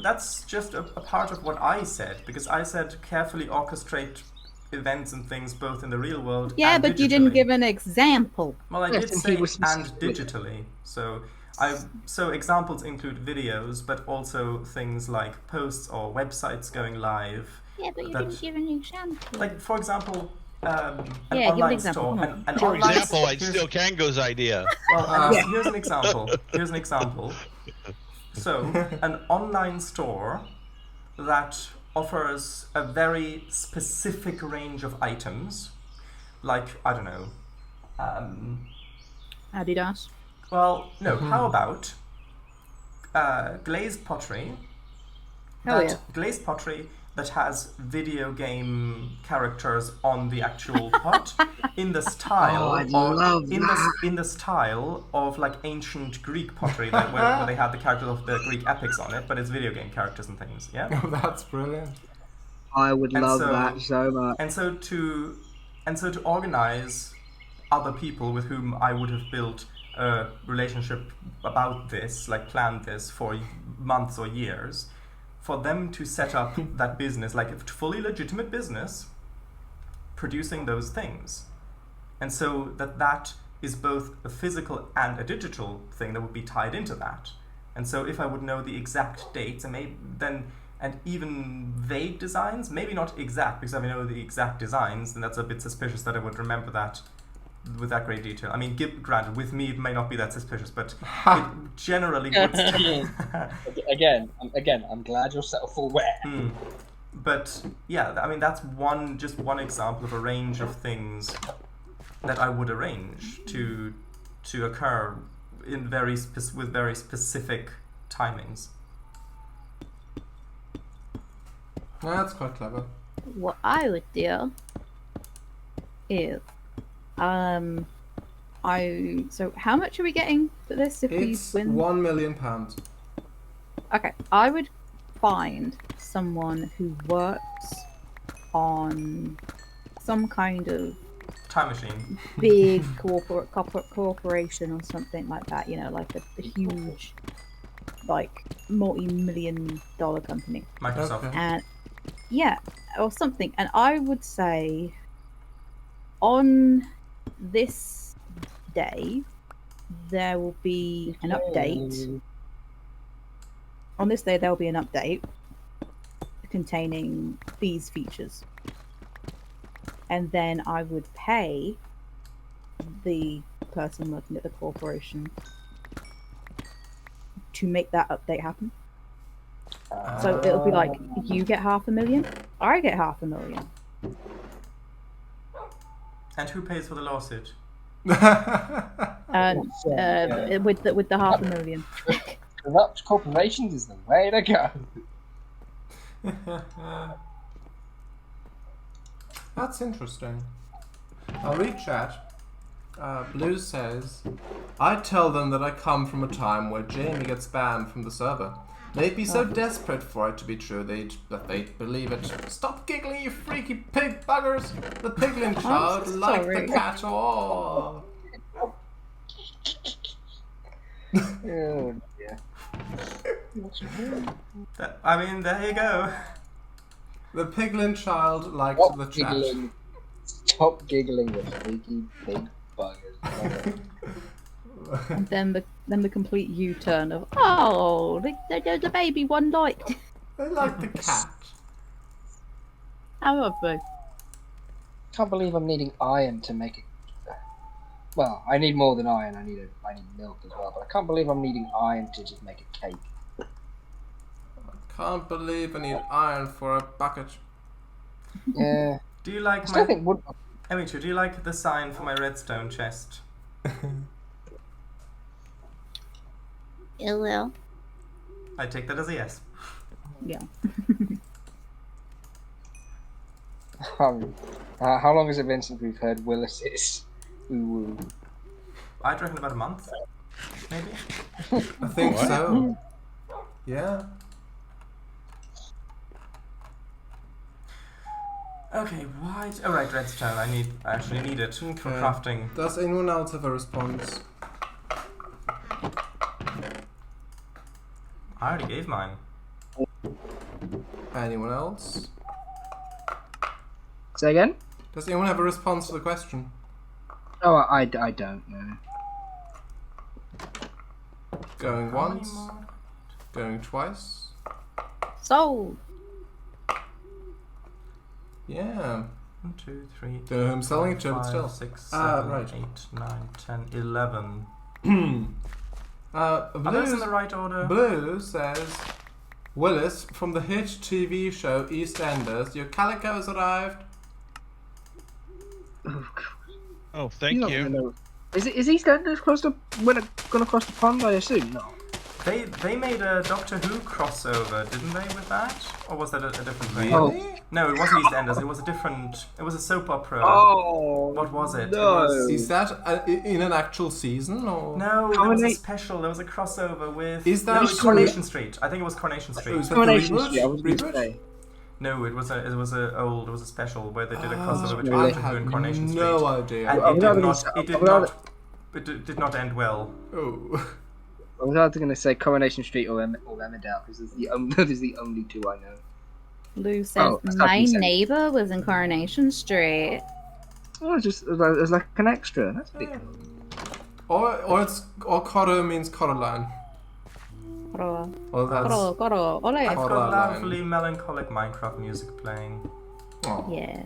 that's just a part of what I said, because I said carefully orchestrate events and things both in the real world. Yeah, and but you didn't digitally. give an example. Well, I Yes, did and say he was and specific. digitally. So examples include videos, but also things like posts or websites going live. Yeah, but you That- didn't give an example. Like, for example, an Yeah, give an online example, store. come on. An For online example, I'd here's- steal Kango's idea. Well, here's an example. Here's an example. So, an online store that offers a very specific range of items, like, I don't know, Adidas. well, no, how about glazed pottery? Hell yeah. Glazed pottery that has video game characters on the actual pot in the style Oh, I love that. in the style of like ancient Greek pottery, like where they had the characters of the Greek epics on it, but it's video game characters and things. Yeah. Oh, that's brilliant. I would And love so- that so much. And so to organize other people with whom I would have built a relationship about this, like planned this for months or years, for them to set up that business, like a fully legitimate business, producing those things. And so that is both a physical and a digital thing that would be tied into that. And so if I would know the exact dates and even vague designs, maybe not exact, because if I know the exact designs, then that's a bit suspicious that I would remember that with that great detail. I mean, granted, with me it may not be that suspicious, but it generally would. Again, I'm glad you're self-aware. But yeah, I mean that's just one example of a range of things that I would arrange to occur in with very specific timings. That's quite clever. What I would do is, so how much are we getting for this if It's we win? £1 million. Okay, I would find someone who works on some kind of Time machine. big corporation or something like that, you know, like a huge, like, multi-million-dollar company. Microsoft. Okay. And yeah, or something. And I would say on this day there will be an update. On this day there will be an update containing these features. And then I would pay the person working at the corporation to make that update happen. So it'll be like, you get $500,000, I get $500,000. And who pays for the lawsuit? With the 500,000. Corrupt corporations is the way to go. That's interesting. I'll read chat. Blue says, I tell them that I come from a time where Jamie gets banned from the server. They'd be so desperate for it to be true that they'd believe it. Stop giggling, you freaky pig buggers! The piglin child like the cat. Oh, Oh dear. There you go. the piglin child liked Stop the chat. giggling. Stop giggling, you freaky pig buggers. And then the complete U-turn of, oh, the baby one liked. They like the cat. How have they? Can't believe I'm needing iron to make it. Well, I need more than iron. I need milk as well. But I can't believe I'm needing iron to just make a cake. Can't believe I need iron for a bucket. Yeah. Do you like I still my... think wood. Emichu, do you like the sign for my redstone chest? Well. I take that as a yes. Yeah. How long has it been since we've heard Willis's ooh? I'd reckon about a month, maybe. I think so. Yeah. Okay, white. Oh right, redstone. I actually need it for crafting. Does anyone else have a response? I already gave mine. Anyone else? Say again? Does anyone have a response to the question? Oh, I don't know. Going once. Going twice. Sold. Yeah. 1, 2, 3. Don't know who I'm selling it to, but 5, still. 6, 7, Right. 8, 9, 10, 11. Are those in the right order? Blue says, Willis, from the hit TV show EastEnders, your calico has arrived. Oh, thank you. Is EastEnders gonna cross the pond? I assume no. They made a Doctor Who crossover, didn't they, with that? Or was that a different thing? Really? No, it wasn't EastEnders. It was a different. It was a soap opera. Oh, What was it? no. It was, Is that in an actual season or? no, there was a special. There was a crossover with. Is that no, a it's Coronation Street. I think it was Coronation Street. Is that Coronation the Street, I was going to reboot? say. No, it was a special where they did a crossover between I Doctor Who and Coronation have Street. no idea. And it did not end well. Oh. I was either going to say Coronation Street or Emmerdale because that is the only two I know. Lou says, my neighbour was in Coronation Street. Oh, it was like an extra. That's pretty cool. Or Coro means Coraline. Coro. Or that's Coro. Ole. I've got Coraline. lovely melancholic Minecraft music playing. Oh. Yeah.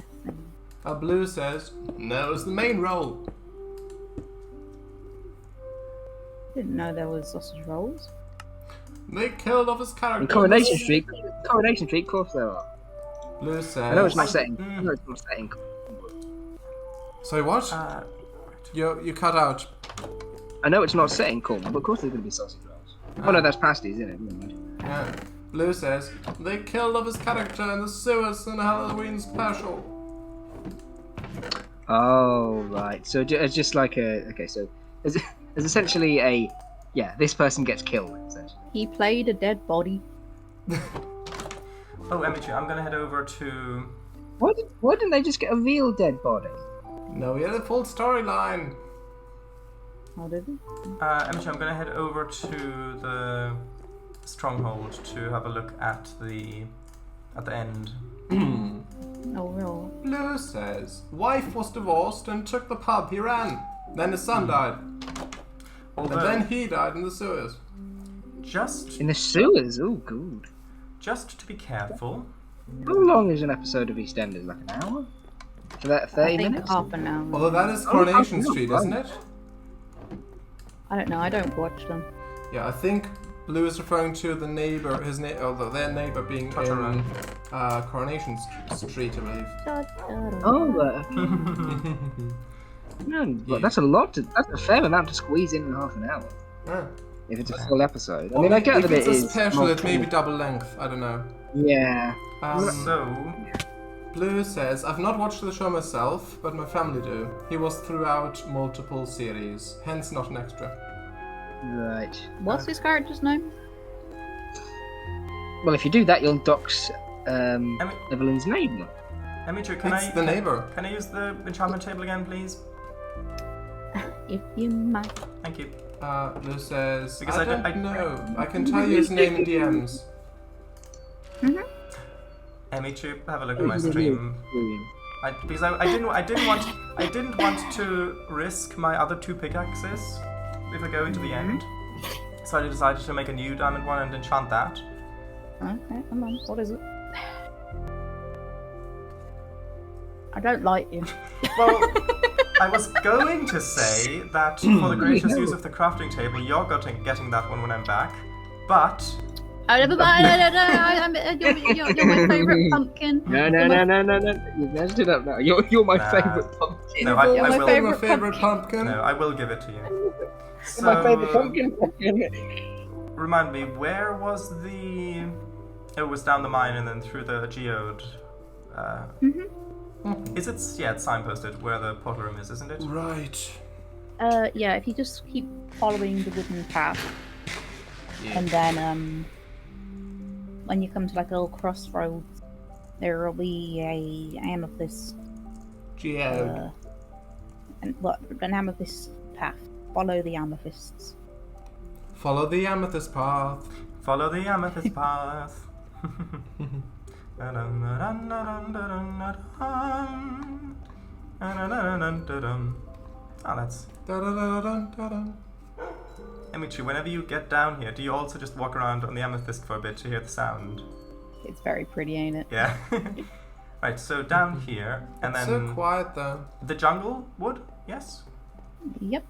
Blue says, no, it's the main role. Didn't know there was sausage rolls. They killed off his character. In Coronation Street, of course there are. Blue says. I know it's not set in. I know it's not set in. Sorry, what? You cut out. I know it's not set in Cornwall, but of course there's going to be sausage rolls. Oh no, that's pasties, isn't it? Never mind. Yeah. Blue says, they killed off his character in the sewers in Halloween special. Oh right, so it's just like so it's essentially this person gets killed. Essentially. He played a dead body. Oh, Emichu, I'm gonna head over to. Why didn't they just get a real dead body? No, we had a full storyline. How did he? Emichu, I'm gonna head over to the stronghold to have a look at the end. Oh, real. Blue says, wife was divorced and took the pub he ran. Then his son died. Although, And then he died in the sewers. just In the sewers? Oh, good. just to be careful. How long is an episode of EastEnders? Like an hour? For that 30 I think minutes? half an hour. Although that is Coronation Oh, Street, right. isn't it? I don't know. I don't watch them. Yeah, I think Blue is referring to the neighbor, their neighbor being Totoro. in Coronation Street, I believe. Oh, right. Man, Yeah. that's a lot. That's a fair amount to squeeze in half an hour. Yeah. If it's a full episode. I Or mean, I get if that it it's a is. special, it may be multiple- double length. I don't know. Yeah. So, Blue says, I've not watched the show myself, but my family do. He was throughout multiple series, hence not an extra. Right. What's his character's name? Well, if you do that, you'll dox Evelyn's name. Emichu, It's the neighbor. Can I use the enchantment table again, please? If you might. Thank you. Blue says, Because I don't know. I can tell you his name in DMs. Emichu, have a look at my stream. Because I didn't want to risk my other 2 pickaxes if I go into the end. So I decided to make a new diamond one and enchant that. Okay, come on. What is it? I don't like you. Well, I was going to say that for the gracious use of the crafting table, you're getting that one when I'm back. But Oh, never mind. You're my favourite pumpkin. No. You've messed it up now. You're my favourite pumpkin. No, I You're my will. favourite My favorite pumpkin. No, I will give it to you. You're my favourite pumpkin. Remind me, where was the? It was down the mine and then through the geode. Is it? Yeah, it's signposted where the portal room is, isn't it? Right. Yeah, if you just keep following the wooden path, Yeah. and then when you come to like a little crossroads, there will be a amethyst. Geode. An amethyst path. Follow the amethysts. Follow the amethyst path. Follow the amethyst path. Oh, that's. Da-da-da-dun-da-dun. Emichu, whenever you get down here, do you also just walk around on the amethyst for a bit to hear the sound? It's very pretty, ain't it? Yeah. Right, so down here, and then So quiet though. the jungle wood, yes? Yep.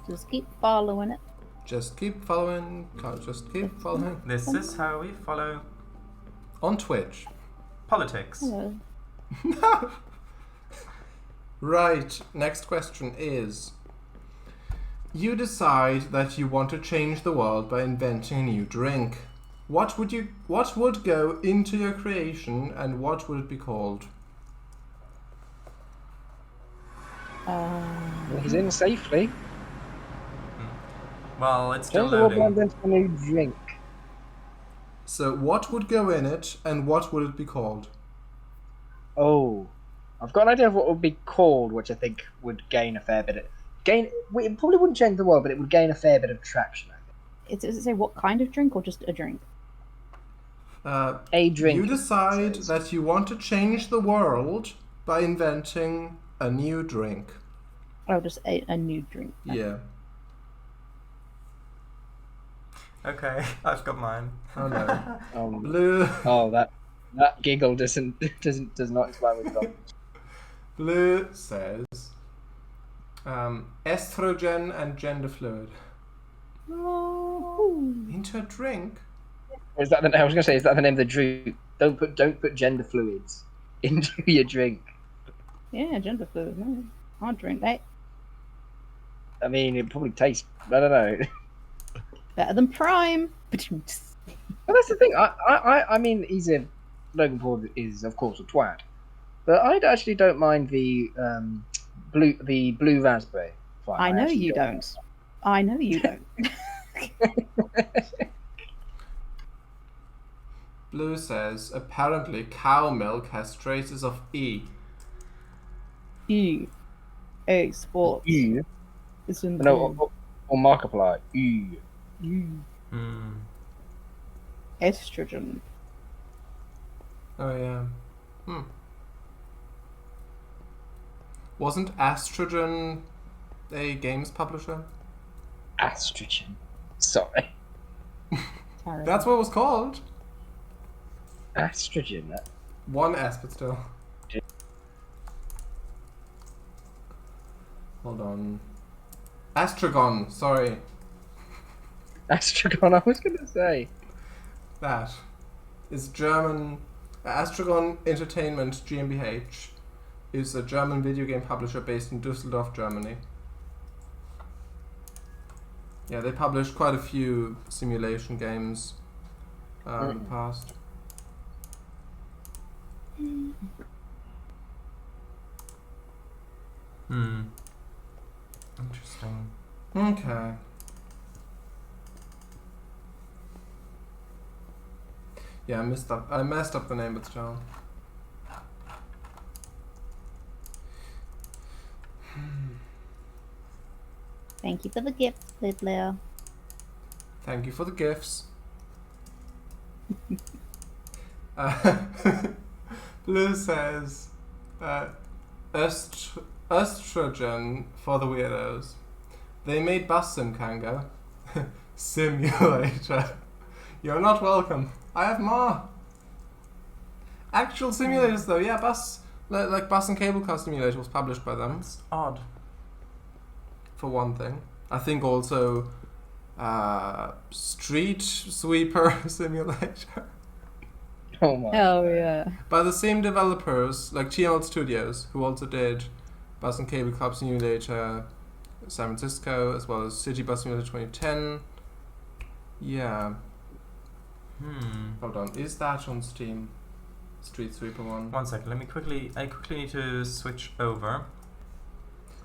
Just keep following it. Just keep following. Just keep following. This is how we follow On Twitch. politics. Hello. Right. Next question is: you decide that you want to change the world by inventing a new drink. What would go into your creation, and what would it be called? He's in safely. Well, it's still Change the world by loading. inventing a new drink. So, what would go in it, and what would it be called? Oh, I've got an idea of what it would be called, which I think would gain a fair bit of... It probably wouldn't change the world, but it would gain a fair bit of traction, I think. Does it say what kind of drink or just a drink? A drink. You decide that you want to change the world by inventing a new drink. Oh, just a new drink. Yeah. Okay, I've got mine. Oh no. Blue. Oh, that giggle does not explain what's wrong. Blue says estrogen and gender fluid. Into a drink? Is that I was going to say, is that the name of the drink? Don't put gender fluids into your drink. Yeah, gender fluid. No, I'll drink that. I mean, it probably tastes. I don't know. Better than Prime. Well, that's the thing. I mean, Logan Paul is of course a twat, but I actually don't mind the blue raspberry. Fine, I know actually you don't. I know you don't. Blue says apparently cow milk has traces of E. E. A sports. E. It's in the No, or Markiplier. E. Estrogen. Oh yeah. Wasn't Astrogen a games publisher? Astrogen. Sorry. Terrible. That's what it was called. Astrogen. One S, but still. Hold on. Astragon, sorry. Astragon, I was going to say. That is German. Astragon Entertainment GmbH is a German video game publisher based in Düsseldorf, Germany. Yeah, they published quite a few simulation games in the past. Interesting. Okay. Yeah, I messed up the name, but still. Thank you for the gifts, Blue. Thank you for the gifts. Blue says, estrogen for the weirdos. They made bus sim, Cango. Simulator. You're not welcome. I have more. Actual simulators though, yeah, like bus and cable car simulator was published by them. It's odd. For one thing. I think also Street Sweeper Simulator. Oh my. Oh yeah. By the same developers, like GML Studios, who also did Bus and Cable Club Simulator San Francisco, as well as City Bus Simulator 2010. Yeah. Hold on, is that on Steam? Street Sweeper 1. 1 second, I quickly need to switch over.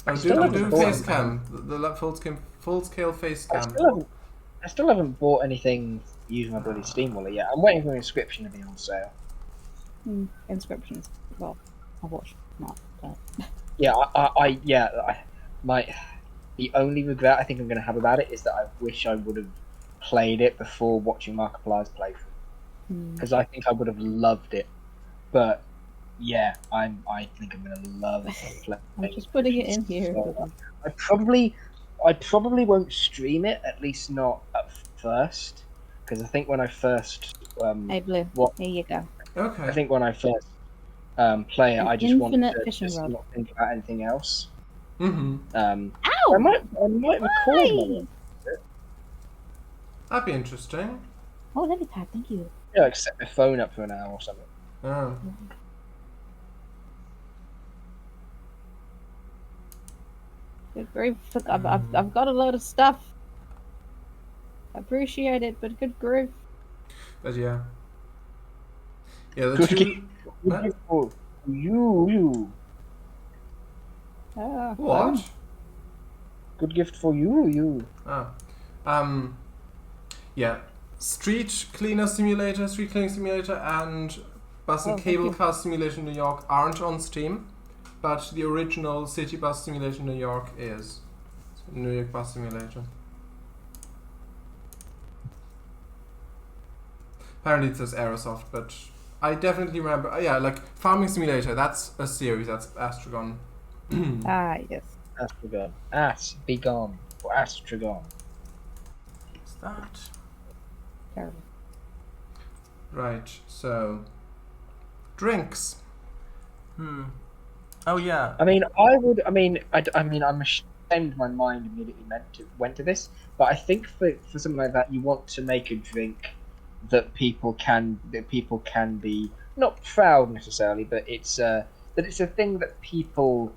Oh, still do haven't face bought cam, the full scale face I cam. still haven't bought anything using my bloody Steam wallet yet. I'm waiting for an inscription to be on sale. Inscriptions. Well, I've watched not. But... Yeah, the only regret I think I'm going to have about it is that I wish I would have played it before watching Markiplier's playthrough, because I think I would have loved it. But yeah, I think I'm going to love it. I'm just putting it in here. So, I probably won't stream it, at least not at first, because I think when I first Hey Blue, what? here you go. Okay. I think when I first play it, An I just want infinite to fishing just rod. not think about anything else. Mm-hmm. Ow! I might record one. That'd be interesting. Oh, lily pad, thank you. Yeah, like set my phone up for an hour or something. Oh. Good grief! I've got a load of stuff. Appreciate it, but good grief. But yeah. Yeah, the Good two... gift for you. What? Good gift for you. Oh. Yeah. Street Cleaning Simulator, and Bus and Cable Car Simulation New York aren't on Steam, but the original City Bus Simulation New York is. New York Bus Simulator. Apparently it says Aerosoft, but I definitely remember. Yeah, like Farming Simulator, that's a series, that's Astragon. Yes. Astragon. Ass be gone for Astragon. What's that? Terrible. Right, so drinks. Oh yeah. I'm ashamed my mind immediately went to this, but I think for something like that, you want to make a drink that people can be not proud necessarily, but it's a thing that people.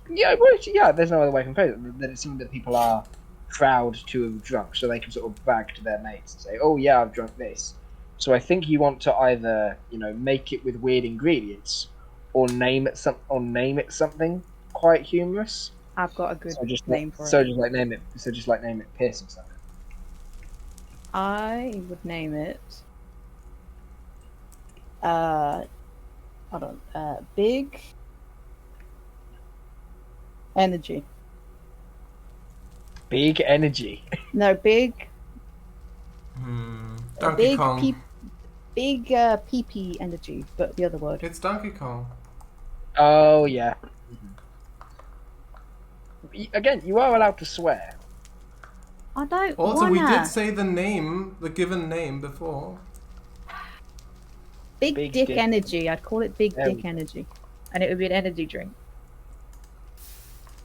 There's no other way I can put it. That it's something that people are proud to have drunk, so they can sort of brag to their mates and say, "Oh yeah, I've drunk this." So I think you want to either make it with weird ingredients, or name it something quite humorous. I've got a good name for it. Just like name it piss or something. I would name it. Hold on. Big Energy. Big Energy. No, big. Donkey Big Kong. Big PP Energy, but the other word. It's Donkey Kong. Oh yeah. Again, you are allowed to swear. I don't. Also, we wanna. did say the given name before. Big Big Dick Dick. Energy. I'd call it Big Dick Energy, and it would be an energy drink.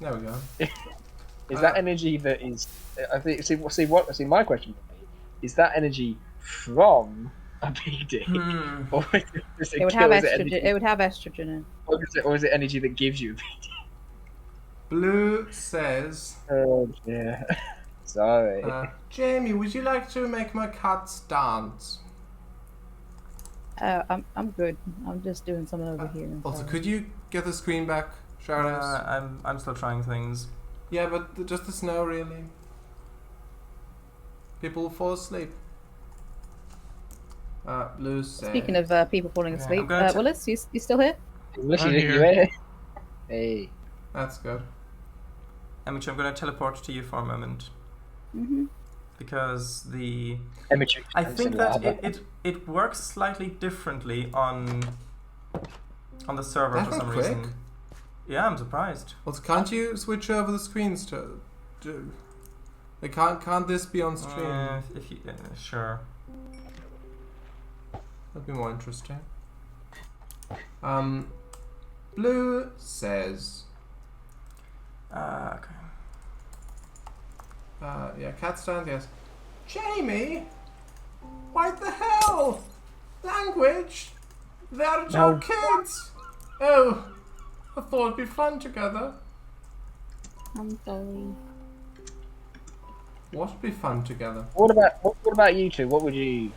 There we go. Is that energy that is? I think. See. My question would be: is that energy from a big dick? Hmm. Or is It would have is estrogen. energy, It would have estrogen in. or is it energy that gives you a big dick? Blue says, Oh dear. Sorry. Jamie, would you like to make my cats dance? I'm good. I'm just doing something over here. Also, could you get the screen back, Shadows? I'm still trying things. Yeah, but just the snow, really. People will fall asleep. Blue says... Speaking of people falling Okay, asleep, I'm gonna Willis, you still here? Listen, I'm you here. ready? Hey. That's good. Emichu, I'm going to teleport to you for a moment. Mm-hmm. Because the... Emichu. I think that it works slightly differently on the server That for went some quick. reason. Yeah, I'm surprised. Also, can't you switch over the screens to... Like, can't this be on stream? If you... sure. That'd be more interesting. Blue says... Okay. Yeah, cat stand, yes. Jamie! What the hell? Language? They're just No. kids! Oh, I thought it'd be fun together. I'm sorry. What would be fun together? What about you two? What would you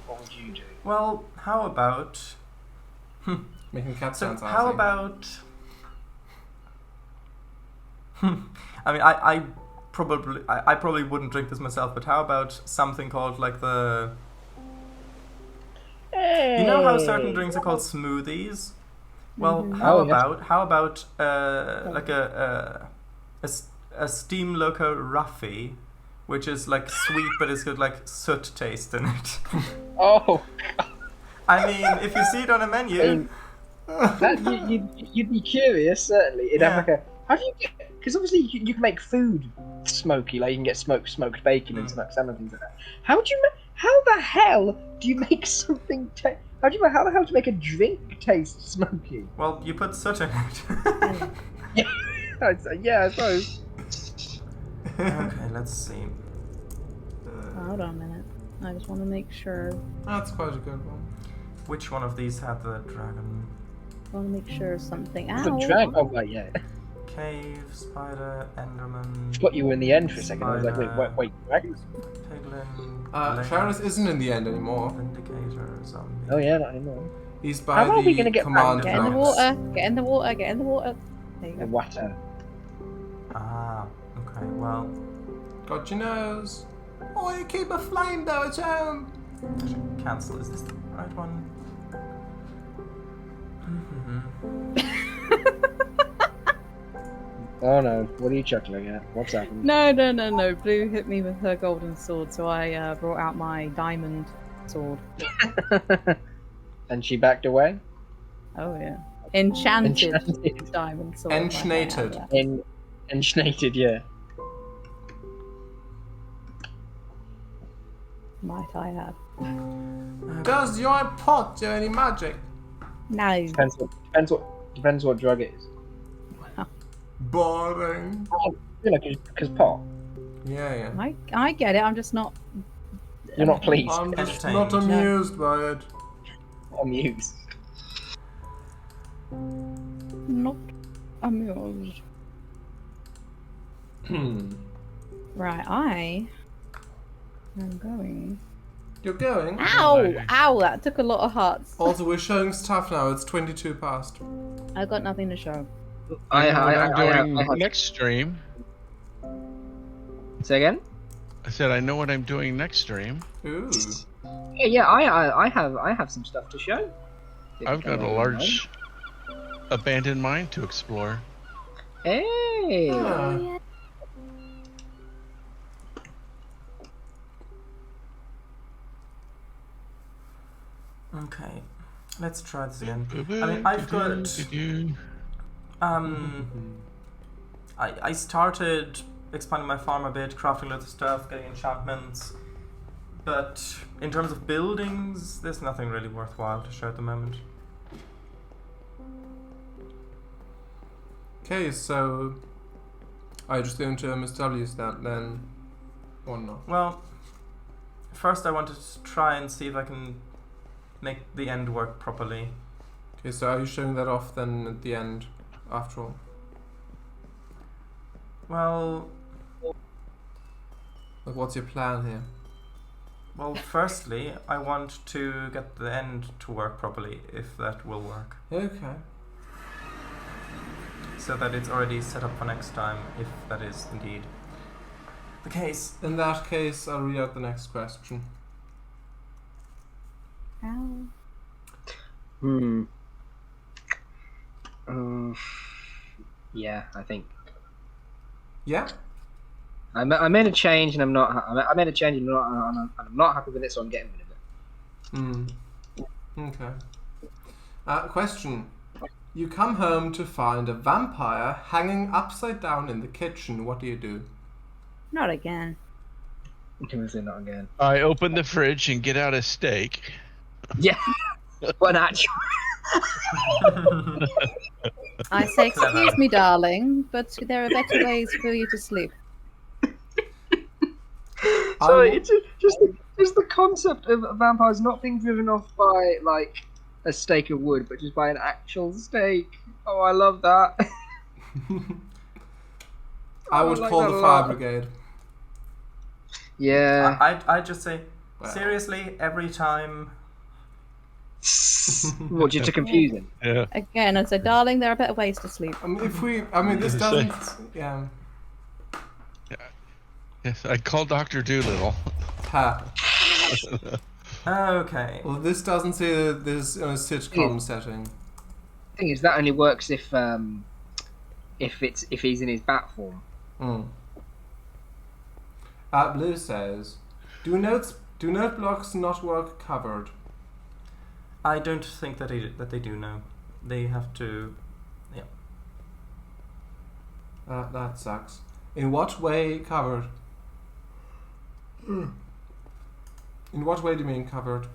do? Well, how about... Making cat So stands. how about... I mean, I probably wouldn't drink this myself, but how about something called like the... Hey. You know how certain drinks are called smoothies? Well, Mhm. how Oh, yes. about like a steam loco roughy, which is like sweet but it's got like soot taste in it. Oh, I mean, if you see it on a menu, you'd be curious, certainly. It'd have Yeah. like a. How do you get? Because obviously you can make food smoky, like you can get smoked bacon and smoked salmon and things like that. How the hell do you make something? How the hell do you make a drink taste smoky? well, you put soot in it. Yeah, I suppose. Okay, let's see. Hold on a minute. I just want to make sure. That's quite a good one. Which one of these had the dragon? I want to make sure something. The Ow! drag. Oh right, yeah. Cave, spider, enderman, Forgot you were in the end for a second. I was like, Spider. wait, dragons? piglin, Sharon's isn't in the end anymore. vindicator, zombie. Oh yeah, not anymore. He's by How are the we gonna get command back Get in the blocks. water. Get in the water. Get in the water. There you The go. water. Ah, okay, well, Got your nose. Oh, you keep a flame though at home. I should cancel. Is this the right one? Oh no, what are you chuckling at? What's happened? No. Blue hit me with her golden sword, so I brought out my diamond sword. And she backed away? Oh yeah. Enchanted, Enchanted. diamond sword. Enchnated. Enchnated, yeah. Might I add? Does your pot do any magic? No. Depends what drug it is. Boring. You know, because pot. Yeah. I get it. I'm just not. You're not pleased. I'm just Entertained. not amused by it. Amused. Not amused. Right, I am going. You're going? Ow! Ow! That took a lot of hearts. Also, we're showing stuff now. It's 22 past. I got nothing to show. I'm doing next stream. Say again? I said I know what I'm doing next stream. Ooh. Yeah, I have some stuff to show. I've got a large abandoned mine to explore. Hey! Yeah. Okay, let's try this again. I mean, I've got... I started expanding my farm a bit, crafting lots of stuff, getting enchantments, but in terms of buildings, there's nothing really worthwhile to show at the moment. Okay, so are you just going to MSW that then, or not? Well, first I wanted to try and see if I can make the end work properly. Okay, so are you showing that off then at the end, after all? Well, Like, what's your plan here? firstly, I want to get the end to work properly, if that will work. Okay. So that it's already set up for next time, if that is indeed the case. In that case, I'll read out the next question. Ow. Yeah, I think Yeah? I made a change and I'm not. I made a change and I'm not happy with it, so I'm getting rid of it. Okay. Question. You come home to find a vampire hanging upside down in the kitchen. What do you do? Not again. Obviously not again. I open the fridge and get out a steak. Yeah. What actual? I say, excuse me, darling, but there are better ways for you to sleep. So it's just the concept of vampires not being driven off by like a stake of wood, but just by an actual stake. Oh, I love that. I would like call that the a fire lot. brigade. Yeah. I'd just say, Wow. seriously, every time. What, just to confuse him? Yeah. Again, I said, darling, there are better ways to sleep. This doesn't. Yeah. Yes, I call Dr. Doolittle. Ha. Okay. Well, this doesn't say that this in a sitcom setting. Thing is, that only works if he's in his bat form. Blue says, do note blocks not work covered? I don't think that they do know. They have to. Yeah. That sucks. In what way covered? In what way do you mean covered?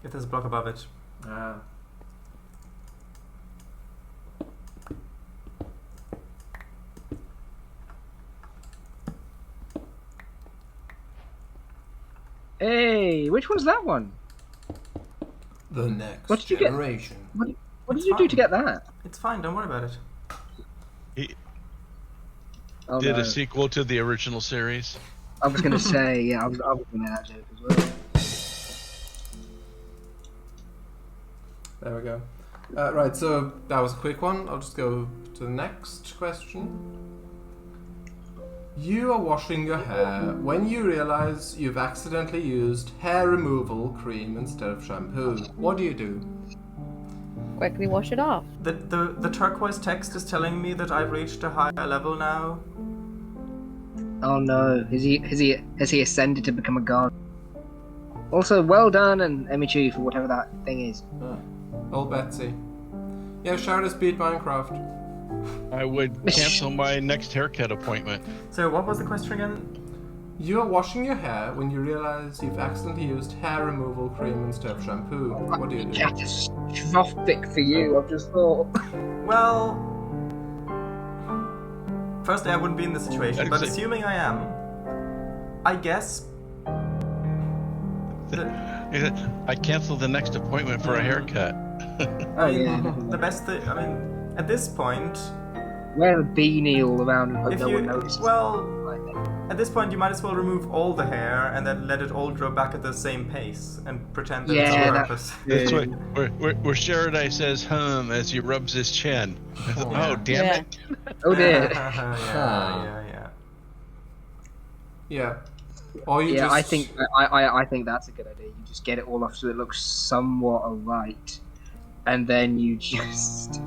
If there's a block above it. Ah. Hey, which one's that one? The next What did you get? generation. What It's did you do to fine. get that? It's fine. Don't worry about it. He Oh, did no. a sequel to the original series. I was gonna say, yeah, I was gonna that joke as well. There we go. Right, so that was a quick one. I'll just go to the next question. You are washing your hair when you realize you've accidentally used hair removal cream instead of shampoo. What do you do? Quickly wash it off. The turquoise text is telling me that I've reached a higher level now. Oh no, has he ascended to become a god? Also, well done and Emichu for whatever that thing is. Old Betsy. Yeah, Shardis beat Minecraft. I would cancel my next haircut appointment. So what was the question again? You are washing your hair when you realize you've accidentally used hair removal cream instead of shampoo. What do you do? Catastrophic for you, I've just thought. Well, firstly, I wouldn't be in this situation, but Exactly. assuming I am, I guess. I canceled the next appointment for a haircut. Oh yeah. The best thing. I mean, at this point, Wear a beanie all around and hope if no you one notices. at this point, you might as well remove all the hair and then let it all grow back at the same pace and pretend that it's Yeah, on that- purpose. That's what where Sheridan says hum as he rubs his chin. Oh, damn Yeah. it. Oh dear. yeah. Yeah. Or you Yeah, just... I think that's a good idea. You just get it all off so it looks somewhat alright, and then you just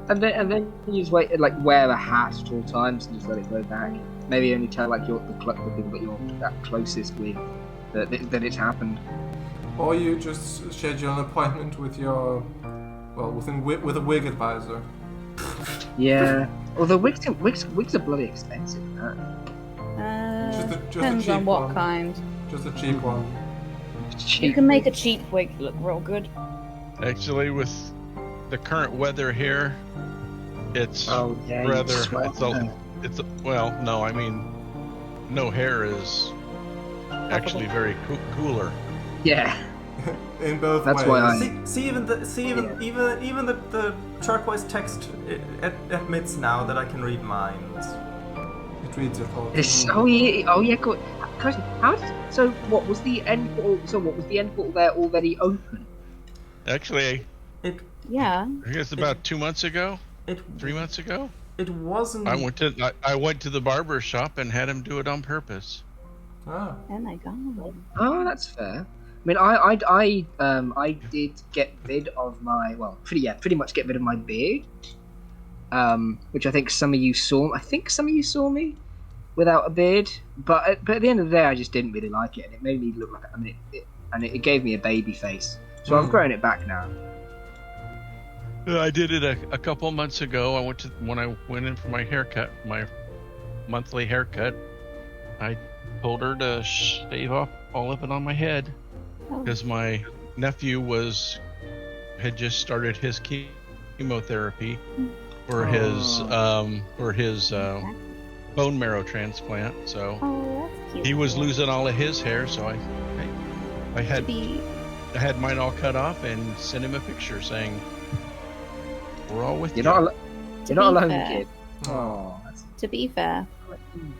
and then you just wait, like wear a hat at all times and just let it grow back. Maybe only tell like the people that you're that closest with that it's happened. Or you just schedule an appointment with your... Well, with a wig advisor. Yeah. Although wigs are bloody expensive. Huh? Just a Depends cheap on what one. kind. Just a cheap one. You can make a cheap wig look real good. Actually, with the current weather here, it's Oh yeah. you rather sweat. well, no, I mean, no hair is actually very cooler. Yeah. In both That's ways. why I- Even the turquoise text admits now that I can read minds. It reads your thoughts. Oh yeah. Good. Question: so what was the end portal? So what was the end portal there already open? Actually, Yeah. I think it's about 2 months ago, It 3 months ago. it wasn't. I went to the barber shop and had him do it on purpose. Ah. Oh my god. Oh, that's fair. I mean, I did get rid of my pretty much get rid of my beard, which I think some of you saw. I think some of you saw me without a beard, but at the end of the day, I just didn't really like it, and it made me look like it gave me a baby face. So I've grown it back now. I did it a couple months ago. When I went in for my haircut, my monthly haircut. I told her to shave off all of it on my head because my nephew had just started his chemotherapy for his bone marrow transplant. So that's cute. he was losing all of his hair. So I had mine all cut off and sent him a picture saying, "We're all with you." You're not alone, kid. Oh, to be fair,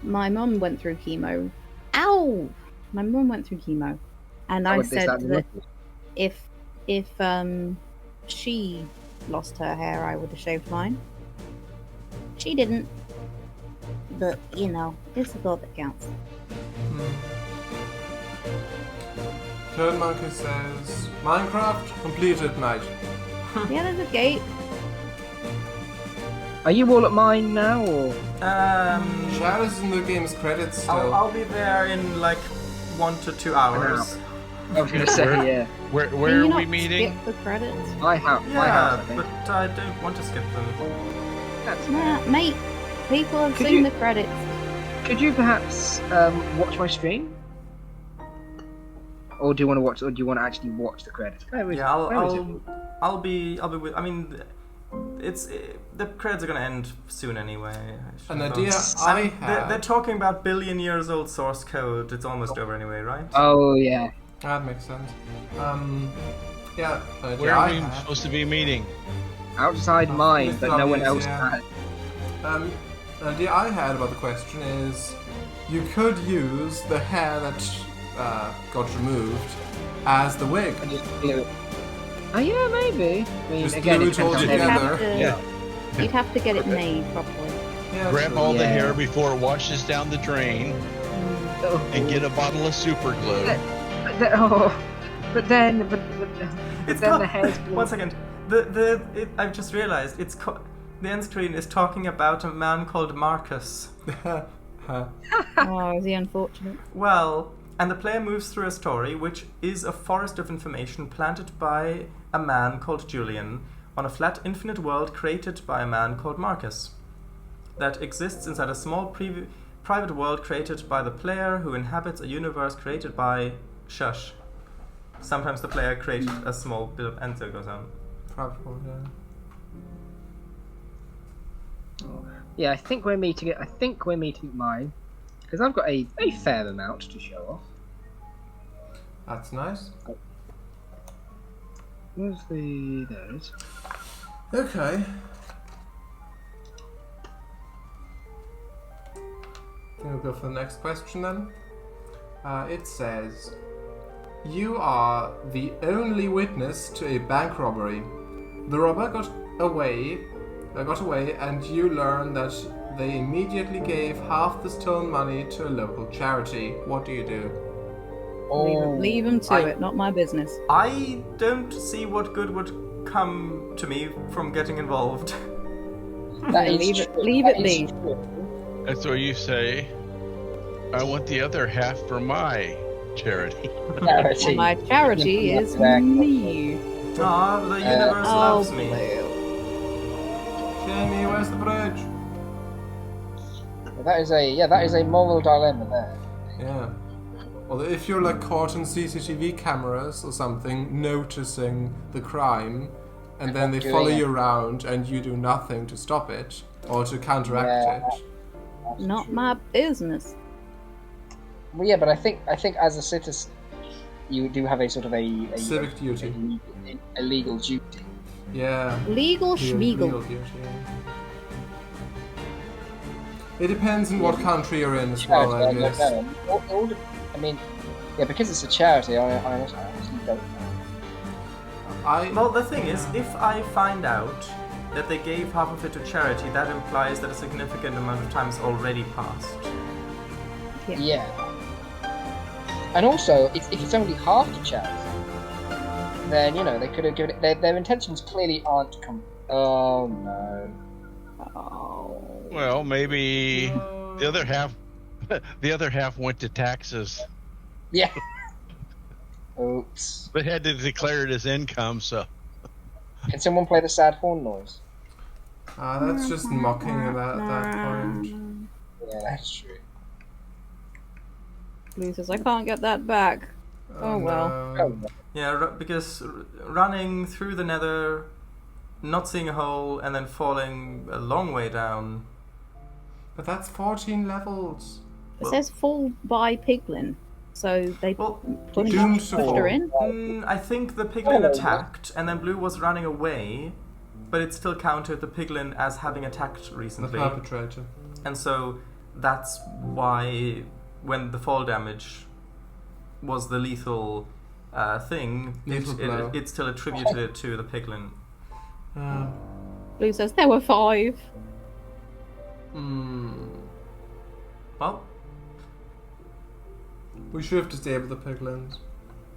my mum went through chemo. Ow! My mum went through chemo, and I said that if she lost her hair, I would have shaved mine. She didn't, but it's the thought that counts. Third Monkey says, Minecraft completed night. Yeah, there's a gate. Are you all at mine now, or? Chad is in the game's credits still. I'll be there in like 1 to 2 hours. I was gonna say, yeah. Where Can are you we not meeting? skip the credits? My house, I Yeah, think. but I don't want to skip them. That's Nah, mate. People have Could seen you- the credits. Could you perhaps watch my stream? Or do you want to watch? Or do you want to actually watch the credits? Yeah, I'll be with. I mean, the credits are gonna end soon anyway. An idea I had. They're talking about billion years old source code. It's almost over anyway, right? Oh yeah. That makes sense. Yeah. Where are we supposed to be meeting? Outside mine, Mr. but no one Obvious, else yeah. has. The idea I had about the question is, you could use the hair that got removed as the wig. And just glue it. Oh yeah, maybe. I mean, Just again, glue it it all depends on together. everything. You'd have to get it made properly. Yeah, Grab true. all the Yeah. hair before it washes down the drain and get a bottle of super glue. But then It's then called, the hair's one second. I've just realized the end screen is talking about a man called Marcus. Oh, is he unfortunate? Well, and the player moves through a story which is a forest of information planted by a man called Julian on a flat infinite world created by a man called Marcus that exists inside a small private world created by the player who inhabits a universe created by Shush. Sometimes the player created a small bit of and so it goes on. Probably, Yeah, I think we're meeting at mine because I've got a fair amount to show off. That's nice. Where's the there it is. Okay. We'll go for the next question then. It says, you are the only witness to a bank robbery. The robber got away, and you learn that they immediately gave half the stolen money to a local charity. What do you do? Leave him to it, not my business. I don't see what good would come to me from getting involved. Leave it be. That's what you say. I want the other half for my charity. And my charity is me. Aw, the universe loves me. Jamie, where's the bridge? That is a moral dilemma there. Yeah. Well, if you're like caught on CCTV cameras or something, noticing the crime, and then they follow you around and you do nothing to stop it or to counteract it. Not my business. Well, yeah, but I think as a citizen, you do have a sort of a Civic duty. a legal duty. Yeah. Legal Legal schmiegel. duty, yeah. It depends on what country you're in as well, I Charity, guess. I mean, yeah, because it's a charity, I honestly don't know. Well, the thing is, if I find out that they gave half of it to charity, that implies that a significant amount of time has already passed. Yeah. And also, if it's only half to charity, then, you know, they could have given it... Their intentions clearly aren't to come... Oh, no. Oh. Well, maybe the other half, the other half went to taxes. Yeah. Oops. They had to declare it as income, so. Can someone play the sad horn noise? That's just mocking at that point. Yeah, that's true. Blue says, I can't get that back. Oh, well. No. Oh, Yeah, because running through the nether, not seeing a hole, and then falling a long way down. But that's 14 levels. It says fall by piglin. So they Well, pushed doomed to fall. her in. I think the piglin attacked, and then Blue was running away, but it still counted the piglin as having attacked The recently. perpetrator. And so that's why when the fall damage was the lethal thing, Lethal blow. it still attributed it to the piglin. Blue says there were 5. Well, We should have disabled the piglins.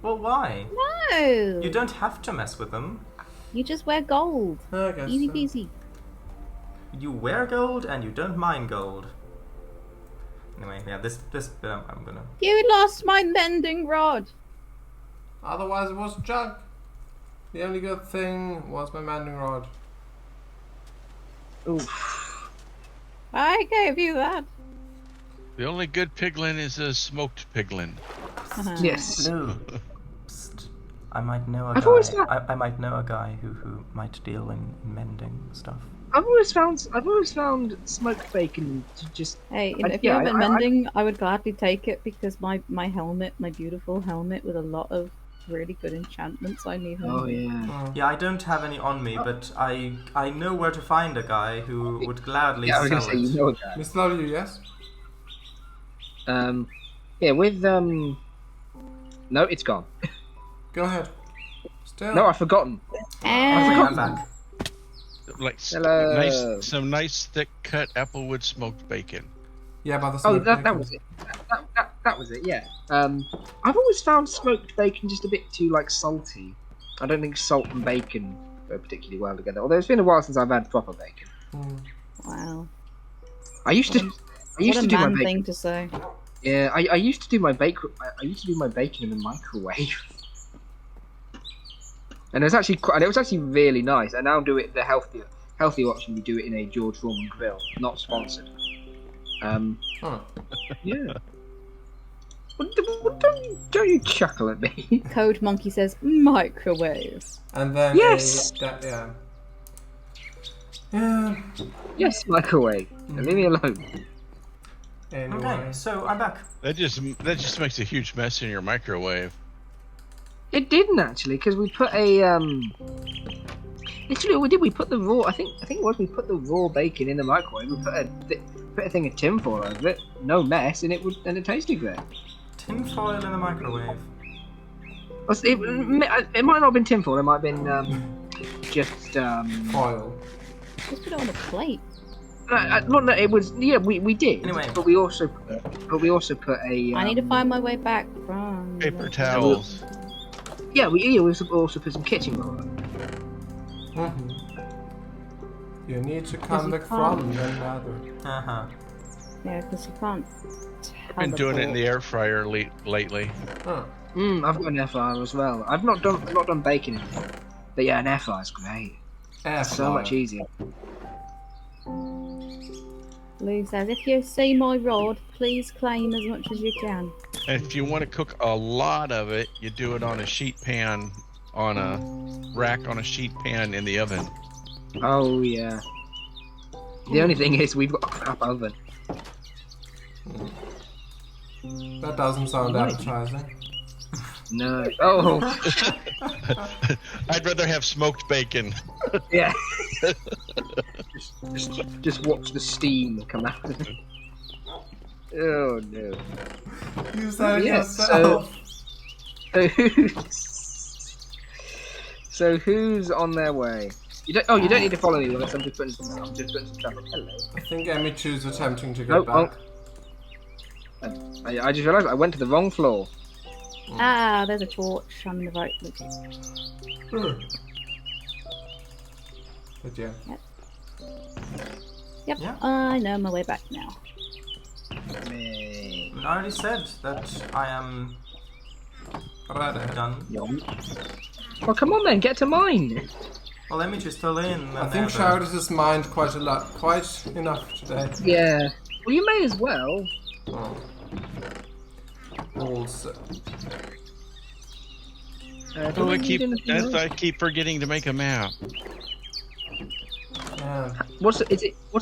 well, why? No! You don't have to mess with them. You just wear gold. I guess Easy so. peasy. You wear gold and you don't mine gold. Anyway, yeah, this bit I'm gonna. You lost my mending rod. Otherwise it was junk. The only good thing was my mending rod. Oof. I gave you that. The only good piglin is a smoked piglin. Yes. Blue. Psst. I might know a I've always guy. thought- I might know a guy who might deal in mending stuff. I've always found smoked bacon to just... Hey, you know, I- if you yeah, have a I- mending, I would gladly take it because my helmet, my beautiful helmet with a lot of really good enchantments, I need Oh, mending. yeah. Yeah, I don't have any on me, but I know where to find a guy who would gladly Yeah, I was sell gonna say, it. you know a guy. Mr. W, yes? Yeah, with, No, it's gone. Go ahead. Still. No, I've forgotten. I'm back. Like Hello. some nice thick cut applewood smoked bacon. Yeah, by the Oh, smoked that bacon. was it. That was it, yeah. I've always found smoked bacon just a bit too, like, salty. I don't think salt and bacon go particularly well together. Although it's been a while since I've had proper bacon. Wow. I used to What a do my man bacon. thing to say. Yeah, I used to do my bacon. I used to do my bacon in the microwave, and it was actually really nice. I now do it the healthier option. We do it in a George Foreman grill, not sponsored. Yeah. Well, don't you chuckle at me? Code Monkey says microwave. And then Yes! yeah. Yeah. Yes, microwave. Leave me alone. Anyway. Okay, so I'm back. That just makes a huge mess in your microwave. It didn't actually, because we put a Literally, we did. We put the raw. I think it was. We put the raw bacon in the microwave. We put a thing of tinfoil over it. No mess, and it tasted great. Tinfoil in the microwave. It might not have been tinfoil. It might have been just Foil. Just put it on a plate. no, it was. Yeah, we did. Anyway. But we also put a. I need to find my way back from Paper towels. Yeah, we also put some kitchen roll. You need to come back from the nether. Uh-huh. Yeah, because you can't. Been doing it in the air fryer lately. Huh. I've got an air fryer as well. I've not done bacon in it, but yeah, an air fryer is great. Air So much fryer. easier. Lou says, if you see my rod, please claim as much as you can. And if you want to cook a lot of it, you do it on a sheet pan, on a rack on a sheet pan in the oven. Oh yeah. The only thing is we've got a crap oven. That doesn't sound appetizing. No. Oh, I'd rather have smoked bacon. yeah. just watch the steam come out. Oh no. You said it Yeah, yourself. So who's on their way? You don't need to follow me unless I'm just putting some stuff up. Hello. I think Emichu's attempting to get Oh, back. I just realised I went to the wrong floor. Ah, there's a torch. I'm in the right location. But yeah. Yep, Yeah. I know my way back now. Me. I already said that I am done. Well, come on then, get to mine. Well, Emichu's still in. I think Shardis has mined quite enough today. Yeah. Well, you may as well. Oh. Also. Oh, I keep forgetting to make a map. Yeah. What's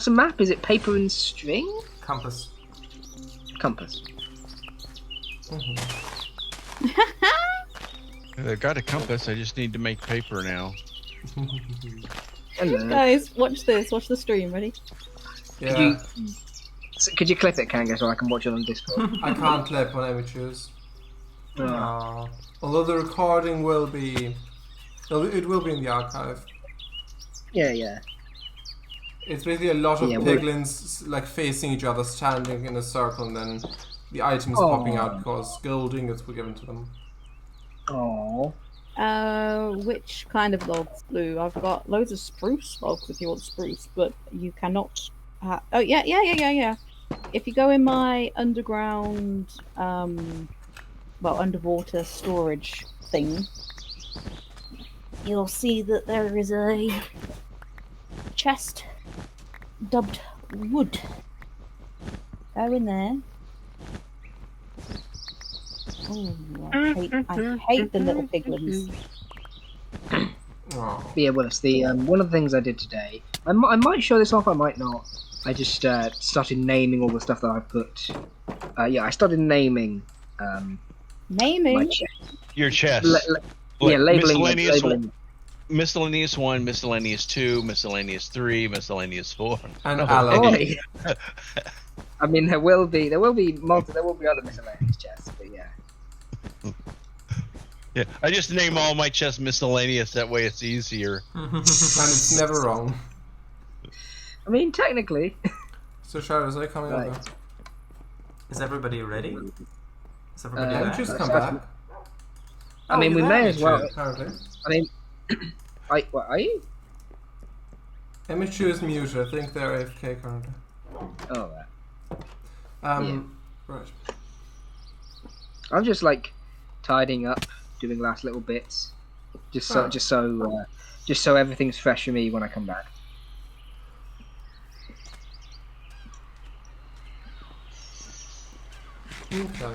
a map? Is it paper and string? Compass. Compass. I got a compass. I just need to make paper now. Hello. Guys, watch this. Watch the stream. Ready? Yeah. Could you clip it, Cango, so I can watch it on Discord? I can't clip on Emichu's. Oh. Although the recording will be... It will be in the archive. Yeah. It's basically a lot of Yeah, piglins like facing each other, standing in a circle, and then the items popping out because gold ingots were given to them. Oh. Which kind of logs, Blue? I've got loads of spruce logs if you want spruce, but you cannot. Oh yeah. If you go in my underground, underwater storage thing, you'll see that there is a chest dubbed wood. Go in there. Oh, I hate the little piglins. Oh. Yeah, well, it's the one of the things I did today. I might show this off. I might not. I just started naming all the stuff that I put. I started naming. Naming? My chest. Your chest. Labeling. Miscellaneous 1, miscellaneous 2, miscellaneous 3, miscellaneous 4. And Oh, Alan. hey. I mean, there will be other miscellaneous chests, but yeah. Yeah, I just name all my chests miscellaneous. That way, it's easier. And it's never wrong. I mean, technically. So Shardis, are you coming Right. over? Is everybody ready? Is everybody Don't there? just come back. I mean, you're we there, may as Emichu. well. Apparently. I mean, what are you? Emichu is muted. I think they're AFK currently. Oh, right. Right. I'm just like tidying up, doing last little bits, just so everything's fresh for me when I come back. Okay.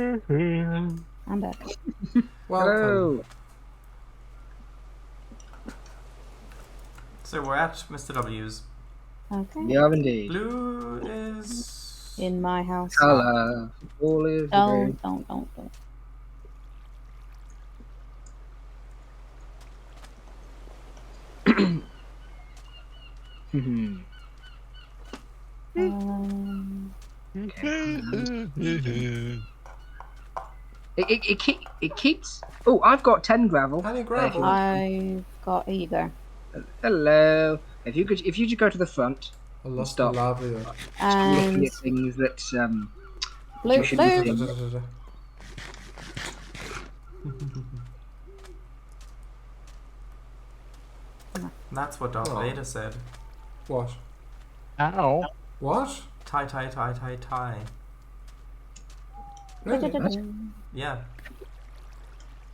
I'm back. Welcome. Hello. So we're at Mr. W's. Okay. We are indeed. Blue is In my house. Colour. All is Don't. It keeps. Oh, I've got 10 gravel. Honey gravel. I've got either. Hello. If you could go to the front, I lost Stop. the lava. looking And at things that Blue, you shouldn't be Blue. doing. That's what Darth Oh. Vader said. What? Ow. What? Tie, tie, tie, tie, tie. Really? Yeah.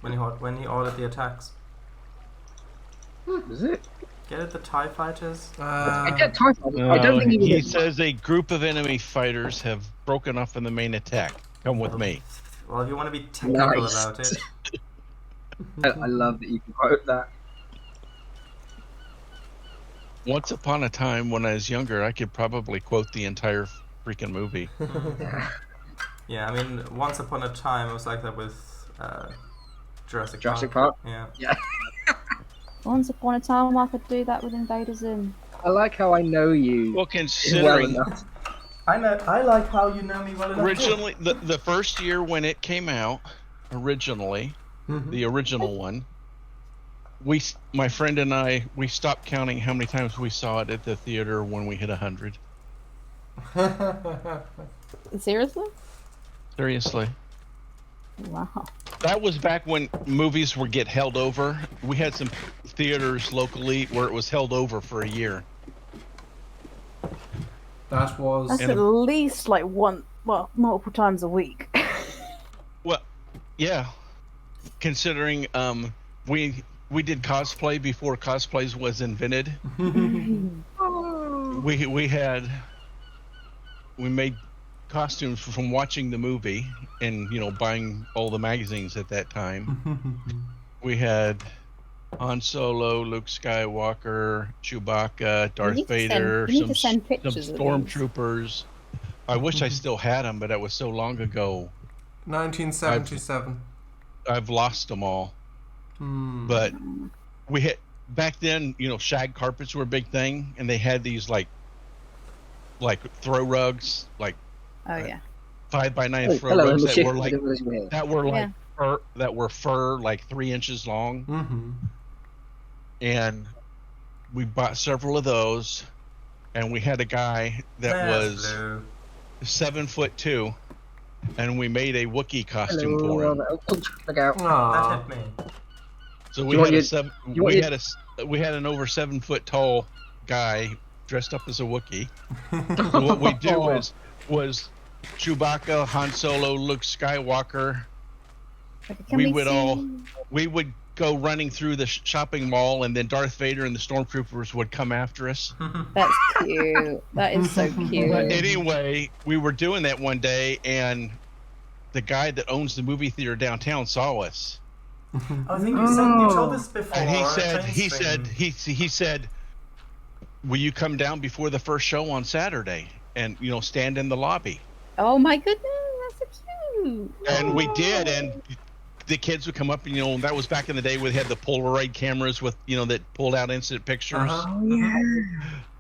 When he ordered the attacks. Is it? Get it, the TIE fighters? I get typhoid. I don't think he he says a group of enemy fighters have broken off in the main attack. Come with me. Well, if you want to be technical Nice. about it. I love that you can quote that. Once upon a time, when I was younger, I could probably quote the entire freaking movie. Yeah, I mean, once upon a time, it was like that with Jurassic Jurassic Park. Park? Yeah. Yeah. Once upon a time, I could do that with Invader Zim. I like how I know you Well, well considering enough. I like how you know me well enough. originally the first year when it came out, originally, the original one, my friend and I, we stopped counting how many times we saw it at the theater when we hit 100. Seriously? Seriously. Wow. That was back when movies would get held over. We had some theaters locally where it was held over for a year. That was. That's at least like multiple times a week. Well, yeah. Considering we did cosplay before cosplays was invented. We made costumes from watching the movie and buying all the magazines at that time. We had Han Solo, Luke Skywalker, Chewbacca, Darth Vader, some stormtroopers. I wish I still had them, but that was so long ago. 1977. I've lost them all. But we had back then, shag carpets were a big thing, and they had these like throw rugs, like 5x9 throw rugs that were fur, like 3 inches long. And we bought several of those, and we had a guy that was 7'2", and we made a Wookiee costume for him. Look out. That hit me. So we had an over 7 foot tall guy dressed up as a Wookiee. So what we do was Chewbacca, Han Solo, Luke Skywalker. We would go running through the shopping mall, and then Darth Vader and the stormtroopers would come after us. That's cute. That is so cute. But anyway, we were doing that one day, and the guy that owns the movie theater downtown saw us. I think you told us before. And he said, "Will you come down before the first show on Saturday and stand in the lobby?" Oh my goodness, that's so cute. And we did, and the kids would come up, and that was back in the day where they had the Polaroid cameras with that pulled out instant pictures.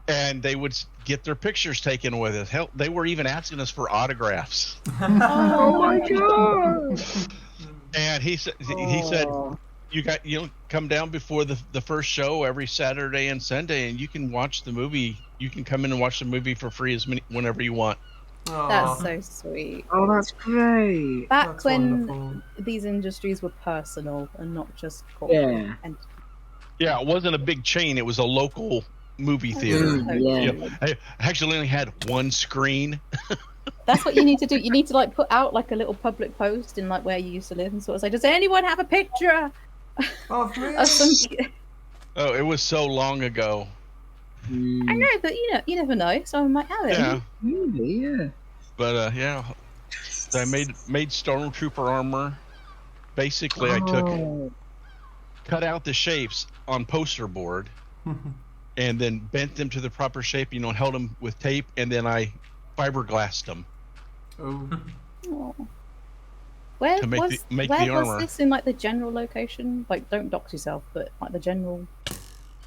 And they would get their pictures taken with us. Hell, they were even asking us for autographs. Oh my god! And he said, you come down before the first show every Saturday and Sunday, and you can watch the movie. You can come in and watch the movie for free whenever you want. That's so sweet. Oh, that's great. Back when these industries were personal and not just corporate. Yeah, it wasn't a big chain. It was a local movie theater. I actually only had one screen. That's what you need to do. You need to put out a little public post in where you used to live and sort of say, "Does anyone have a picture of me?" Oh, it was so long ago. I know, but you never know. Someone might have it. Yeah. Yeah. But I made stormtrooper armor. Basically, I cut out the shapes on poster board, and then bent them to the proper shape. And held them with tape, and then I fiberglassed them. Oh. Where to was the armor. This in the general location? Don't dox yourself, but the general.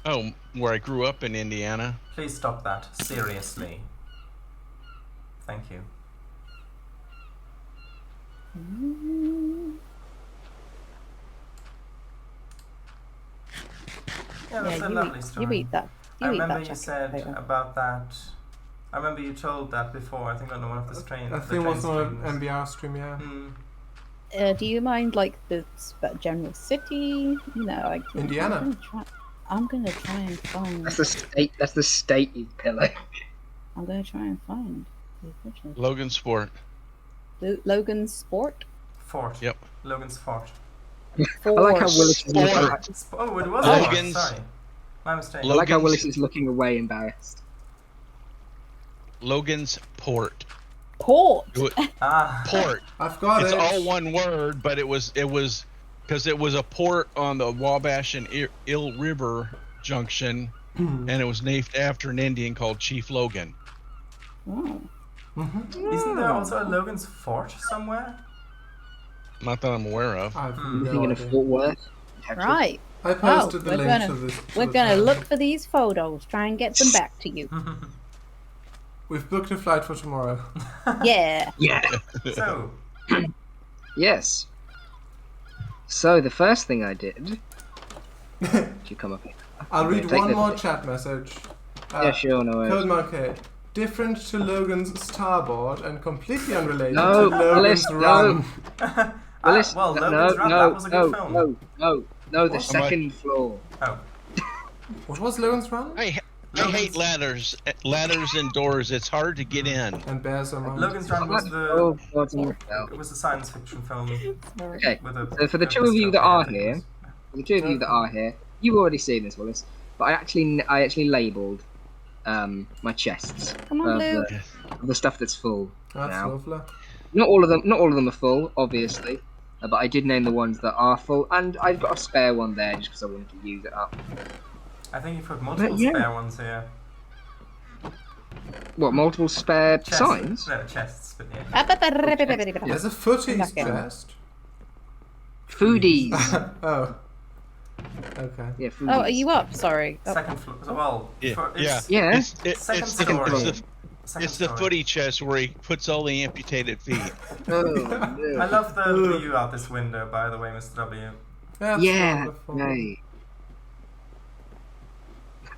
Oh, where I grew up in Indiana. Please stop that. Seriously. Thank you. Yeah, that's a lovely story. You eat that. I remember you said about that. I remember you told that before. I think on one of the streams. I think it was on an MBR stream, yeah. Do you mind the general city? Indiana. I'm gonna try and find. That's the state you pillow. I'm gonna try and find. Logan's Fort. Logan's Sport. Fort. Yep. Logan's Fort. I like how Willis is looking. Oh, it was Logan's. Sorry, my mistake. I like how Willis is looking away, embarrassed. Logan's Port. Port. Port. I've got it. It's all one word, but it was because it was a port on the Wabash and Eel River junction, and it was named after an Indian called Chief Logan. Oh. Isn't there also a Logan's Fort somewhere? Not that I'm aware of. I have I'm no thinking of idea. Fort Worth. Texas. Right. I posted the we're link gonna- to this. We're gonna look for these photos. Try and get them back to you. We've booked a flight for tomorrow. Yeah. Yeah. So, Yes. So the first thing I did. You come up here. I'll read take one this. more chat message. Yeah, sure, no worries. Code Monkey. Different to Logan's starboard and completely unrelated No, to Logan's Willis, no. run. Willis, well, no, Logan's Run, that was a good film. No, the What? second floor. Oh. What was Logan's run? I hate ladders and doors. It's hard to get in. And bears are mine. Logan's Run was Oh, the God, no. it was a science fiction film Sorry. Okay, with a so for the two of you that are dystopian here, themes. for the two of you that are here, you've already seen this, Willis. But I actually labelled my chests Come on, of Luke. the stuff that's full. That's now. lovely. Not all of them are full, obviously. But I did name the ones that are full, and I've got a spare one there just because I wanted to use it up. I think you put multiple yeah. spare ones here. What, multiple spare Chests. signs? No, chests, but yeah. There's a footies Back in. chest. Foodies. Oh. Okay. Yeah, foodies. Oh, are you up? Sorry. Oh. Second floor. Well, Yeah, it's Yeah. second It's story. the Second story. footy chest where he puts all the amputated feet. Oh, no. I love the view out this window, by the way, Mr. W. That's Yeah, wonderful. right.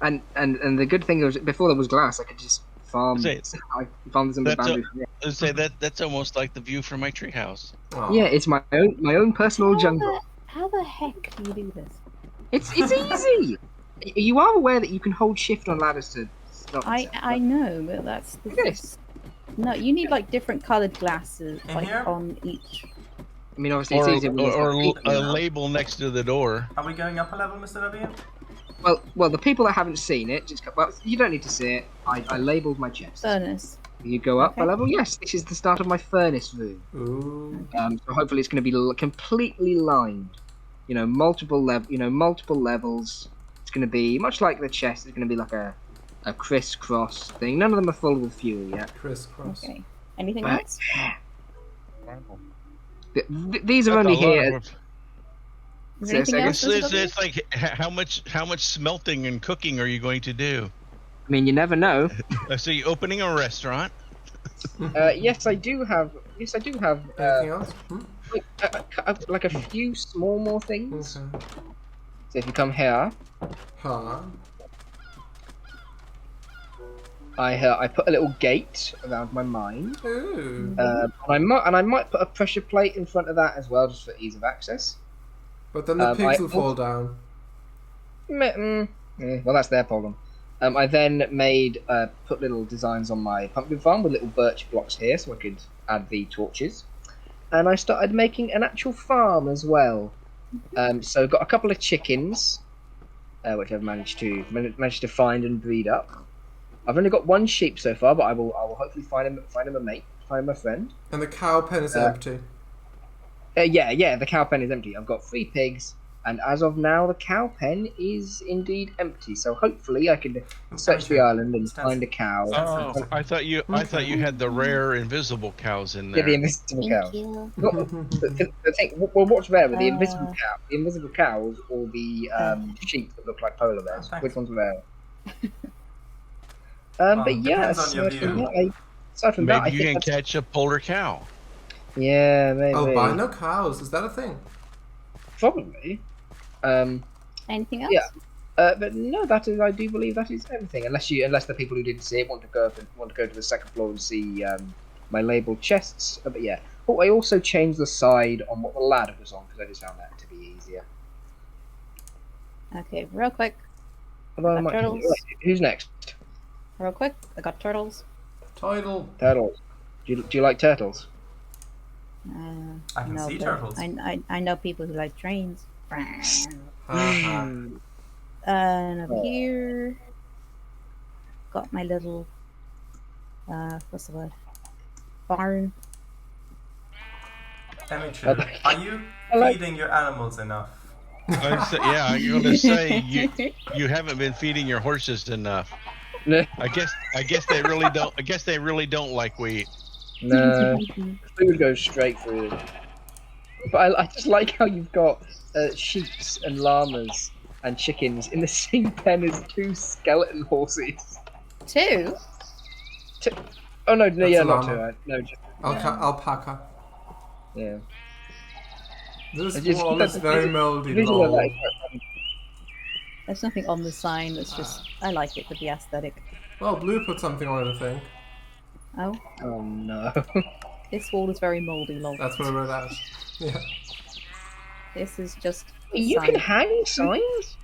And the good thing was before there was glass, I could just farm. Say- I farmed some That's bamboo. from there. I'd say that's almost like the view from my treehouse. Aw. Yeah, it's my own personal jungle. How the heck do you do this? It's easy. You are aware that you can hold shift on ladders to stop. I know, but that's the Yes. No, you need like different coloured glasses, In like here? on each. I mean, obviously, it's easier. when Or there's got people a around. label next to the door. Are we going up a level, Mr. W? Well, the people that haven't seen it, you don't need to see it. I labelled my chest. Furnace. You go up a Okay. level. Yes, this is the start of my furnace room. Ooh. So hopefully it's going to be completely lined. Multiple levels. It's going to be much like the chest. It's going to be like a crisscross thing. None of them are full with fuel yet. Crisscross. Okay. Anything But- else? These are That's only a lot here. of- Is there anything So I else? guess It's like how much smelting and cooking are you going to do? I mean, you never know. So you're opening a restaurant. Yes, I do have. Anything else? Like a few more things. Okay. So if you come here, Huh. I put a little gate around my mine. Ooh. And I might put a pressure plate in front of that as well, just for ease of access. But then the I pigs will also- fall down. Well, that's their problem. I then put little designs on my pumpkin farm with little birch blocks here, so I could add the torches. And I started making an actual farm as well. So got a couple of chickens, which I've managed to find and breed up. I've only got one sheep so far, but I will hopefully find him a mate, find him a friend. And the cow pen is empty. Yeah, the cow pen is empty. I've got 3 pigs, and as of now, the cow pen is indeed empty. So hopefully, I can search the island and find a cow. Oh, I thought you had the rare invisible cows in Yeah, there. the invisible Thank cows. you. The thing, well, what's rarer, the invisible cow, the invisible cows, or the sheep that look like polar bears? Thanks. Which one's rarer? Well, But yeah, depends on your aside from that, I Maybe you think can catch a polar cow. yeah, maybe Albino cows, is that a thing? probably. Anything else? Yeah. But no, I do believe that is everything. Unless the people who didn't see it want to go to the second floor and see my labelled chests. But yeah. Oh, I also changed the side on what the ladder was on because I just found that to be easier. Okay, real quick. Although I Got might- turtles. right, who's next? Real quick. I got turtles. Title. Turtles. Do you like turtles? I can no, see but turtles. I know people who like trains. Haha. And over Oh. here, got my little, what's the word? Barn. Emichu, are you I like- feeding your animals enough? I'm gonna say you haven't been feeding your horses enough. I guess they really don't. I guess they really don't like wheat. No, food goes straight through them. But I just like how you've got sheeps and llamas and chickens in the same pen as 2 skeleton horses. 2? Oh no, That's yeah, a not llama. 2. No, just Alpaca. yeah. This Just- wall is very moldy. Visual of Lol. that is quite funny. There's nothing on the sign. It's just I like it for the aesthetic. Well, Blue put something on it, I think. Oh, Oh no. this wall is very mouldy. Lol. That's where we're at. Yeah. This is just. You sign. can hang signs?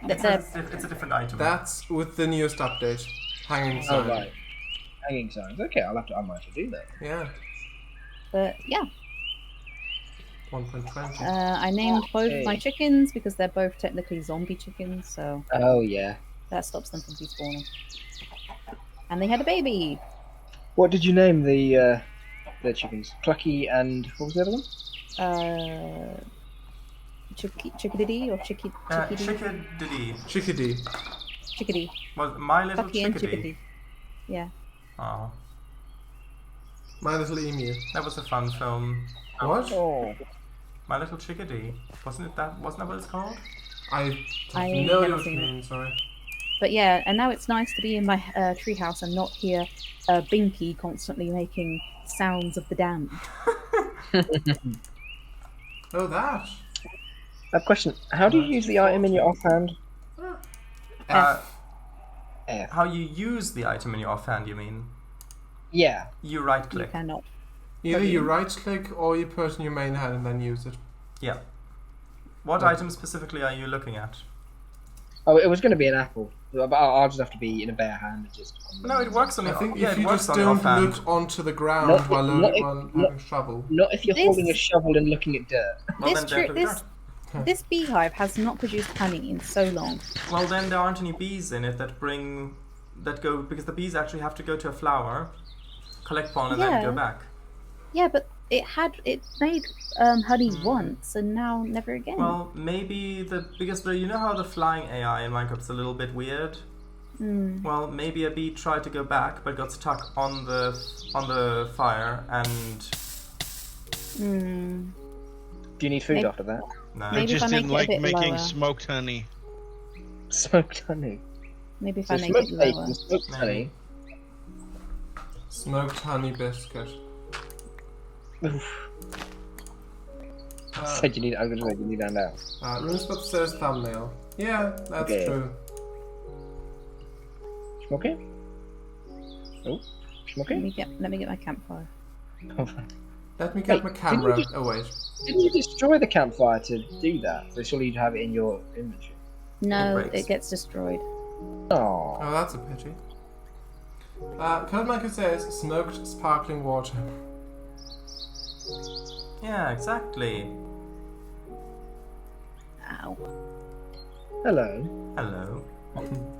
It's a different item. That's with the newest update. Hanging Oh sign. right. Hanging signs. Okay, I might have to do that. Yeah. But yeah, 1.20. I named both Okay. my chickens because they're both technically zombie chickens, so Oh yeah. that stops them from respawning. And they had a baby. What did you name the chickens? Clucky and what was the other one? Chickadee or chickadee? Chickadee. Chickadee. Chickadee. Well, my little Clucky and chickadee. chickadee. Yeah. Oh, My Little Emu. that was a fun film. What? Oh. My Little Chickadee. Wasn't that what it's called? I I have no idea haven't what you seen it. mean, sorry. But yeah, and now it's nice to be in my treehouse and not hear Binky constantly making sounds of the damned. Oh, that. A question. How do you use the item in your offhand? F. F. How you use the item in your offhand, you mean? Yeah. You right You click. cannot. Either you right click or you put in your main hand and then use it. Yeah. What item specifically are you looking at? Oh, it was going to be an apple. But I'll just have to be in a bare hand and just. No, it works on I the think yeah, if it you works just on the don't offhand. look onto the ground Not- while not if- having shovel. Not if you're This- holding a shovel and looking at dirt. Well, this then don't look at this beehive has not produced honey in so long. that. Well, then there aren't any bees in it that go because the bees actually have to go to a flower, collect pollen, and then Yeah. go back. Yeah, but it made honey once and now never again. Well, maybe because you know how the flying AI in Minecraft's a little bit weird. Well, maybe a bee tried to go back but got stuck on the fire and Do you need food Maybe- after that? no. I Maybe if just I make didn't it a like bit making lower. smoked honey. Smoked honey. Maybe if So I make smoked it bacon, lower. smoked Maybe. honey. Smoked honey biscuit. Oof. Said you need. I was going to say you need that now. RuneSpot says thumbnail. Yeah, that's Okay. true. Smoky? Oh, smoky? Let me get my campfire. Let me get Hey, my didn't camera. you- Oh wait. Didn't you destroy the campfire to do that? So surely you'd have it in your inventory. No, breaks. it gets destroyed. Oh. Oh, that's a pity. Codemaker says smoked sparkling water. Yeah, exactly. Ow. Hello. Hello.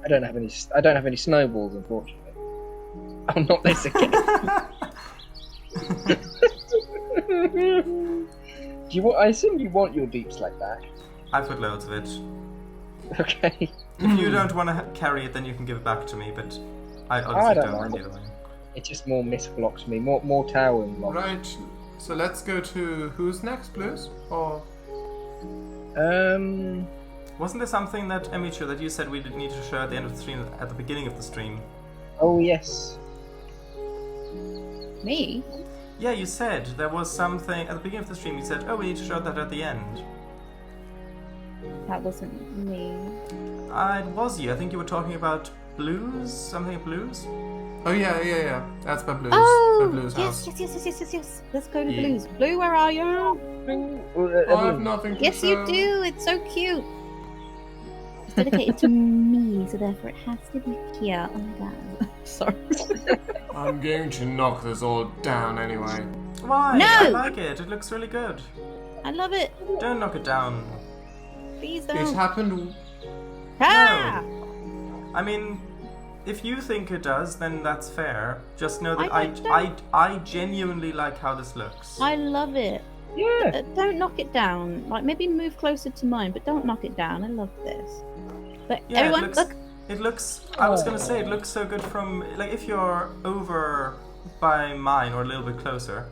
I don't have any snowballs, unfortunately. Oh, not this again. Do you want? I assume you want your deep slate back. I've got loads of it. Okay. If you don't want to carry it, then you can give it back to me. But I I obviously don't don't mind mind. either way. It's just more mist blocks for me. More towering blocks. Right. So let's go to who's next, Blues? Or Wasn't there something that Emichu that you said we did need to show at the end of the stream, at the beginning of the stream? Oh yes. Me? Yeah, you said there was something at the beginning of the stream. You said, "Oh, we need to show that at the end." That wasn't me. It was you. I think you were talking about blues, something of blues. oh yeah. That's by Blues. Oh, By Blues house. yes. Let's go to Yeah. Blues. Blue, where are you? I have nothing to Yes, show. you do. It's so cute. It's dedicated to me, so therefore it has to be cute. Oh my god. Sorry. I'm going to knock this all down anyway. Why? No! I like it. It looks really good. I love it. Don't knock it down. Please It don't. happened. Ah! I mean, if you think it does, then that's fair. Just know that I don't. I genuinely like how this looks. I love it. Yeah. Don't knock it down. Like maybe move closer to mine, but don't knock it down. I love this. But Yeah, everyone, it looks. look. It looks. I was gonna say it looks so good from like if you're over by mine or a little bit closer,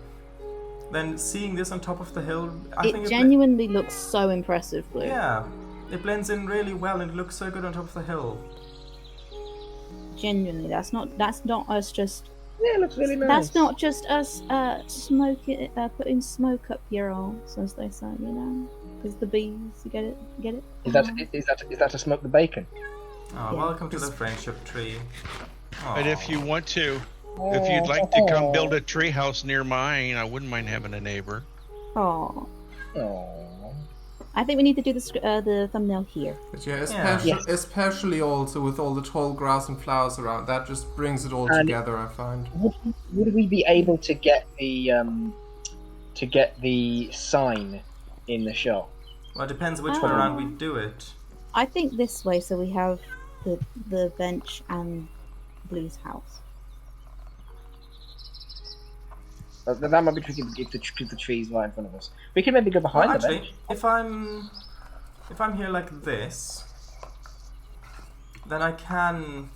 then seeing this on top of the hill, I think It genuinely looks so impressive, Blue. yeah, it blends in really well and it looks so good on top of the hill. Genuinely, that's not us just. Yeah, it looks really nice. That's not just us putting smoke up your arse, as they say, you know. Because the bees, you get it? Get it? Is that to smoke the bacon? Oh, Yeah. welcome to the friendship tree. But if you want to, if you'd like to come build a tree house near mine, I wouldn't mind having a neighbor. Oh. Oh. I think we need to do the thumbnail here. But yeah, especially also with all the tall grass and flowers around, that just brings it all together, I find. Would we be able to get the sign in the shop? Well, it depends which way around we do it. I think this way, so we have the bench and Blue's house. That might be tricky if the tree's right in front of us. We can maybe go behind the bench. If I'm here like this, then I can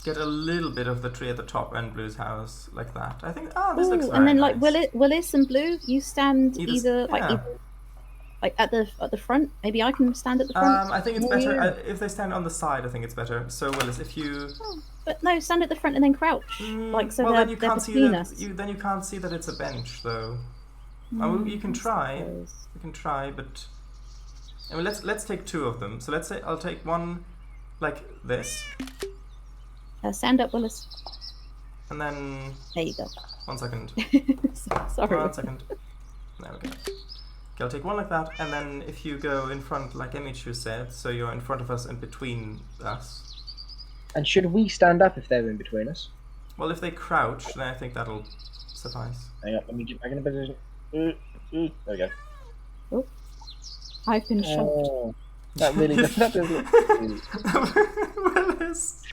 get a little bit of the tree at the top and Blue's house like that. I think. Oh, this looks very and then nice. like Willis and Blue, you stand either at the front. Maybe I can stand at the front. I think it's better if they stand on the side. I think it's better. So Willis, if you. But no, stand at the front and then crouch, like so. Well, they're, then you they're can't see between that. us. Then you can't see that it's a bench, though. You can try. You can try, but. I mean, let's take two of them. So let's say I'll take one, like this. Stand up, Willis. And then. There you go. 1 second. Sorry. 1 second. There we go. Okay, I'll take one like that, and then if you go in front, like Emichu said, so you're in front of us and between us. And should we stand up if they're in between us? Well, if they crouch, then I think that'll suffice. Hang on, let me get back in a position. There we go. Oh, I've been shocked. Oh, that really does Willis!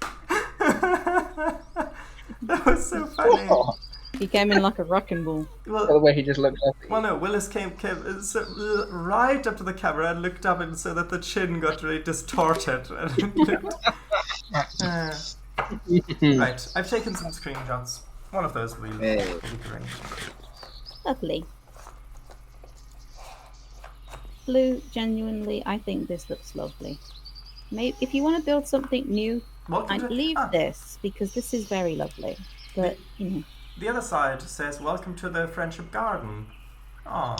That was so funny. Oh, He came in like a wrecking ball. by the way he just looked up. Well, no, Willis came right up to the camera and looked up and so that the chin got really distorted. And it looked... Right, I've taken some screenshots. One of those will be great. Lovely. Blue, genuinely, I think this looks lovely. Maybe if you want to build something new, I'd leave this because this is very lovely. But you know. The other side says, "Welcome to the Friendship Garden." Oh.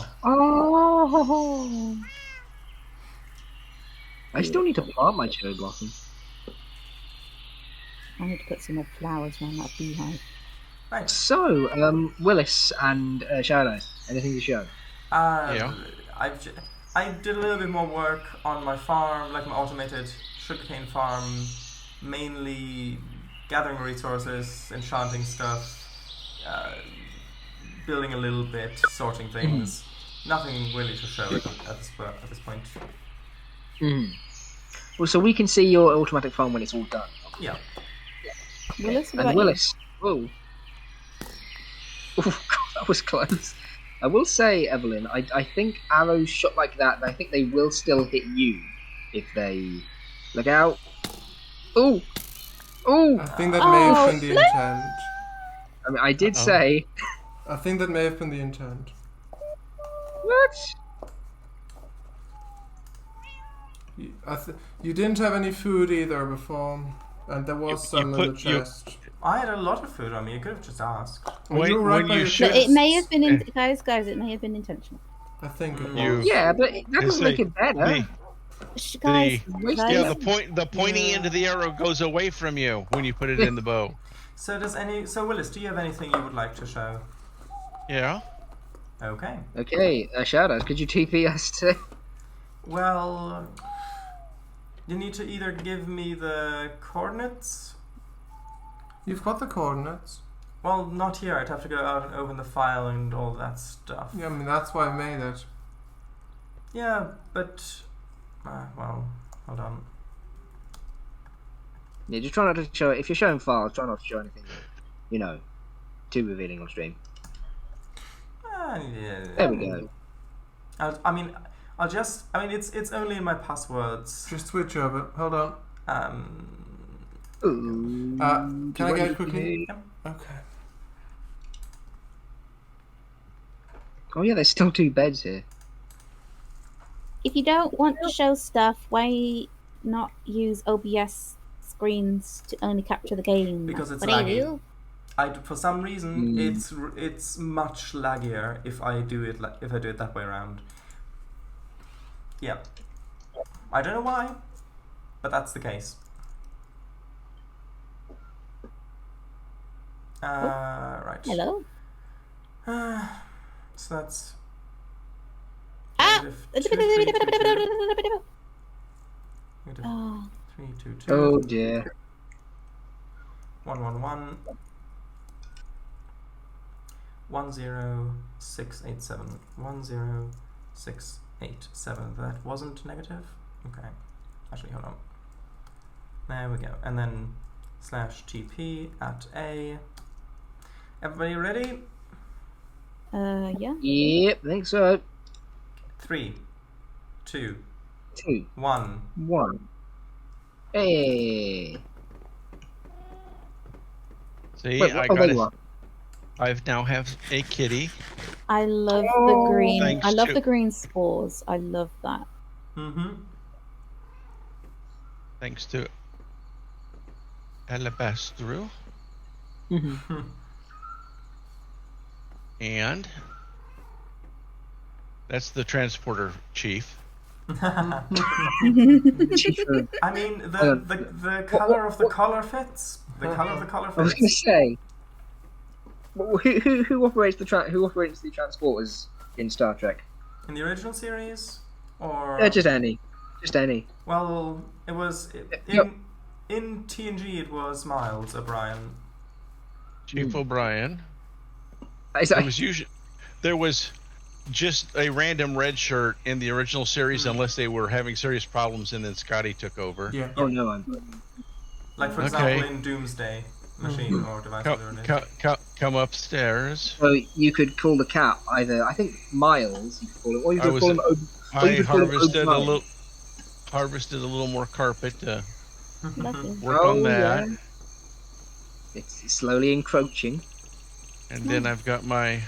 I still need to plant my cherry blossom. I need to put some more flowers around that beehive. Right. So, Willis and Shadow, anything to show? Yeah. I did a little bit more work on my farm, like my automated sugarcane farm, mainly gathering resources, enchanting stuff, building a little bit, sorting things. Nothing really to show at this point. Well, so we can see your automatic farm when it's all done. Yeah. Willis, what And about Willis, whoa. Oh, God, that was close. I will say, Evelyn, I think arrows shot like that, I think they will still hit you if they... Look out. Ooh! Ooh! I think that may have been the intent. I mean, I did say... I think that may have been the intent. What? You didn't have any food either before, and there was some in the chest. I had a lot of food on me. You could have just asked. Well, you were right by your But chest. it may have been, guys, it may have been intentional. I think it You- was. Yeah, but that doesn't make it better. Guys, Yeah, the pointy end of the arrow goes away from you when you put it in the bow. So Willis, do you have anything you would like to show? Yeah. Okay. Okay, Shadows, could you TP us to... Well, you need to either give me the coordinates. You've got the coordinates. Well, not here. I'd have to go out and open the file and all that stuff. Yeah, I mean, that's why I made it. Yeah, but... well, hold on. Yeah, just try not to show... If you're showing files, try not to show anything, you know, too revealing on stream. Yeah. There we go. I'll just. I mean, it's only in my passwords. Just switch over. Hold on. Ooh. Can I go quickly? Yep. Okay. Oh yeah, there's still 2 beds here. If you don't want to show stuff, why not use OBS screens to only capture the game? Because it's What do laggy. you do? For some reason, it's much laggier if I do it that way around. Yeah. I don't know why, but that's the case. Right. Hello. So that's. Ah! -2, 3, 2, 2. Oh. 3, 2, 2. Oh dear. 1, 1, 1. 1, 0, 6, 8, 7. 1, 0, 6, 8, 7. That wasn't negative? Okay. Actually, hold on. There we go. And then /TP at A. Everybody ready? Yeah. Yep, I think so. 3, 2, 2, 1. 1. Hey. See, Wait, I oh, got there it. you are. I now have a kitty. I love the green. Thanks I love to- the green spores. I love that. Mm-hmm. Thanks to Alabastro. And that's the transporter chief. I mean, Oh, the color of the collar fits. The color of the collar I was going to fits. say, who operates the transporters in Star Trek? In the original series, or Just any. well, it was Yep. in TNG. It was Miles O'Brien. Chief O'Brien. There was just a random red shirt in the original series, unless they were having serious problems, and then Scotty took over. Yeah. Oh no, I'm. Like for Okay. example, in Doomsday Machine or device. whatever it is. Come upstairs. So you could call the cat either. I think Miles. You could call him, or you could call him. I you could call him harvested O'Brien. harvested a little more carpet to Lovely. work on that, Yeah. It's slowly encroaching. and then I've got my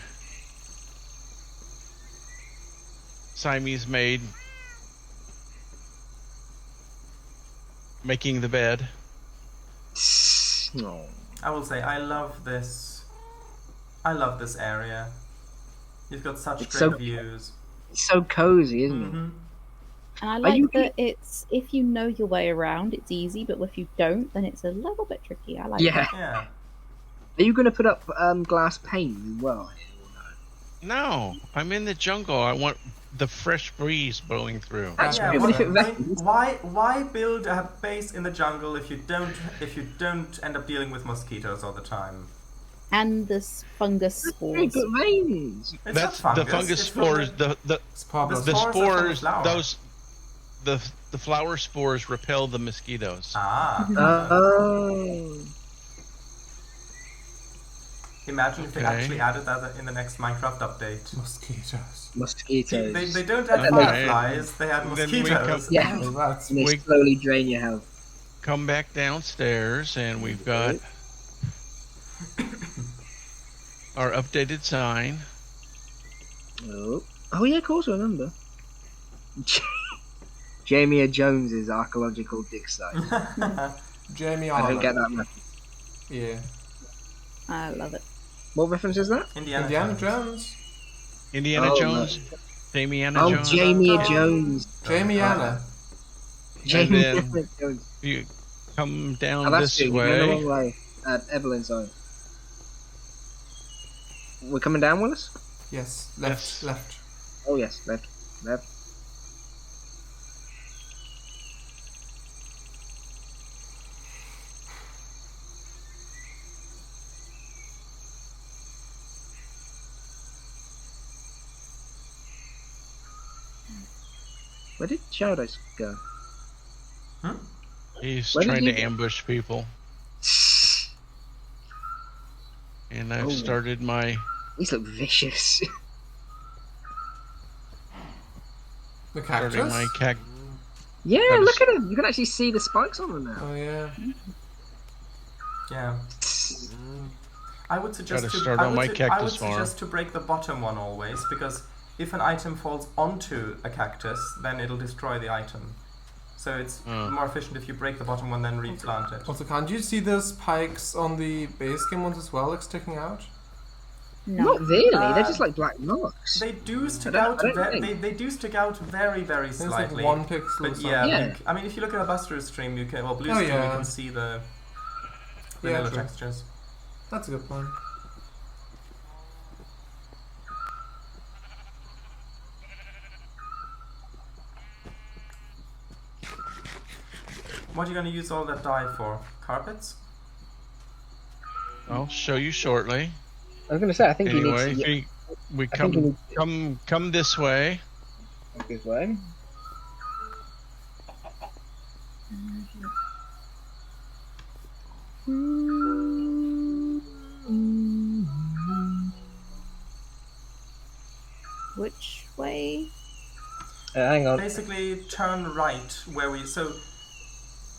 Siamese maid making the bed. No. I will say I love this. I love this area. You've got such It's great so- views. It's so cozy, isn't it? Mm-hmm. And I Are like you- that it's if you know your way around, it's easy, but if you don't, then it's a little bit tricky. I like Yeah. that. Yeah. Are you going to put up glass pane as well? No, I'm in the jungle. I want the fresh breeze blowing through. That's Yeah, good. what- If it rains- why build a base in the jungle if you don't end up dealing with mosquitoes all the time? And this fungus Hey, spores. but rains. It's That's not the fungus, fungus it's from spores. The It's Pablo. The spores are from the spores. flower. Those the flower spores repel the mosquitoes. Ah. Oh. Imagine if they Okay. actually added that in the next Minecraft update. Mosquitoes. Mosquitoes. They don't add Okay. fireflies, they add Then we mosquitoes. Yeah. Oh, that's And they We- slowly drain your health. Come back downstairs, and we've got our updated sign. Oh yeah, of course I remember. Jamie Jones's archaeological dig site. Jamie I don't Arnold. get that reference. Yeah. I love it. What reference is that? Indiana Jones. Jones. Indiana Oh, Jones, Jamiana Oh, Jones. Jamie Jones. Jones. Jamie Anna. Jamie then- Jones. You come Oh, down that's this good. You're going the way. wrong way. Evelyn, sorry. We're coming down, Willis? Yes. Left. Yes. Left. Oh yes, left. Where did Shadows go? He's Where did trying you to go? ambush people. And I've Oh. started my These look vicious. The cactus? Starting my Yeah, That is- look at them. You can actually see the spikes on them now. Oh yeah. Yeah. I would suggest Gotta to start I on would my su- I cactus would farm. suggest to break the bottom one always, because if an item falls onto a cactus, then it'll destroy the item. So it's more efficient if you break the bottom one, then replant it. Also, can't you see those spikes on the base game ones as well, like sticking out? No. Not really. Uh, They're just like black marks. They do stick I out. don't think. They do stick out very, very There's slightly. like 1 pixel or But something. yeah, Yeah. I mean, if you look at a Buster stream, you can, well, Blue Oh, stream, yeah. you can see the Yeah, vanilla true. textures. That's a good point. What are you going to use all that dye for? Carpets? I'll show you shortly. I was going to say, I think Anyway, you need to we I think you come this way. look this way. Which way? Hang on. Basically, turn right where we. So.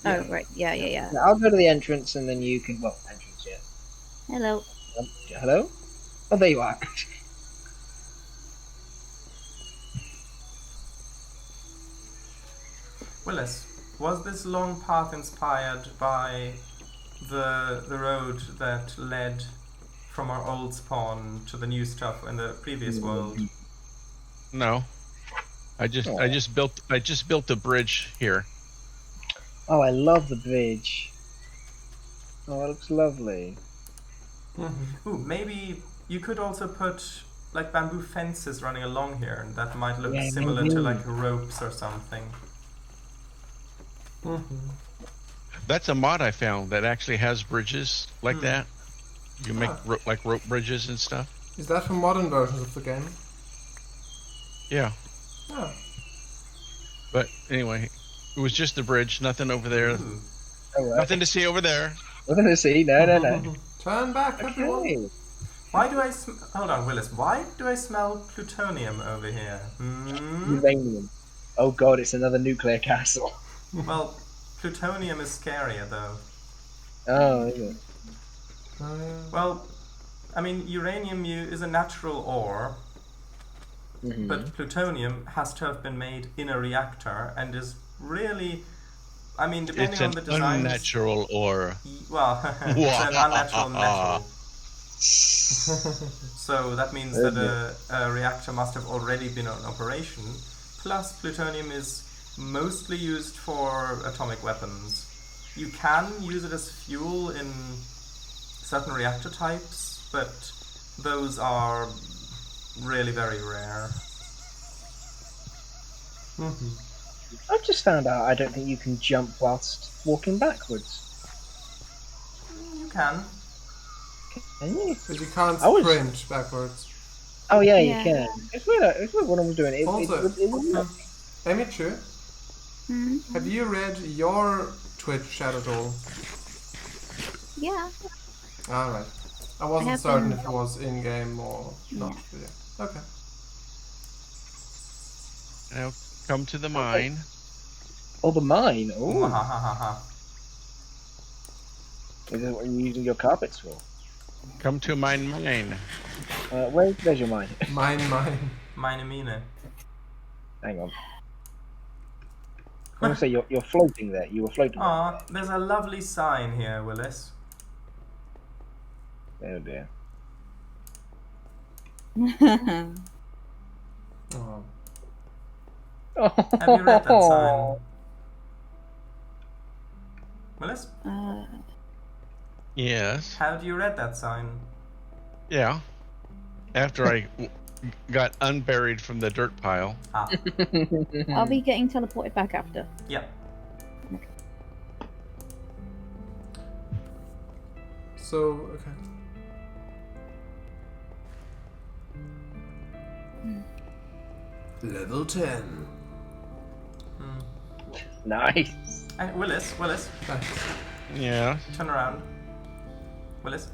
Yeah. Oh, right. Yeah. Yeah, I'll go to the entrance and then you can. Well, entrance, yeah. Hello. Hello? Oh, there you are. Willis, was this long path inspired by the road that led from our old spawn to the new stuff in the previous world? No, I just built a bridge here. Oh, I love the bridge. Oh, it looks lovely. Ooh, maybe you could also put like bamboo fences running along here, and that might look Yeah, similar maybe. to like ropes or something. That's a mod I found that actually has bridges like that. You make Ah. like rope bridges and stuff. Is that for modern versions of the game? Yeah, Oh. but anyway, it was just a bridge, nothing over there, Ooh. Oh, right. nothing to see over there. Nothing to see. No. Turn back, everyone. Okay. Why do I hold on, Willis? Why do I smell plutonium over here? Uranium. Oh god, it's another nuclear castle. Well, plutonium is scarier though. Oh, is it? Oh, yeah. Well, I mean, uranium is a natural ore, Mhm. but plutonium has to have been made in a reactor and is really, I mean, depending It's on an the design. unnatural ore. Well, it's an unnatural metal. So that means that a reactor must have already been in operation. Plus, plutonium is mostly used for atomic weapons. You can use it as fuel in certain reactor types, but those are really very rare. I've just found out I don't think you can jump whilst walking backwards. You can. Can you? But you can't I was- sprint backwards. Oh yeah, Yeah. you can. It's weird what I was doing. Also, It would- Emichu, Hmm. have you read your Twitch chat at all? Yeah. Alright. I wasn't have certain been- if it was in-game or not. Yeah. But yeah. Okay. Now come to the mine. Oh, the mine. Ha Oh, ha ha ha. is it what you're using your carpets for? Come to mine. There's your mine. Mine. Meine Mine. Hang on. I want to say you're floating there. You were floating. Aw, there's a lovely sign here, Willis. Oh dear. Oh. Have you read that sign? Willis, Yes. have you read that sign? Yeah. After I got unburied from the dirt pile. Ah, I'll be getting teleported back after. yeah. So, okay. Level 10. Nice. And Willis, Nice. Yeah. turn around. Willis,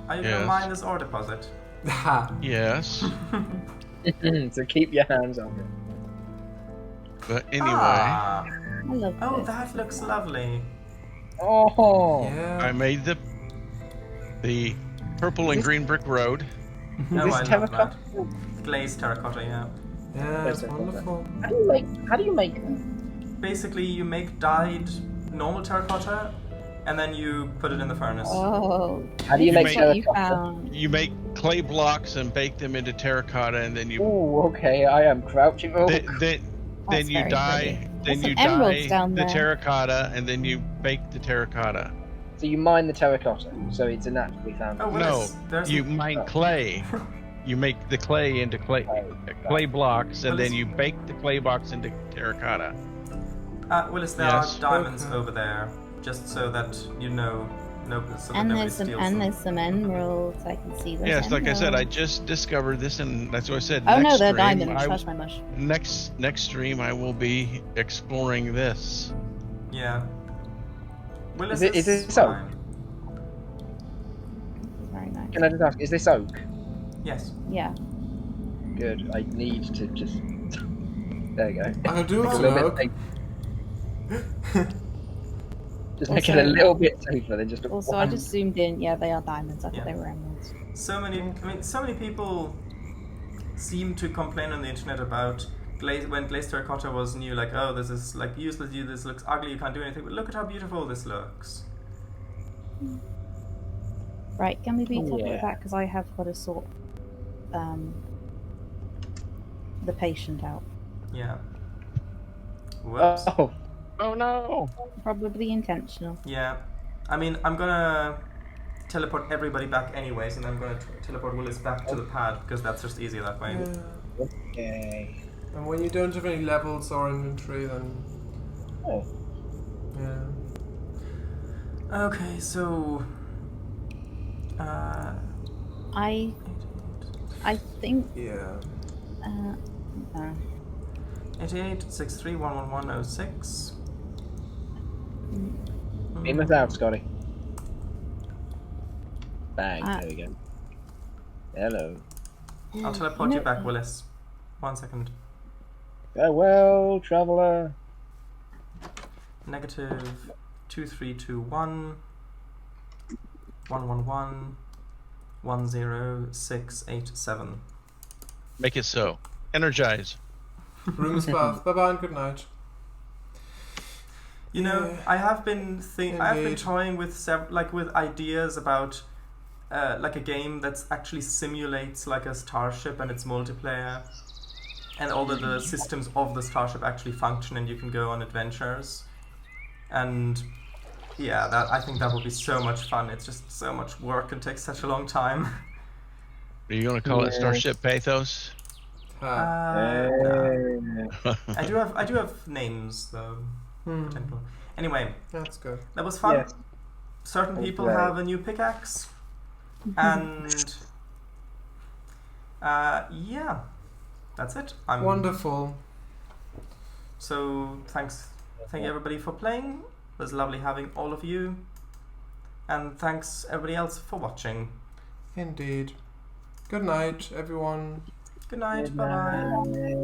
are you gonna Yes. mine this ore deposit? Ha. Yes. So keep your hands on it. But anyway, Ah. I love Oh, this. that looks lovely. Oh. Yeah. I made the purple and This- green brick road. Oh, This I love terracotta. that. Glazed terracotta, yeah. Yeah, it's That's wonderful. How do you make them? Basically, you make dyed normal terracotta, and then you put it in the furnace. Oh, How do you You make what you terracotta? found. You make clay blocks and bake them into terracotta, and then you Oh, okay. I am crouching. Oh, then That's you very dye pretty. then There's you some emeralds dye down the there. terracotta, and then you bake the terracotta. so you mine the terracotta, so it's a naturally found. Oh, well, No, there's you a- mine clay. You make the clay into clay blocks, and Well, then it's- you bake the clay blocks into terracotta. Willis, there Yes. are diamonds Okay. over there, just so that you know, so that And nobody there's some steals them. emeralds. I can see those. Yes, like I said, I emeralds. just discovered this, and that's what I said. Oh next no, they're stream, diamonds. Hush my mush. next stream, I will be exploring this. Yeah. Willis Is it so? fine. Very nice. Can I just ask, is this oak? Yes. Yeah. Good. I need to just. There you go. I can do Make it it a to little oak. bit safe. Just make it a Also- little bit safer than just a Also, I one. just zoomed in. Yeah, they are diamonds. I thought Yeah. they were emeralds. So many people seem to complain on the internet about when glazed terracotta was new, like, oh, this is like useless, this looks ugly, you can't do anything, but look at how beautiful this looks. Right, can we be Oh, talking yeah. about that? Because I have got to sort the patient out. Yeah. Whoops. Oh, Oh no! Probably intentional. Yeah. I mean, I'm gonna teleport everybody back anyways, and I'm gonna teleport Willis back to the pad, because that's just easier that way. Yeah. okay. And when you don't have any levels or inventory, then Oh. yeah. Okay, so... I think. Yeah. 8863111006. Beam us out, Scotty. Bang. Ah. There we go. Hello. I'll teleport you back, Willis. 1 second. Farewell, traveller. Negative 2321 111 10687. Make it so. Energize. Room's path. Bye bye and good night. You know, Yeah. I have been Indeed. toying with with ideas about like a game that actually simulates like a starship and its multiplayer, and all of the systems of the starship actually function, and you can go on adventures. And yeah, I think that would be so much fun. It's just so much work and takes such a long time. Are you going to call it Yeah. Starship Pathos? Ha. No. I do have names though. Potential. Anyway, That's good. that was fun. Yes. Certain people Okay. have a new pickaxe, and yeah, that's it. I'm Wonderful. So thank you everybody for playing. It was lovely having all of you, and thanks everybody else for watching. Indeed. Good night, everyone. Good night. Bye bye. Bye.